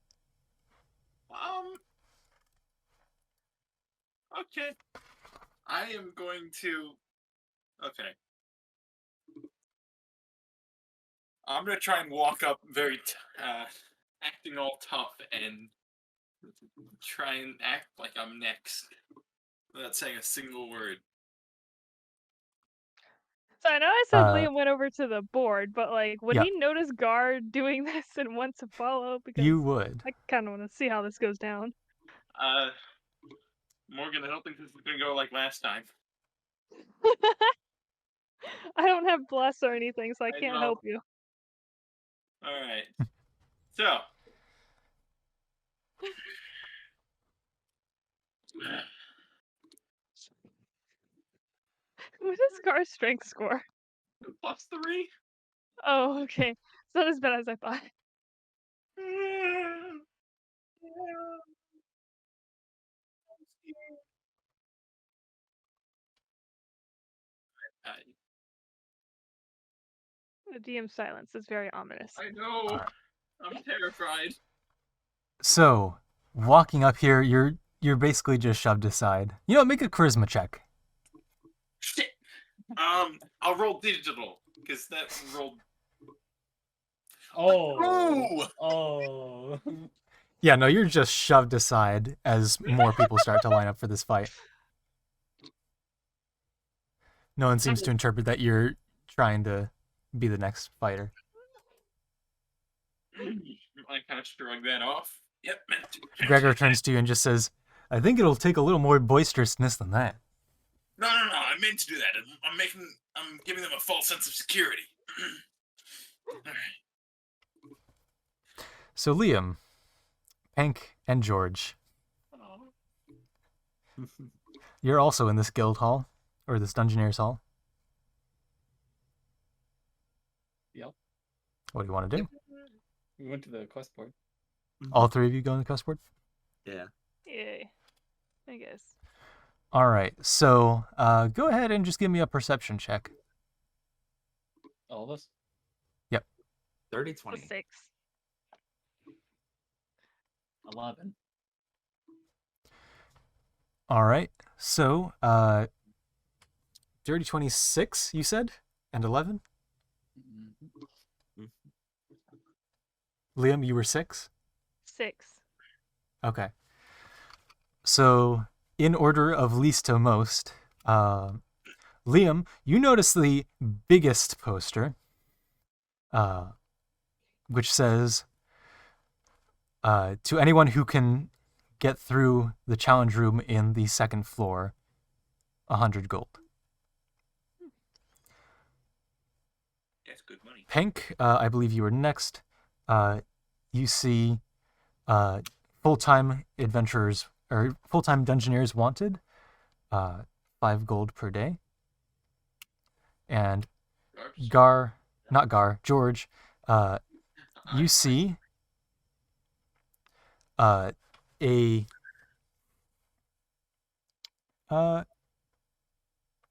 Okay. I am going to. Okay. I'm gonna try and walk up very, acting all tough and try and act like I'm next, without saying a single word. So I know I said Uh, Liam went over to the board, but like, would yeah. he notice Gar doing this and want to follow? Because You would. I kind of want to see how this goes down. Morgan, I don't think this is gonna go like last time. I don't have bless or anything, so I I can't know. help you. All right. So. What is Gar's strength score? +3. Oh, okay. It's not as bad as I thought. The DM silence is very ominous. I know. Alright. I'm terrified. So, walking up here, you're basically just shoved aside. You know, make a charisma check. Shit. I'll roll digital because that rolled. Oh. Ooh! Oh. Yeah, no, you're just shoved aside as more people start to line up for this fight. No one seems to interpret that you're trying to be the next fighter. I kind of shrug that off. Yep. meant to. Gregor turns to you and just says, I think it'll take a little more boisterousness than that. No. I meant to do that. I'm giving them a false sense of security. All right. So Liam, Hank, and George, you're also in this guild hall, or this Dungeoneer's hall. Yep. What do you want to do? We went to the quest board. All three of you go on the quest board? Yeah. Yay. I guess. All right, so go ahead and just give me a perception check. All of us? 30, Plus 20. 6. 11. All right, so dirty 26, you said, and 11. Mhm. Liam, you were 6. 6. Okay. So, in order of least to most, Liam, you notice the biggest poster, which says, to anyone who can get through the challenge room in the second floor, 100 gold. That's good money. Pink, I believe you were next. You see full-time adventurers, or full-time dungeoneers wanted, 5 gold per day. And George, you see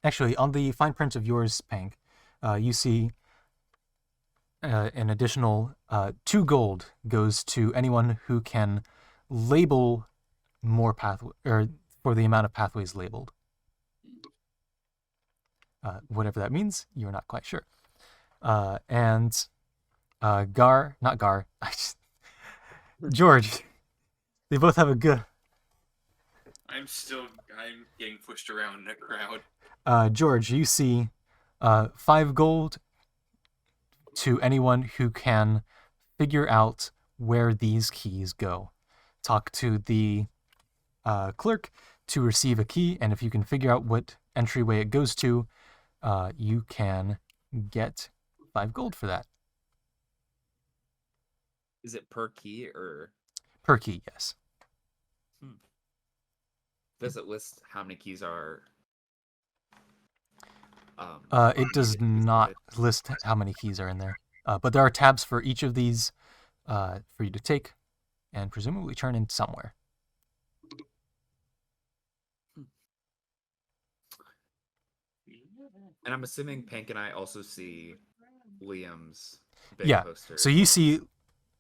actually on the fine print of yours, Pank, you see an additional 2 gold goes to anyone who can label more pathway, or for the amount of pathways labeled. Whatever that means, you're not quite sure. And not Gar, George, they both have a good. I'm getting pushed around in a crowd. George, you see 5 gold to anyone who can figure out where these keys go. Talk to the clerk to receive a key, and if you can figure out what entryway it goes to, you can get 5 gold for that. Is it per key or Per key, yes. does it list how many keys are? It does not list how many keys are in there, but there are tabs for each of these for you to take and presumably turn in somewhere. And I'm assuming Pank and I also see Liam's big Yeah. poster. So you see,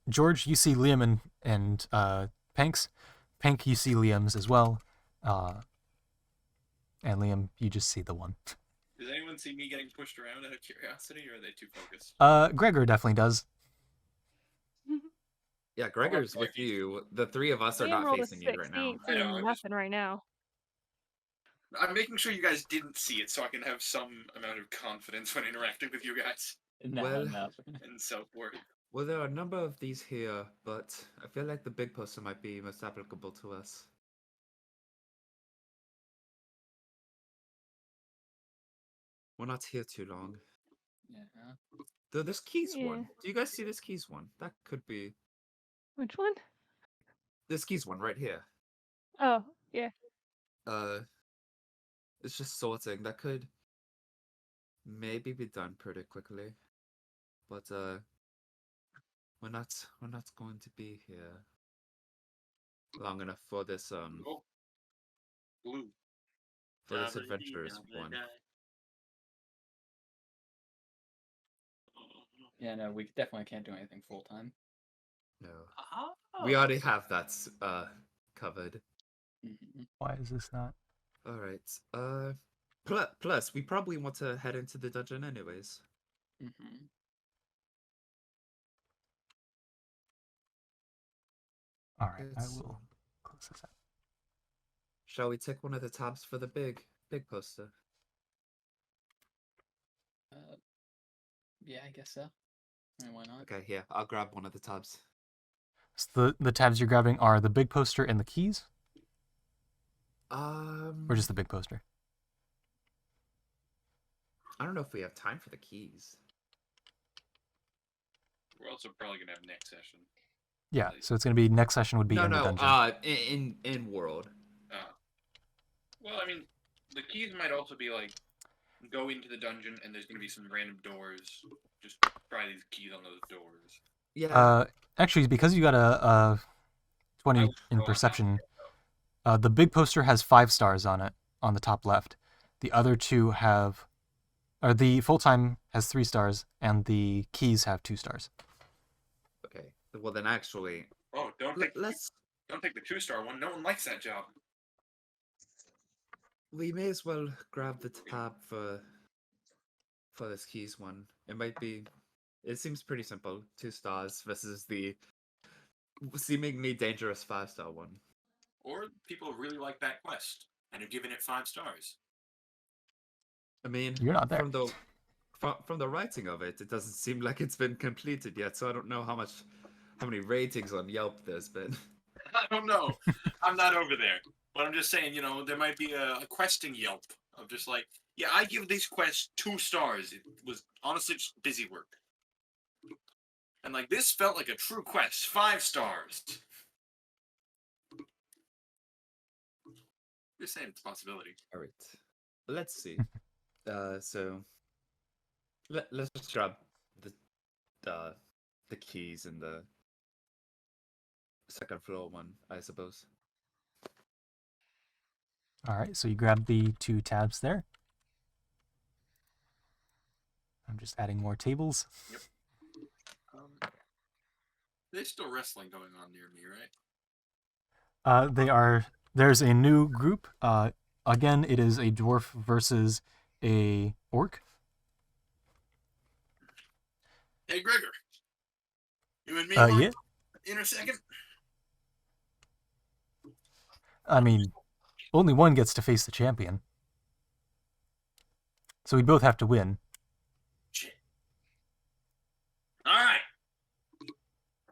George, you see Liam and Pank's. Pank, you see Liam's as well. And Liam, you just see the one. Does anyone see me getting pushed around out of curiosity, or are they too focused? Gregor definitely does. Yeah, Gregor's with you. The 3 of us are Liam not rolled a facing you right 6. now. He ain't I know, seeing I'm nothing right now. I'm making sure you guys didn't see it so I can have some amount of confidence when interacting with you guys No, Well- no. and self-worth. Well, there are a number of these here, but I feel like the big poster might be most applicable to us. We're not here too long. Yeah. Though this keys Yeah. one. Do you guys see this keys one? That could be Which one? this keys one right here. Oh, yeah. It's just sorting. That could maybe be done pretty quickly. But we're not going to be here long enough for this Oh, blue. for this adventurous one. Yeah, no, we definitely can't do anything full time. No. Oh. We already have that covered. Mm-hmm. Why is this not? All right. Plus, we probably want to head into the dungeon anyways. Mm-hmm. All right, I It's- will close this out. Shall we take one of the tabs for the big poster? Yeah, I guess so. I mean, why not? Okay, here. I'll grab one of the tabs. So the tabs you're grabbing are the big poster and the keys, or just the big poster? I don't know if we have time for the keys. We're also probably gonna have next session. Yeah, so it's going to be next session would be in the dungeon. In world. Well, I mean, the keys might also be like, go into the dungeon and there's gonna be some random doors. Just try these keys on those doors. Yeah. Actually, because you got a 20 in roll on perception, the big poster has 5 stars on it on the top left. The other 2 have, or the full-time has 3 stars, and the keys have 2 stars. Okay. Well, then actually, Oh, don't take the 2-star one. No one likes that job. we may as well grab the tab for this keys one. It might be. It seems pretty simple. 2 stars versus the seemingly dangerous 5-star one. Or people really like that quest and have given it 5 stars. I mean, You're not there. From the writing of it, it doesn't seem like it's been completed yet. So I don't know how many ratings on Yelp there's been. I don't know. I'm not over there. But I'm just saying, there might be a questing Yelp of just like, yeah, I give these quests 2 stars. It was honestly just busy work. And like, this felt like a true quest. 5 stars. Just saying it's a possibility. All right, let's see. So let's just grab the keys in the second floor one, I suppose. All right, so you grab the 2 tabs there. I'm just adding more tables. Yep. There's still wrestling going on near me, right? They are. There's a new group. Again, it is a dwarf versus a orc. Hey, Gregor. You and me Yeah. in a second? I mean, only one gets to face the champion, so we both have to win. Shit. All right.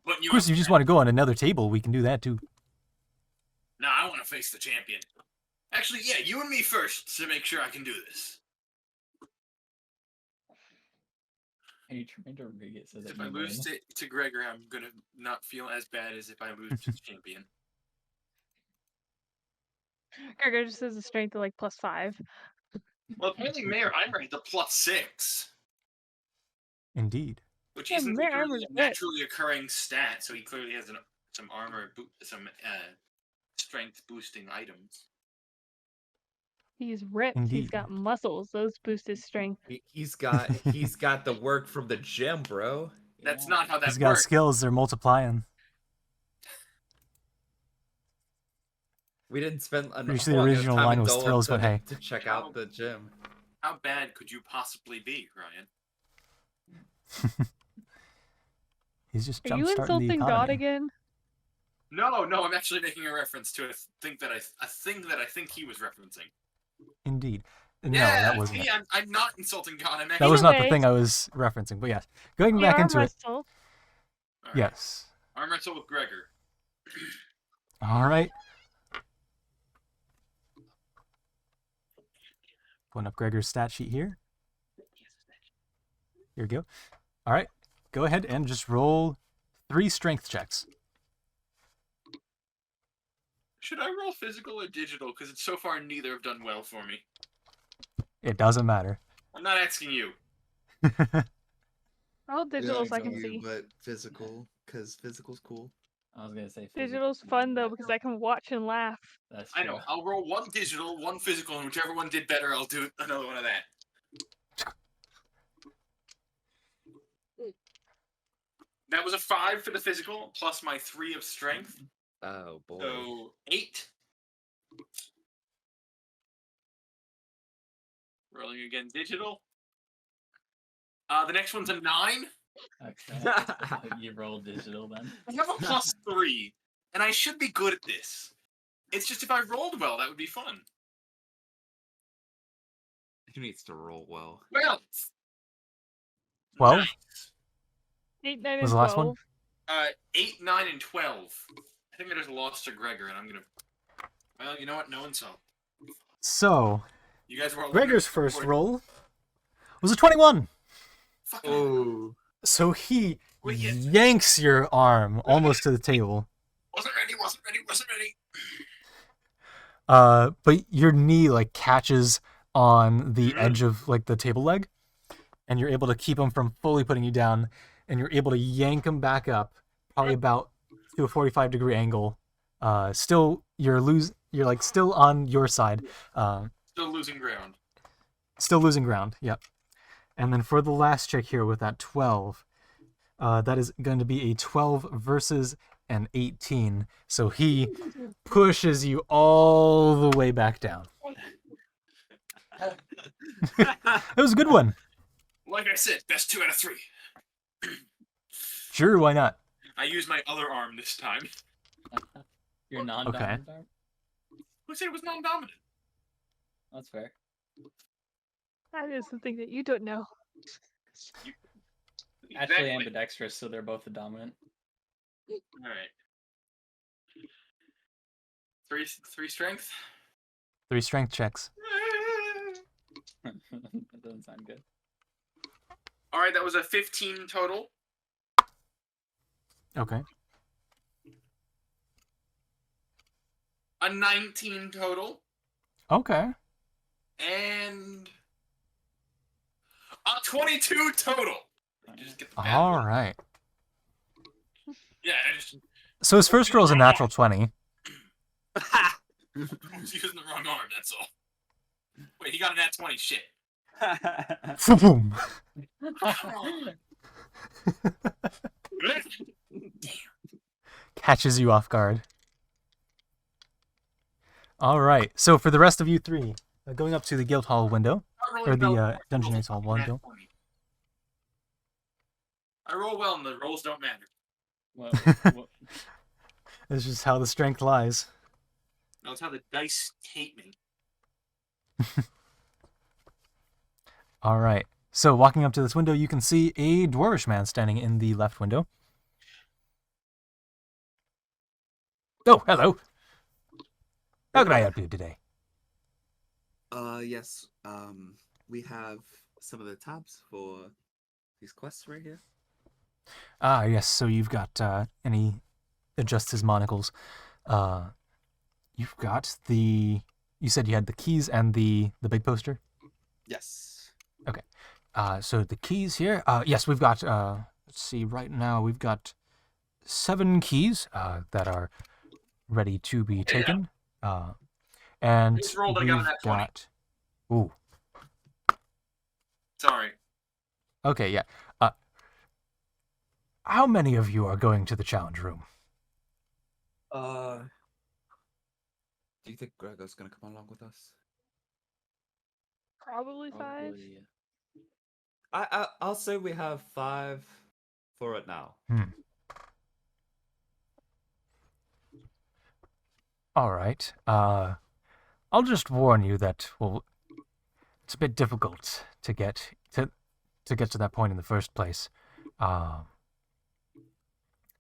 Of course, if you just want to go on another table, we can do that too. No, I want to face the champion. Actually, yeah, you and me first to make sure I can do this. Are you trying to rig it so that If you I lose win? to Gregor, I'm gonna not feel as bad as if I lose to the champion. Gregor just has a strength of like +5. Well, apparently Mayor Heimer has a +6, Indeed. which Yeah, isn't Mayor really Heimer's a good. naturally occurring stat, so he clearly has some armor, some strength boosting items. He's ripped. He's Indeed. got muscles. Those boost his strength. He's got the work from the gym, bro. That's Yeah. not how that He's got works. skills. They're multiplying. We didn't spend a Pretty sure the whole lot of original time line in was Dolan thrills, but hey. to check out the gym. How bad could you possibly be, Ryan? He's just Are you jumpstarting the insulting God economy. again? No, I'm actually making a reference to a thing that I think he was referencing. Indeed. No, Yeah, that wasn't see, it. I'm not insulting God. I'm That actually was not the Anyway. thing I was referencing, but yes. Going You back arm into it. wrestle. All right. Yes. Arm wrestle with Gregor. All right. Pulling up Gregor's stat sheet here. Here we go. All right. Go ahead and just roll 3 strength checks. Should I roll physical or digital? Because so far neither have done well for me. It doesn't matter. I'm not asking you. All digital so I Up to can you, see. but physical, because physical's cool. I was gonna say Digital's fun though because I can watch and laugh. That's true. I know. I'll roll 1 digital, 1 physical, and whichever one did better, I'll do another one of that. That was a 5 for the physical, plus my 3 of strength. Oh boy. So 8. Rolling again, digital. The next one's a 9. Okay. You roll digital then. I have a +3, and I should be good at this. It's just if I rolled well, that would be fun. Who needs to roll well? Well, 12? nice. 8, 9, Was and the last one? 12. 8, 9, and 12. I think I just lost to Gregor, and I'm gonna. Well, you know what? No one saw. So, You guys were all Gregor's looking first forward- roll was a 21. Fucking. Oh. So he Wait, yeah. yanks your arm almost to the table. Wasn't ready. But your knee like catches on the edge of like the table leg, and you're able to keep him from fully putting you down, and you're able to yank him back up, probably about to a 45-degree angle. Still, you're like still on your side. Still losing ground. Still losing ground. Yep. And then for the last check here with that 12, that is going to be a 12 versus an 18. So he pushes you all the way back down. It was a good one. Like I said, best 2 out of 3. Sure, why not? I used my other arm this time. Your non-dominant arm? Who said it was non-dominant? That's fair. That is something that you don't know. Actually, Exactly. ambidextrous, so they're both the dominant. All right. 3 strength. 3 strength checks. That doesn't sound good. All right, that was a 15 total. Okay. A 19 total. Okay. And a 22 total. Did you just get the bad All one? right. Yeah, I just So his first roll is a natural 20. I was using the wrong arm, that's all. Wait, he got a nat 20. Shit. Boom. catches you off guard. All right. So for the rest of you three, going up to the guild hall window, or the Dungeoneers hall window. I roll well, and the rolls don't matter. What? This is just how the strength lies. That's how the dice hate me. All right. So walking up to this window, you can see a dwarvish man standing in the left window. Oh, hello. How can I help you today? Yes. We have some of the tabs for these quests right here. Ah, yes. So you've got any adjust his monocles. You've got the. You said you had the keys and the big poster. Yes. Okay. So the keys here. Yes, we've got. Let's see. Right now we've got 7 keys that are ready to be taken. And Just rolled, I we've got an F20. got. Ooh. Sorry. Okay. Yeah. How many of you are going to the challenge room? Do you think Gregor's gonna come along with us? Probably 5. Probably. I'll say we have 5 for it now. All right. I'll just warn you that it's a bit difficult to get to that point in the first place.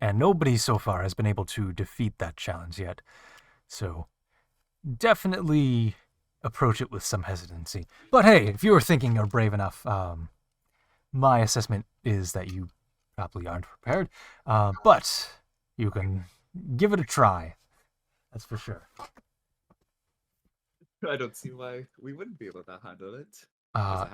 And nobody so far has been able to defeat that challenge yet. So definitely approach it with some hesitancy. But hey, if you were thinking you're brave enough, my assessment is that you probably aren't prepared. But you can give it a try. That's for sure. I don't see why we wouldn't be able to handle it.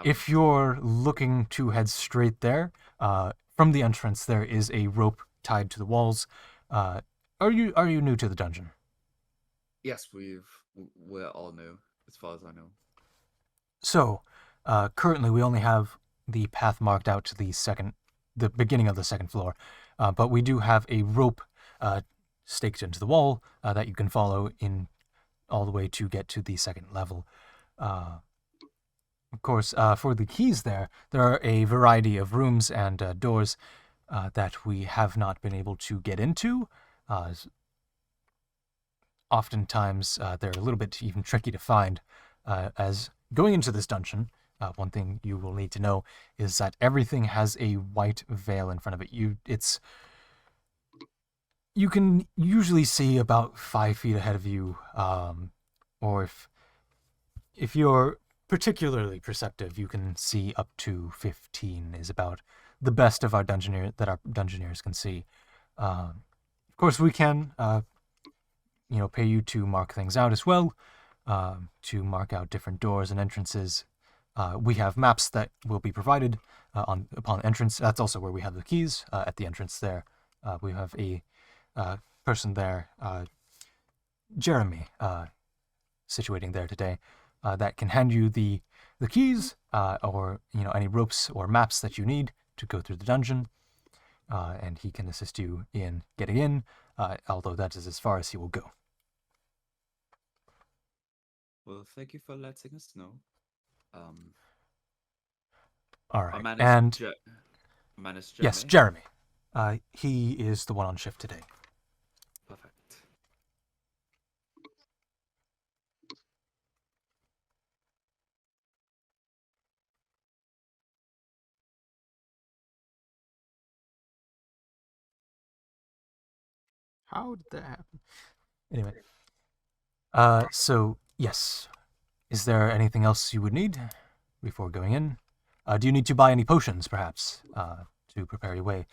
If you're looking to head straight there, from the entrance there is a rope tied to the walls. Are you new to the dungeon? Yes, we're all new, as far as I know. So, currently we only have the path marked out to the beginning of the second floor, but we do have a rope staked into the wall that you can follow in all the way to get to the second level. Of course, for the keys there are a variety of rooms and doors that we have not been able to get into. Oftentimes, they're a little bit even tricky to find. As going into this dungeon, one thing you will need to know is that everything has a white veil in front of it. You can usually see about 5 feet ahead of you, or if you're particularly perceptive, you can see up to 15 is about the best of our dungeoneers can see. Of course, we can, pay you to mark things out as well, to mark out different doors and entrances. We have maps that will be provided upon entrance. That's also where we have the keys at the entrance there. We have a person there, Jeremy, situating there today, that can hand you the keys or any ropes or maps that you need to go through the dungeon, and he can assist you in getting in, although that is as far as he will go. Well, thank you for letting us know. All right, my and man is Jeremy. yes, Jeremy. He is the one on shift today. Perfect. How did that happen? Anyway. So, yes. Is there anything else you would need before going in? Do you need to buy any potions, perhaps, to prepare your way?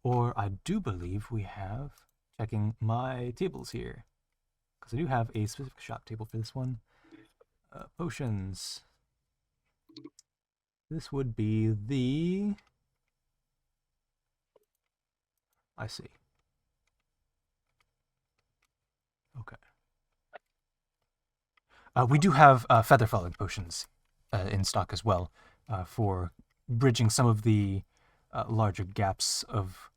Or I do believe we have, checking my tables here, because I do have a specific shop table for this one. Potions. This would be the... I see. Okay. We do have feather falling potions in stock as well for bridging some of the larger gaps of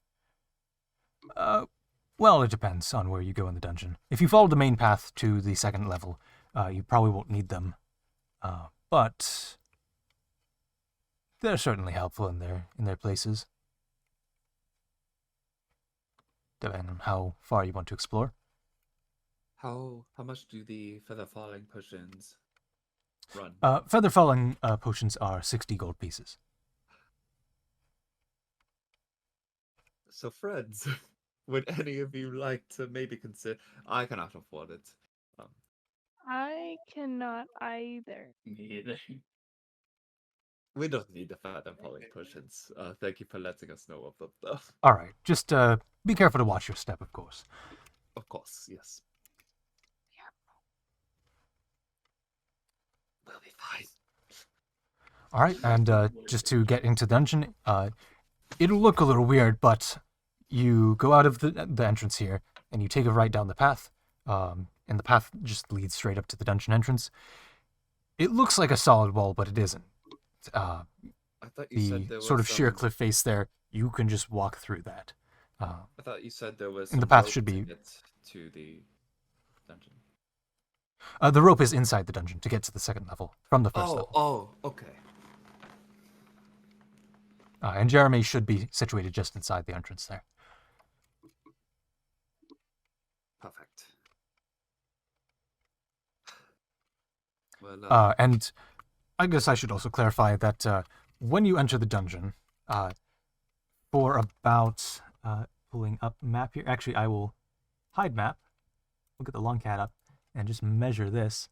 Well, it depends on where you go in the dungeon. If you follow the main path to the second level, you probably won't need them. But they're certainly helpful in their places, depending on how far you want to explore. How much do the feather falling potions run? Feather falling potions are 60 gold pieces. So, friends, would any of you like to maybe consider? I cannot afford it. I cannot either. Me either. We don't need the feather falling potions. Thank you for letting us know of them, though. All right, just be careful to watch your step, of course. Of course, yes. We'll be fine. All right, and just to get into dungeon, it'll look a little weird, but you go out of the entrance here, and you take a right down the path, and the path just leads straight up to the dungeon entrance. It looks like a solid wall, but it isn't. I thought you said The there was sort of sheer some- cliff face there, you can just walk through that. I thought you said there was. And the some path rope should to be- get to the dungeon. The rope is inside the dungeon to get to the second level from the first level. Oh, okay. And Jeremy should be situated just inside the entrance there. Perfect. Well, And I guess I should also clarify that when you enter the dungeon, for about pulling up map here. Actually, I will hide map. Look at the long cat up and just measure this.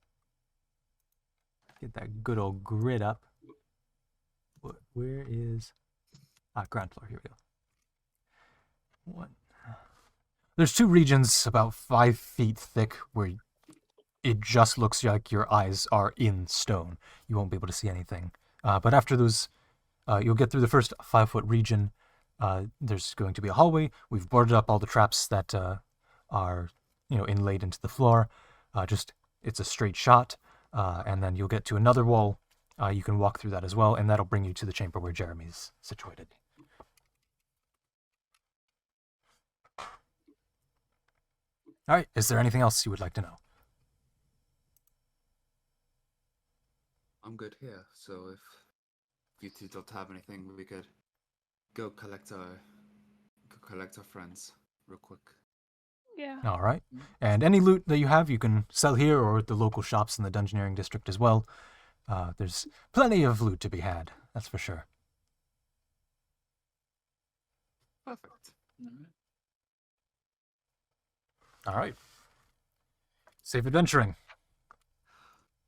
Get that good old grid up. Where is ground floor? Here we go. What? There's two regions about 5 feet thick where it just looks like your eyes are in stone. You won't be able to see anything. But after those, you'll get through the first 5-foot region. There's going to be a hallway. We've boarded up all the traps that are, inlaid into the floor. It's a straight shot, and then you'll get to another wall. You can walk through that as well, and that'll bring you to the chamber where Jeremy's situated. All right. Is there anything else you would like to know? I'm good here. So if you two don't have anything, we could go collect our friends real quick. Yeah. All right. And any loot that you have, you can sell here or at the local shops in the Dungeoneering district as well. There's plenty of loot to be had, that's for sure. Perfect. All right. Safe adventuring.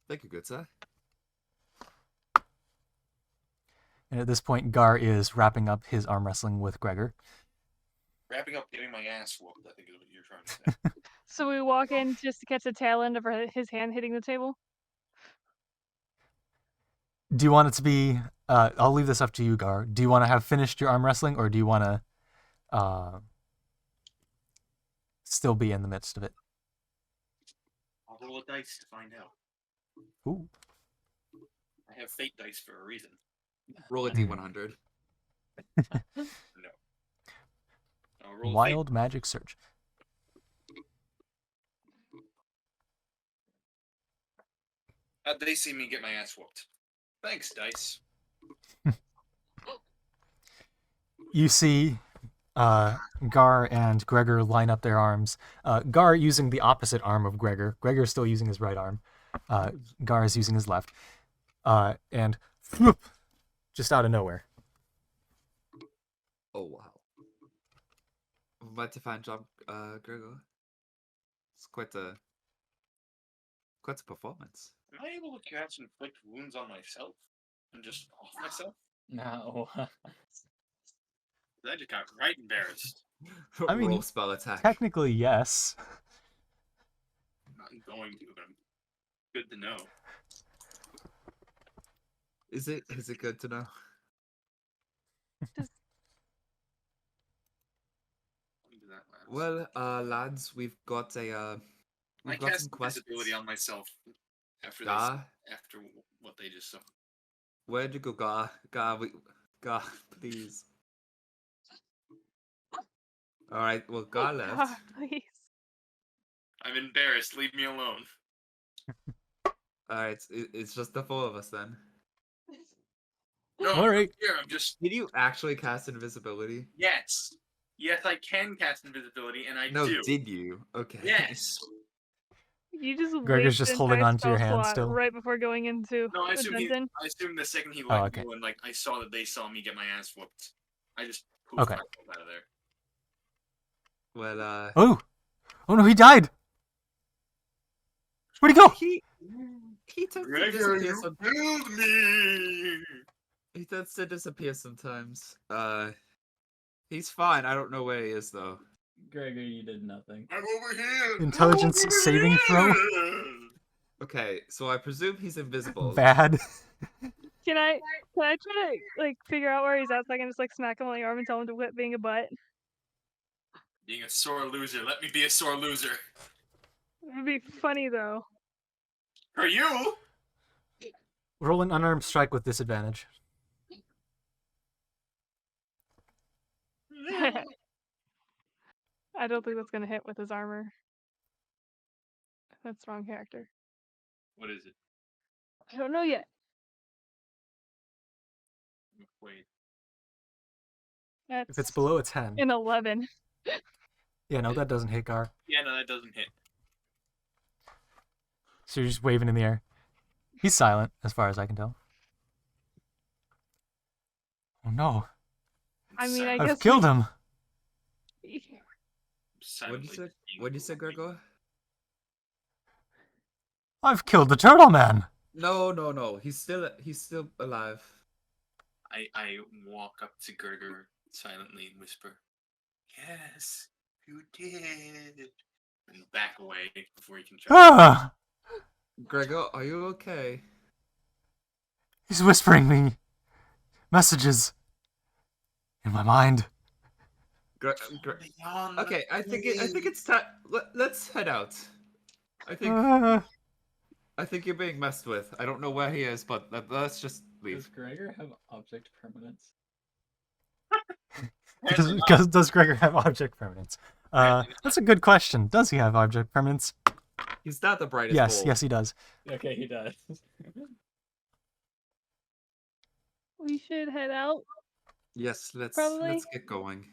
Thank you, good sir. And at this point, Gar is wrapping up his arm wrestling with Gregor. Wrapping up getting my ass whooped, I think is what you're trying to say. So we walk in just to catch the tail end of his hand hitting the table. Do you want it to be... I'll leave this up to you, Gar. Do you want to have finished your arm wrestling, or do you want to still be in the midst of it? I'll roll a dice to find out. Ooh. I have fate dice for a reason. Roll a d100. No. I'll roll Wild magic search. How'd they see me get my ass whooped? Thanks, dice. You see Gar and Gregor line up their arms. Gar using the opposite arm of Gregor. Gregor still using his right arm. Gar is using his left. And whoop, just out of nowhere. Oh wow. Mighty fine job, Gregor. It's quite a performance. Am I able to catch and inflict wounds on myself? And just off myself? No. I just got right embarrassed. I mean, roll spell attack. Technically, yes. I'm not going to, but I'm good to know. Is it good to know? When did that last? Well, lads, we've got a I we've got cast some questions. invisibility on myself after Gar, after what they just saw. where'd you go, Gar? Gar, please. All right. Well, God God, left. please. I'm embarrassed. Leave me alone. All right. It's just the four of us then. No, All I'm right. here. I'm just. Did you actually cast invisibility? Yes. Yes, I can cast invisibility, and I No, do. did you? Okay. Yes. You just Gregor's waste just the holding entire on to your spell hand slot still. right before going into No, I a assume dungeon. I assume the second he Oh, let okay. go and I saw that they saw me get my ass whooped. I just poofed Okay. myself out of there. Well, Oh no, he died. Where'd he go? he tends to Gregor, disappear. you killed me. He tends to disappear sometimes. He's fine. I don't know where he is though. Gregor, you did nothing. I'm over here. Intelligence Over saving throw? here. Okay, so I presume he's invisible. Bad. Can I try to like figure out where he's at so I can just like smack him on the arm and tell him to quit being a butt? Being a sore loser. Let me be a sore loser. It would be funny though. For you? Roll an unarmed strike with disadvantage. I don't think that's gonna hit with his armor. That's the wrong character. What is it? I don't know yet. Wait. That's If it's below a 10. an 11. Yeah, no, that doesn't hit Gar. Yeah, no, that doesn't hit. So you're just waving in the air. He's silent, as far as I can tell. Oh no. I mean, I I've guess killed him. What'd you say, Gregor? I've killed the turtle man. No. He's still alive. I walk up to Gerger silently and whisper, "Yes, you did," and back away before he can try. Ah! Gregor, are you okay? He's whispering me messages in my mind. Beyond Okay, the I think it's time. Let's head out. Ah. I think you're being messed with. I don't know where he is, but let's just Does leave. Gregor have object permanence? Does Gregor have object permanence? That's a good question. Does he have object permanence? He's not the brightest Yes, bulb. yes, he does. Okay, he does. we should head out. Yes, let's Probably. get going.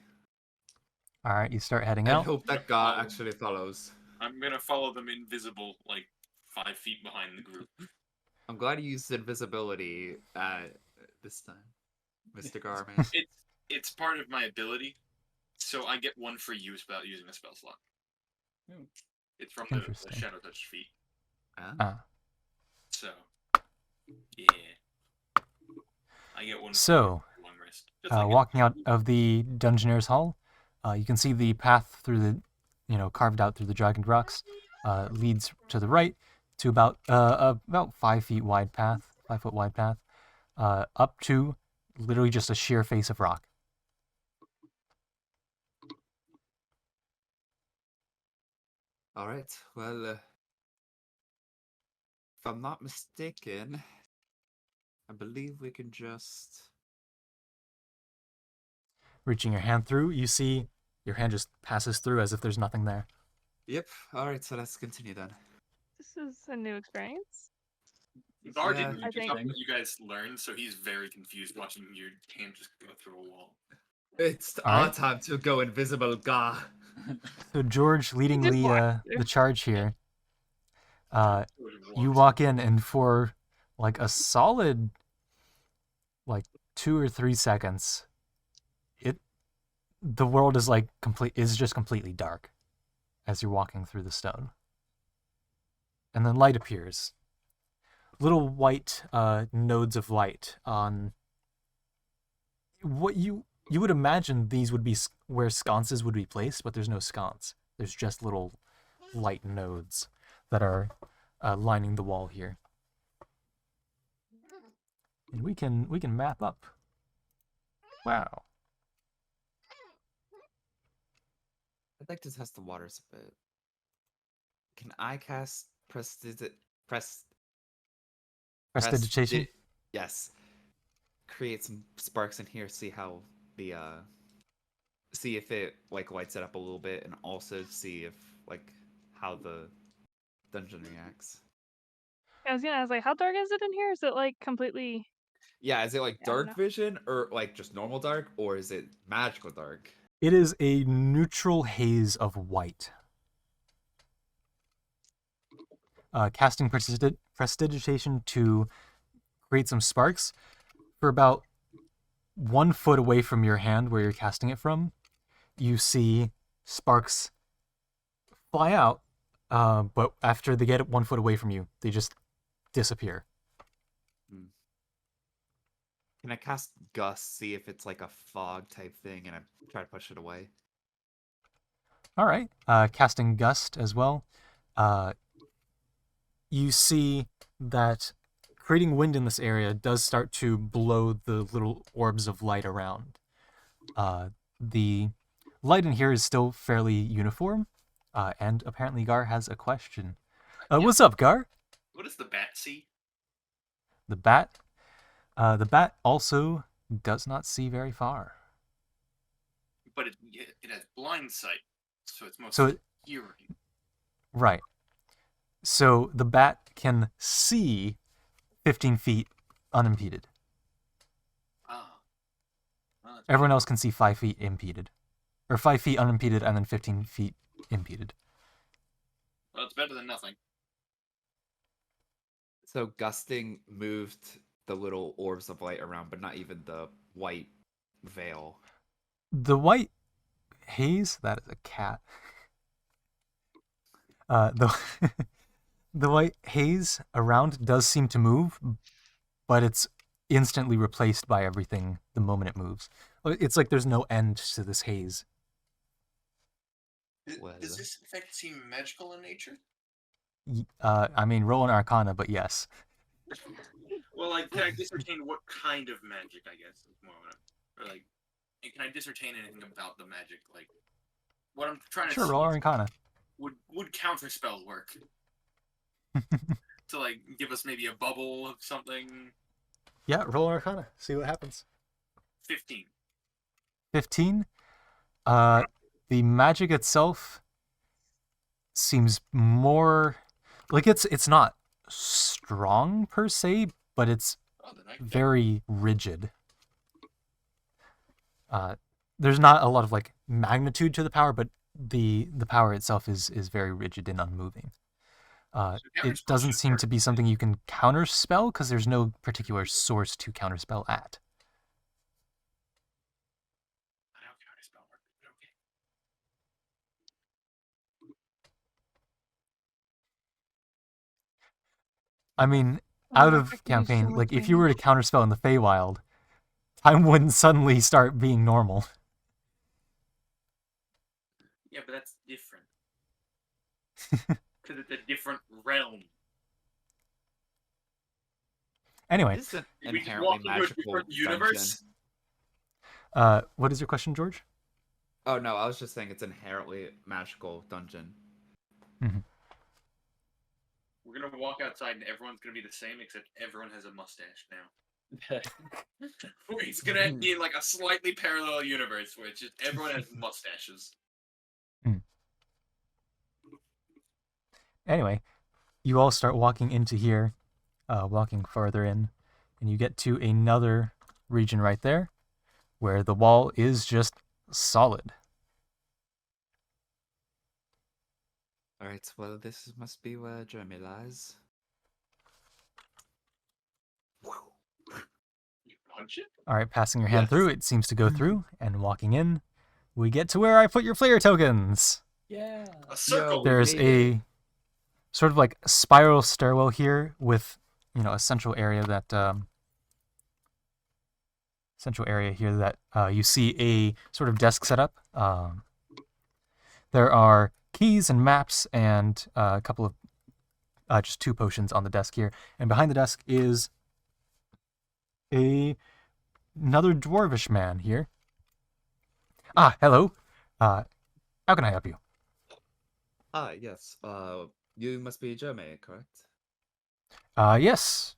All right, you start heading And out. hope that God actually follows. I'm gonna follow them invisible, like 5 feet behind the group. I'm glad you used invisibility this time, Mr. Garman. It's part of my ability, so I get 1 free use without using a spell slot. Hmm. It's from the Interesting. Shadow Touch feat. So, yeah. I get 1 So, long rest. Just like walking out of the Dungeoneer's Hall, you can see the path through the, carved out through the jagged rocks, leads to the right to about 5 feet wide path, 5 foot wide path, up to literally just a sheer face of rock. All right. Well, if I'm not mistaken, I believe we can just. Reaching your hand through, you see your hand just passes through as if there's nothing there. Yep. All right. So let's continue then. This is a new experience. Gar Yeah, didn't I pick think- up what you guys learned, so he's very confused watching your hand just go through a wall. It's All our right. time to go invisible, Gar. So George leading Good the charge here. You Walks. walk in, and for like a solid 2 or 3 seconds, the world is just completely dark as you're walking through the stone. And then light appears. Little white nodes of light on what you would imagine these would be where sconces would be placed, but there's no sconce. There's just little light nodes that are lining the wall here. And we can map up. Wow. I'd like to test the waters a bit. Can I cast Prestidigitation? Yes. Create some sparks in here. See how the see if it like lights it up a little bit, and also see if like how the dungeon reacts. I was gonna ask, like, how dark is it in here? Is it like completely? Yeah, is it like I don't dark know. vision or like just normal dark, or is it magical dark? It is a neutral haze of white. Casting prestidigitation to create some sparks for about 1 foot away from your hand where you're casting it from. You see sparks fly out, but after they get 1 foot away from you, they just disappear. Can I cast Gust, see if it's like a fog type thing, and I try to push it away? All right. Casting Gust as well. You see that creating wind in this area does start to blow the little orbs of light around. The light in here is still fairly uniform, and apparently Gar has a question. What's up, Gar? What does the bat see? The bat? The bat also does not see very far. But it has blind sight, so it's mostly So hearing. right. So the bat can see 15 feet unimpeded. Ah. Well, that's Everyone else can see 5 feet impeded. Or 5 feet unimpeded and then 15 feet impeded. well, it's better than nothing. So gusting moved the little orbs of light around, but not even the white veil. The white haze, that is a cat. The the white haze around does seem to move, but it's instantly replaced by everything the moment it moves. It's like there's no end to this haze. Well. Does this effect seem magical in nature? I mean, roll an Arcana, but yes. Well, like, can I discertain what kind of magic? I guess is more what or like, and can I discertain anything about the magic? Like, what I'm trying to Sure, see roll is, Arcana. would counterspell work to like give us maybe a bubble of something? Yeah, roll Arcana. See what happens. 15. 15. The magic itself seems more like it's not strong per se, but it's Oh, then I very rigid. There's not a lot of like magnitude to the power, but the power itself is very rigid and unmoving. It counterspell doesn't should seem work. to be something you can counterspell because there's no particular source to counterspell at. I don't counterspell work, but okay. I mean, Oh, out I of could use so campaign, much like if you were to damage. counterspell in the Feywild, time wouldn't suddenly start being normal. Yeah, but that's different. Because it's a different realm. Anyway, This is an Did we just inherently walk into a magical different dungeon. universe? what is your question, George? Oh no, I was just saying it's inherently magical dungeon. We're gonna walk outside and everyone's gonna be the same, except everyone has a mustache now. It's gonna be in like a slightly parallel universe where it's just everyone has mustaches. Anyway, you all start walking into here, walking farther in, and you get to another region right there where the wall is just solid. Alright, well this must be where Jeremy lies. You punch it? All right, passing your hand Yes. through, it seems to go through, and walking in, we get to where I put your player tokens. Yeah. A circle. There's made a sort of like spiral stairwell here with, a central area that you see a sort of desk set up. There are keys and maps and a couple of just 2 potions on the desk here, and behind the desk is another dwarvish man here. Hello. How can I help you? Yes. You must be Jeremy, correct? Yes.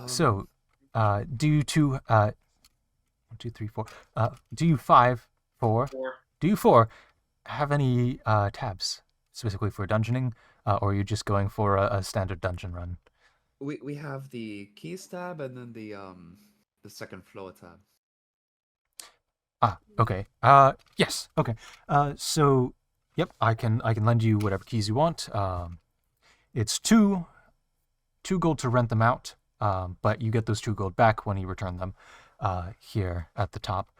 So, do you 2, 1, 2, 3, 4. Do you 5 4. 4. Do you 4 have any tabs specifically for dungeoning, or are you just going for a standard dungeon run? We have the keys tab and then the second floor tab. Ah, okay. Yes. Okay. So, yep, I can lend you whatever keys you want. It's two gold to rent them out. But you get those 2 gold back when you return them. Here at the top,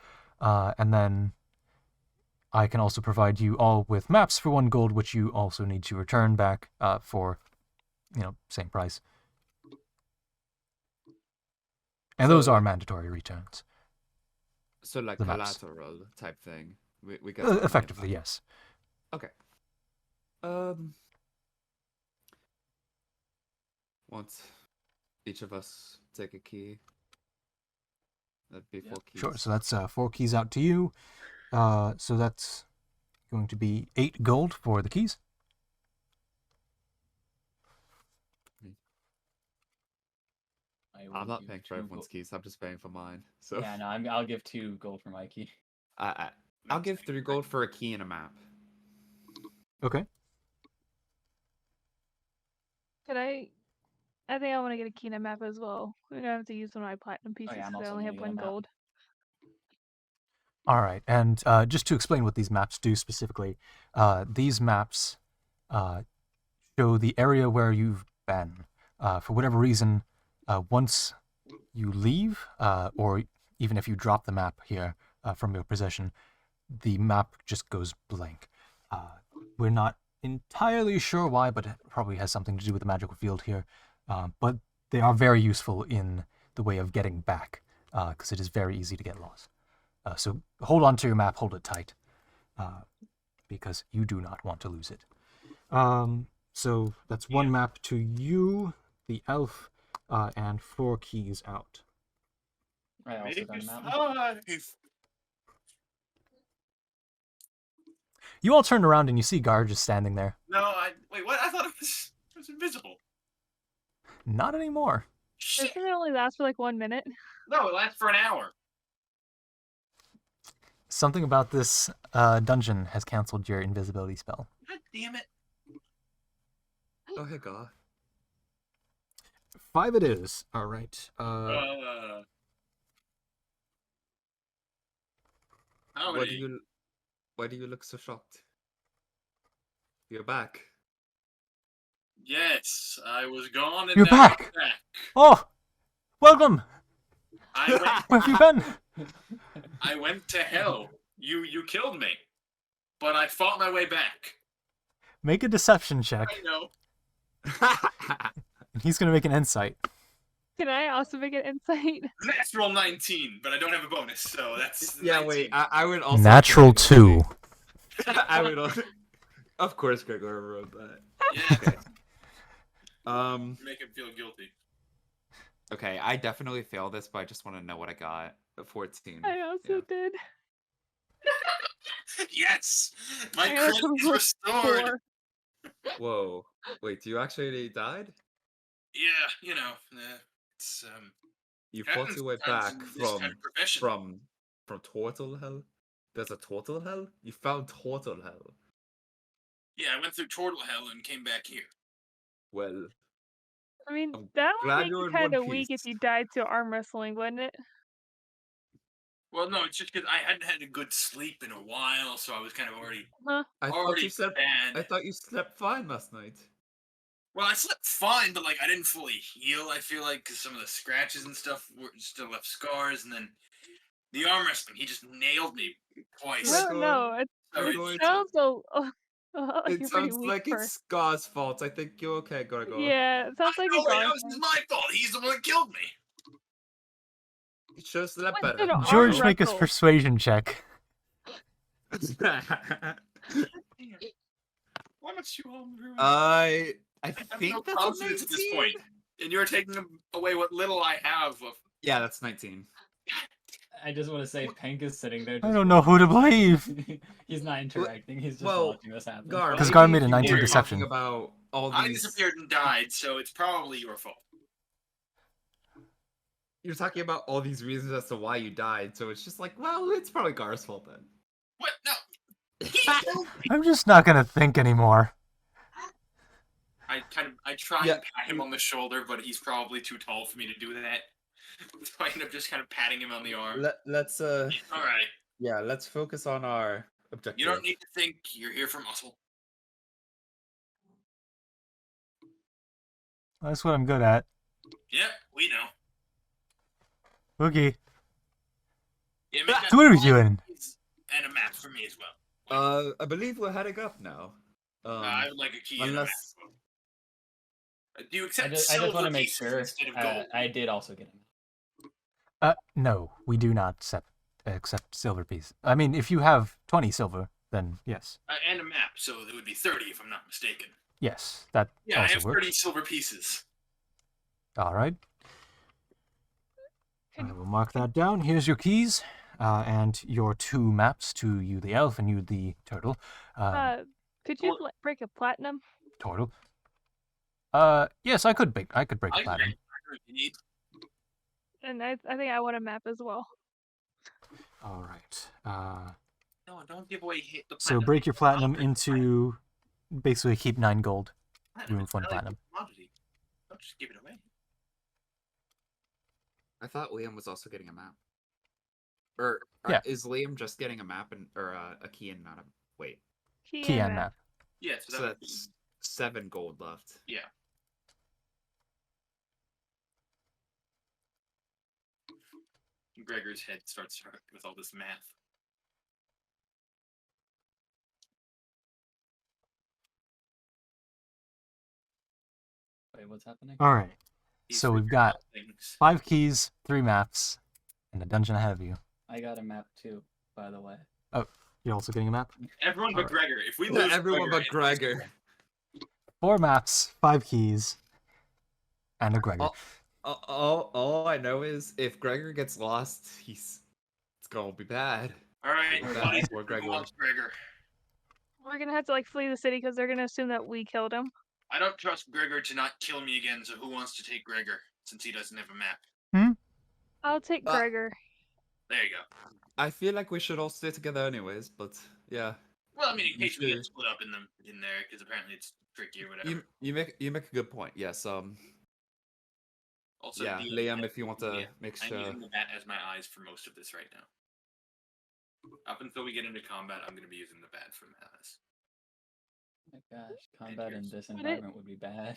and then I can also provide you all with maps for 1 gold, which you also need to return back for, same price. And those So- are mandatory returns. So like The maps. collateral type thing. We get some money Effectively, back. yes. Okay. Once each of us take a key. That'd be 4 keys. Sure. So that's 4 keys out to you. So that's going to be 8 gold for the keys. I'm not paying for everyone's keys. I'm just paying for mine. So Yeah, no, I'll give 2 gold for my key. I'll give 3 gold for a key and a map. Okay. I think I want to get a key and a map as well. We don't have to use one of my platinum pieces yeah, I'm because I also only gonna have get a 1 map. gold. All right. And just to explain what these maps do specifically, these maps show the area where you've been. For whatever reason, once you leave, or even if you drop the map here from your possession, the map just goes blank. We're not entirely sure why, but it probably has something to do with the magical field here. But they are very useful in the way of getting back, because it is very easy to get lost. So hold on to your map, hold it tight, because you do not want to lose it. So that's 1 map to you, the elf, and 4 keys out. I also got a map. 5. You all turn around and you see Gar just standing there. No, wait. What? I thought it was invisible. Not anymore. Shit. Doesn't it only last for like 1 minute? No, it lasts for an hour. Something about this dungeon has canceled your invisibility spell. God damn it. Oh hey God. 5 it is. All right. Howdy. Why do you look so shocked? You're back. Yes, I was gone and You're now I'm back! back. Oh, welcome. I Where have you been? went to hell. You killed me, but I fought my way back. Make a deception check. I know. And he's gonna make an insight. Can I also make an insight? Natural 19, but I don't have a bonus, so that's Yeah, 19. wait. I would also Natural 2. I would also... Of course Gregor wrote that. Yeah, Okay. make him feel guilty. Okay, I definitely failed this, but I just want to know what I got. A 14. I also Yeah. did. Yes, my I credit also is rolled restored. 4. Whoa. Wait, you actually died? Yeah, it's You fought your way happens back in this kind of profession. from Turtle Hell? There's a Turtle Hell? You found Turtle Hell. Yeah, I went through Turtle Hell and came back here. Well, I mean, I'm that would glad make you're you in kind one of weak if piece. you died to arm wrestling, wouldn't it? Well, no, it's just because I hadn't had a good sleep in a while, so I was kind of already Huh? I thought already you slept bad. I thought you slept fine last night. Well, I slept fine, but I didn't fully heal. I feel like because some of the scratches and stuff were still left scars, and then the arm wrestling, he just nailed me twice. I don't know. It Gregor, sounds a lot like it you're pretty sounds weak like for. it's Scar's fault. I think you're okay, Gregor. Yeah, it sounds like a Oh, wait, guard. that was my fault. He's the one that killed me. You should have slept What's better. an arm George, make a wrestle? persuasion check. Why don't you all ruin? I I have think no that's a confidence at this 19. point, and you're taking away what little I have of. Yeah, that's 19. I just want to say, Pank is sitting there. I Just don't know who to believe. He's not interacting. He's just well, watching this happen. Gar, 'Cause maybe Gar if made a you 19 were deception. talking about all I these. disappeared and died, so it's probably your fault. You're talking about all these reasons as to why you died, so it's just like, well, it's probably Gar's fault then. What? No. He killed me. I'm just not gonna think anymore. I try Yeah. and pat him on the shoulder, but he's probably too tall for me to do that. So I end up just kind of patting him on the arm. Let's All right. yeah, let's focus on our objective. You don't need to think. You're here for muscle. That's what I'm good at. Yep, we know. Okay. Yeah, make So what are we that doing? and a map for me as well. I believe we're heading up now. I would like a key and a map. unless Do you I accept just silver want to make pieces sure. instead of gold? I did also get him. No, we do not accept silver piece. I mean, if you have 20 silver, then yes. And a map, so it would be 30 if I'm not mistaken. Yes, that Yeah, I also have works. 30 silver pieces. All right. I Could- will mark that down. Here's your keys, and your 2 maps to you, the elf, and you, the turtle. Could you Or- break a platinum? Turtle. Yes, I could break. I could break I a platinum. if you need. And I think I want a map as well. All right. No, don't give away the So platinum. break your platinum into basically keep 9 gold. Platinum, remove one it's not like platinum. a commodity. Don't just give it away. I thought Liam was also getting a map. Or Yeah. is Liam just getting a map and or a key and not a wait? Key and map. Yeah, so So that would be, that's 7 gold left. yeah. Gregor's head starts with all this math. Wait, what's happening? All right. He's So we've figuring got out things. 5 keys, 3 maps, and a dungeon ahead of you. I got a map too, by the way. You're also getting a map? Everyone but Alright. Gregor. If we Yeah, lose everyone but it's- Gregor. 4 maps, 5 keys, and a Gregor. All I know is if Gregor gets lost, it's gonna be bad. All right, Or fine. that's where Who Gregor wants Gregor? We're gonna have to like flee the city because they're gonna assume that we killed him. I don't trust Gregor to not kill me again, so who wants to take Gregor since he doesn't have a map? I'll take Uh, Gregor. There you go. I feel like we should all stay together anyways, but yeah. Well, I mean, in You case we get should- split up in there, because apparently it's tricky or whatever. You make a good point. Yes, Also, yeah, Liam, if you want to yeah, make I'm sure using the bat as my eyes for most of this right now. Up until we get into combat, I'm going to be using the bat for my eyes. Oh my gosh, combat in yours. this Would it- environment would be bad.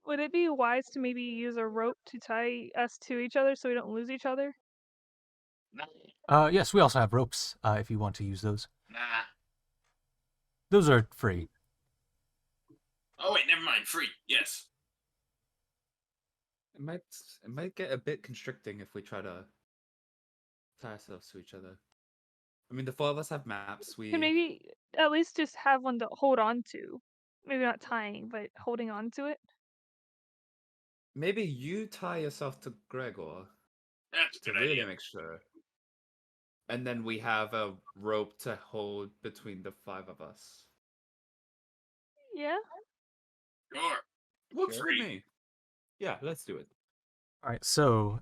Would it be wise to maybe use a rope to tie us to each other so we don't lose each other? Nah. Yes, we also have ropes if you want to use those. Nah. Those are free. Oh, wait, never mind. Free. Yes. it might get a bit constricting if we try to tie ourselves to each other. I mean, the 4 of us have maps. We Can maybe at least just have one to hold on to. Maybe not tying, but holding on to it. maybe you tie yourself to Gregor That's a to good really idea. make sure. And then we have a rope to hold between the 5 of us. Yeah. Sure. Works Sure. for me. Yeah, let's do it. All right, so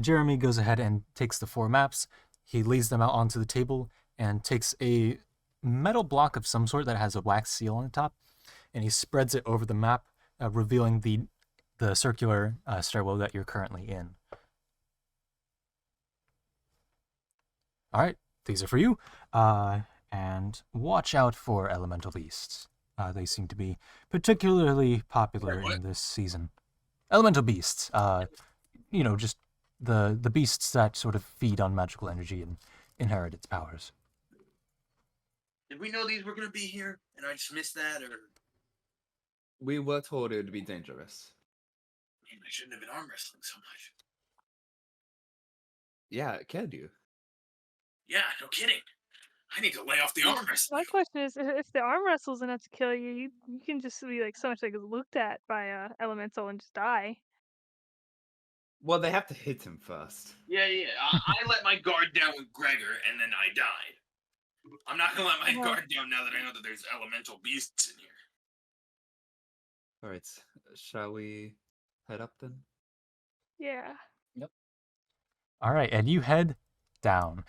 Jeremy goes ahead and takes the 4 maps. He lays them out onto the table and takes a metal block of some sort that has a wax seal on the top, and he spreads it over the map, revealing the circular stairwell that you're currently in. All right, these are for you, and watch out for elemental beasts. They seem to be particularly popular What? in this season. Elemental beasts, just the beasts that sort of feed on magical energy and inherit its powers. Did we know these were going to be here, and I just missed that, or We were told it would be dangerous. man, I shouldn't have been arm wrestling so much. Yeah, can you? Yeah, no kidding. I need to lay off the arm wrestling. My question is, if the arm wrestle's enough to kill you, you can just be like so much like looked at by a elemental and just die. Well, they have to hit him first. Yeah. I let my guard down with Gregor, and then I died. I'm not going to let my Uh-huh. guard down now that I know that there's elemental beasts in here. All right, shall we head up then? Yeah. All right, and you head down.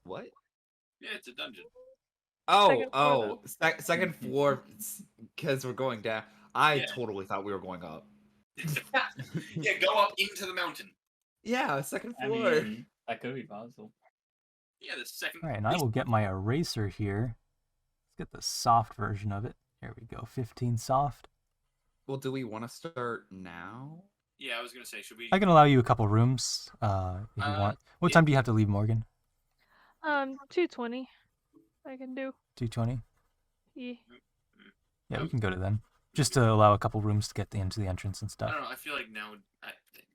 What? Yeah, it's a dungeon. Oh, Second floor, second floor, because we're going down. I Yeah. totally thought we were going up. Yeah, go up into the mountain. Yeah, second I floor. mean, that could be possible. Yeah, the second. All right, and I will get my eraser here. Let's get the soft version of it. There we go, 15 soft. Well, do we want to start now? Yeah, I was gonna say, should we? I can allow you a couple rooms if you want. What yeah. time do you have to leave, Morgan? 2:20. I can do. 2:20. Yeah. Yeah, we can go to then. Just to allow a couple rooms to get into the entrance and I stuff. don't know. I feel like now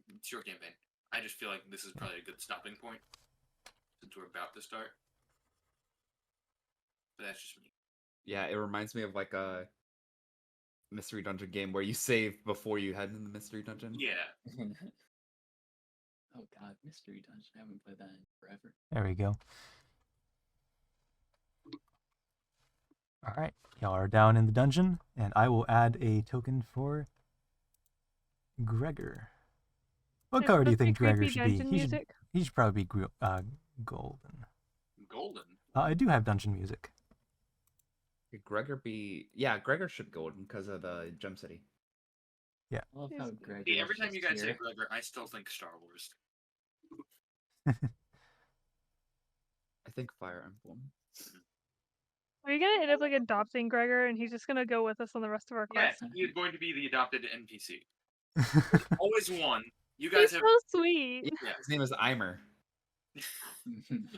it's your campaign. I just feel like this is probably a good stopping point since we're about to start. But that's just me. Yeah, it reminds me of like a mystery dungeon game where you save before you head into the mystery dungeon. Yeah. Oh god, Mystery Dungeon. I haven't played that in forever. There we go. All right, y'all are down in the dungeon, and I will add a token for Gregor. What There's color do you supposed to be think Gregor creepy should be? dungeon He should, music. he should probably be golden. Golden. I do have dungeon music. Could Gregor be? Yeah, Gregor should go because of the Gem City. I love how Yes. Greg. Yeah, every time you guys say here. Gregor, I still think Star Wars. I think Fire Emblem. Are you gonna end up like adopting Gregor, and he's just gonna go with us on the rest of our Yeah, quests? he is going to be the adopted NPC. Always one. You He's guys have. so sweet. Yeah, his name is Eimer.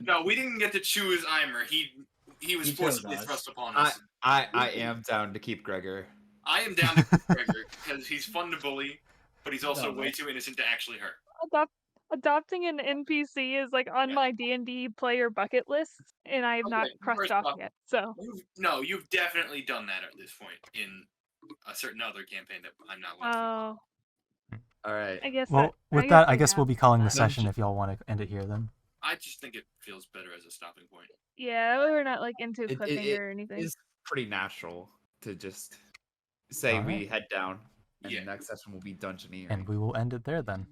No, we didn't get to choose Eimer. He was He chose forcibly us. thrust upon us. I am down to keep Gregor. I am down to keep Gregor because he's fun to bully, but he's also No, way no. too innocent to actually hurt. Adopting an NPC is like on Yeah. my D&D player bucket list, and I have not Okay, crossed first it off off, yet. So You've definitely done that at this point in a certain other campaign that I'm not watching. oh, All right. I guess. Well, I with guess that, I we guess have. we'll be calling the that. session if y'all want to end it here then. I just think it feels better as a stopping point. Yeah, we're not like into It- cliffhanger it or anything. It's pretty natural to just say All we right. head down, and Yeah. the next session will be dungeoneering. And we will end it there then.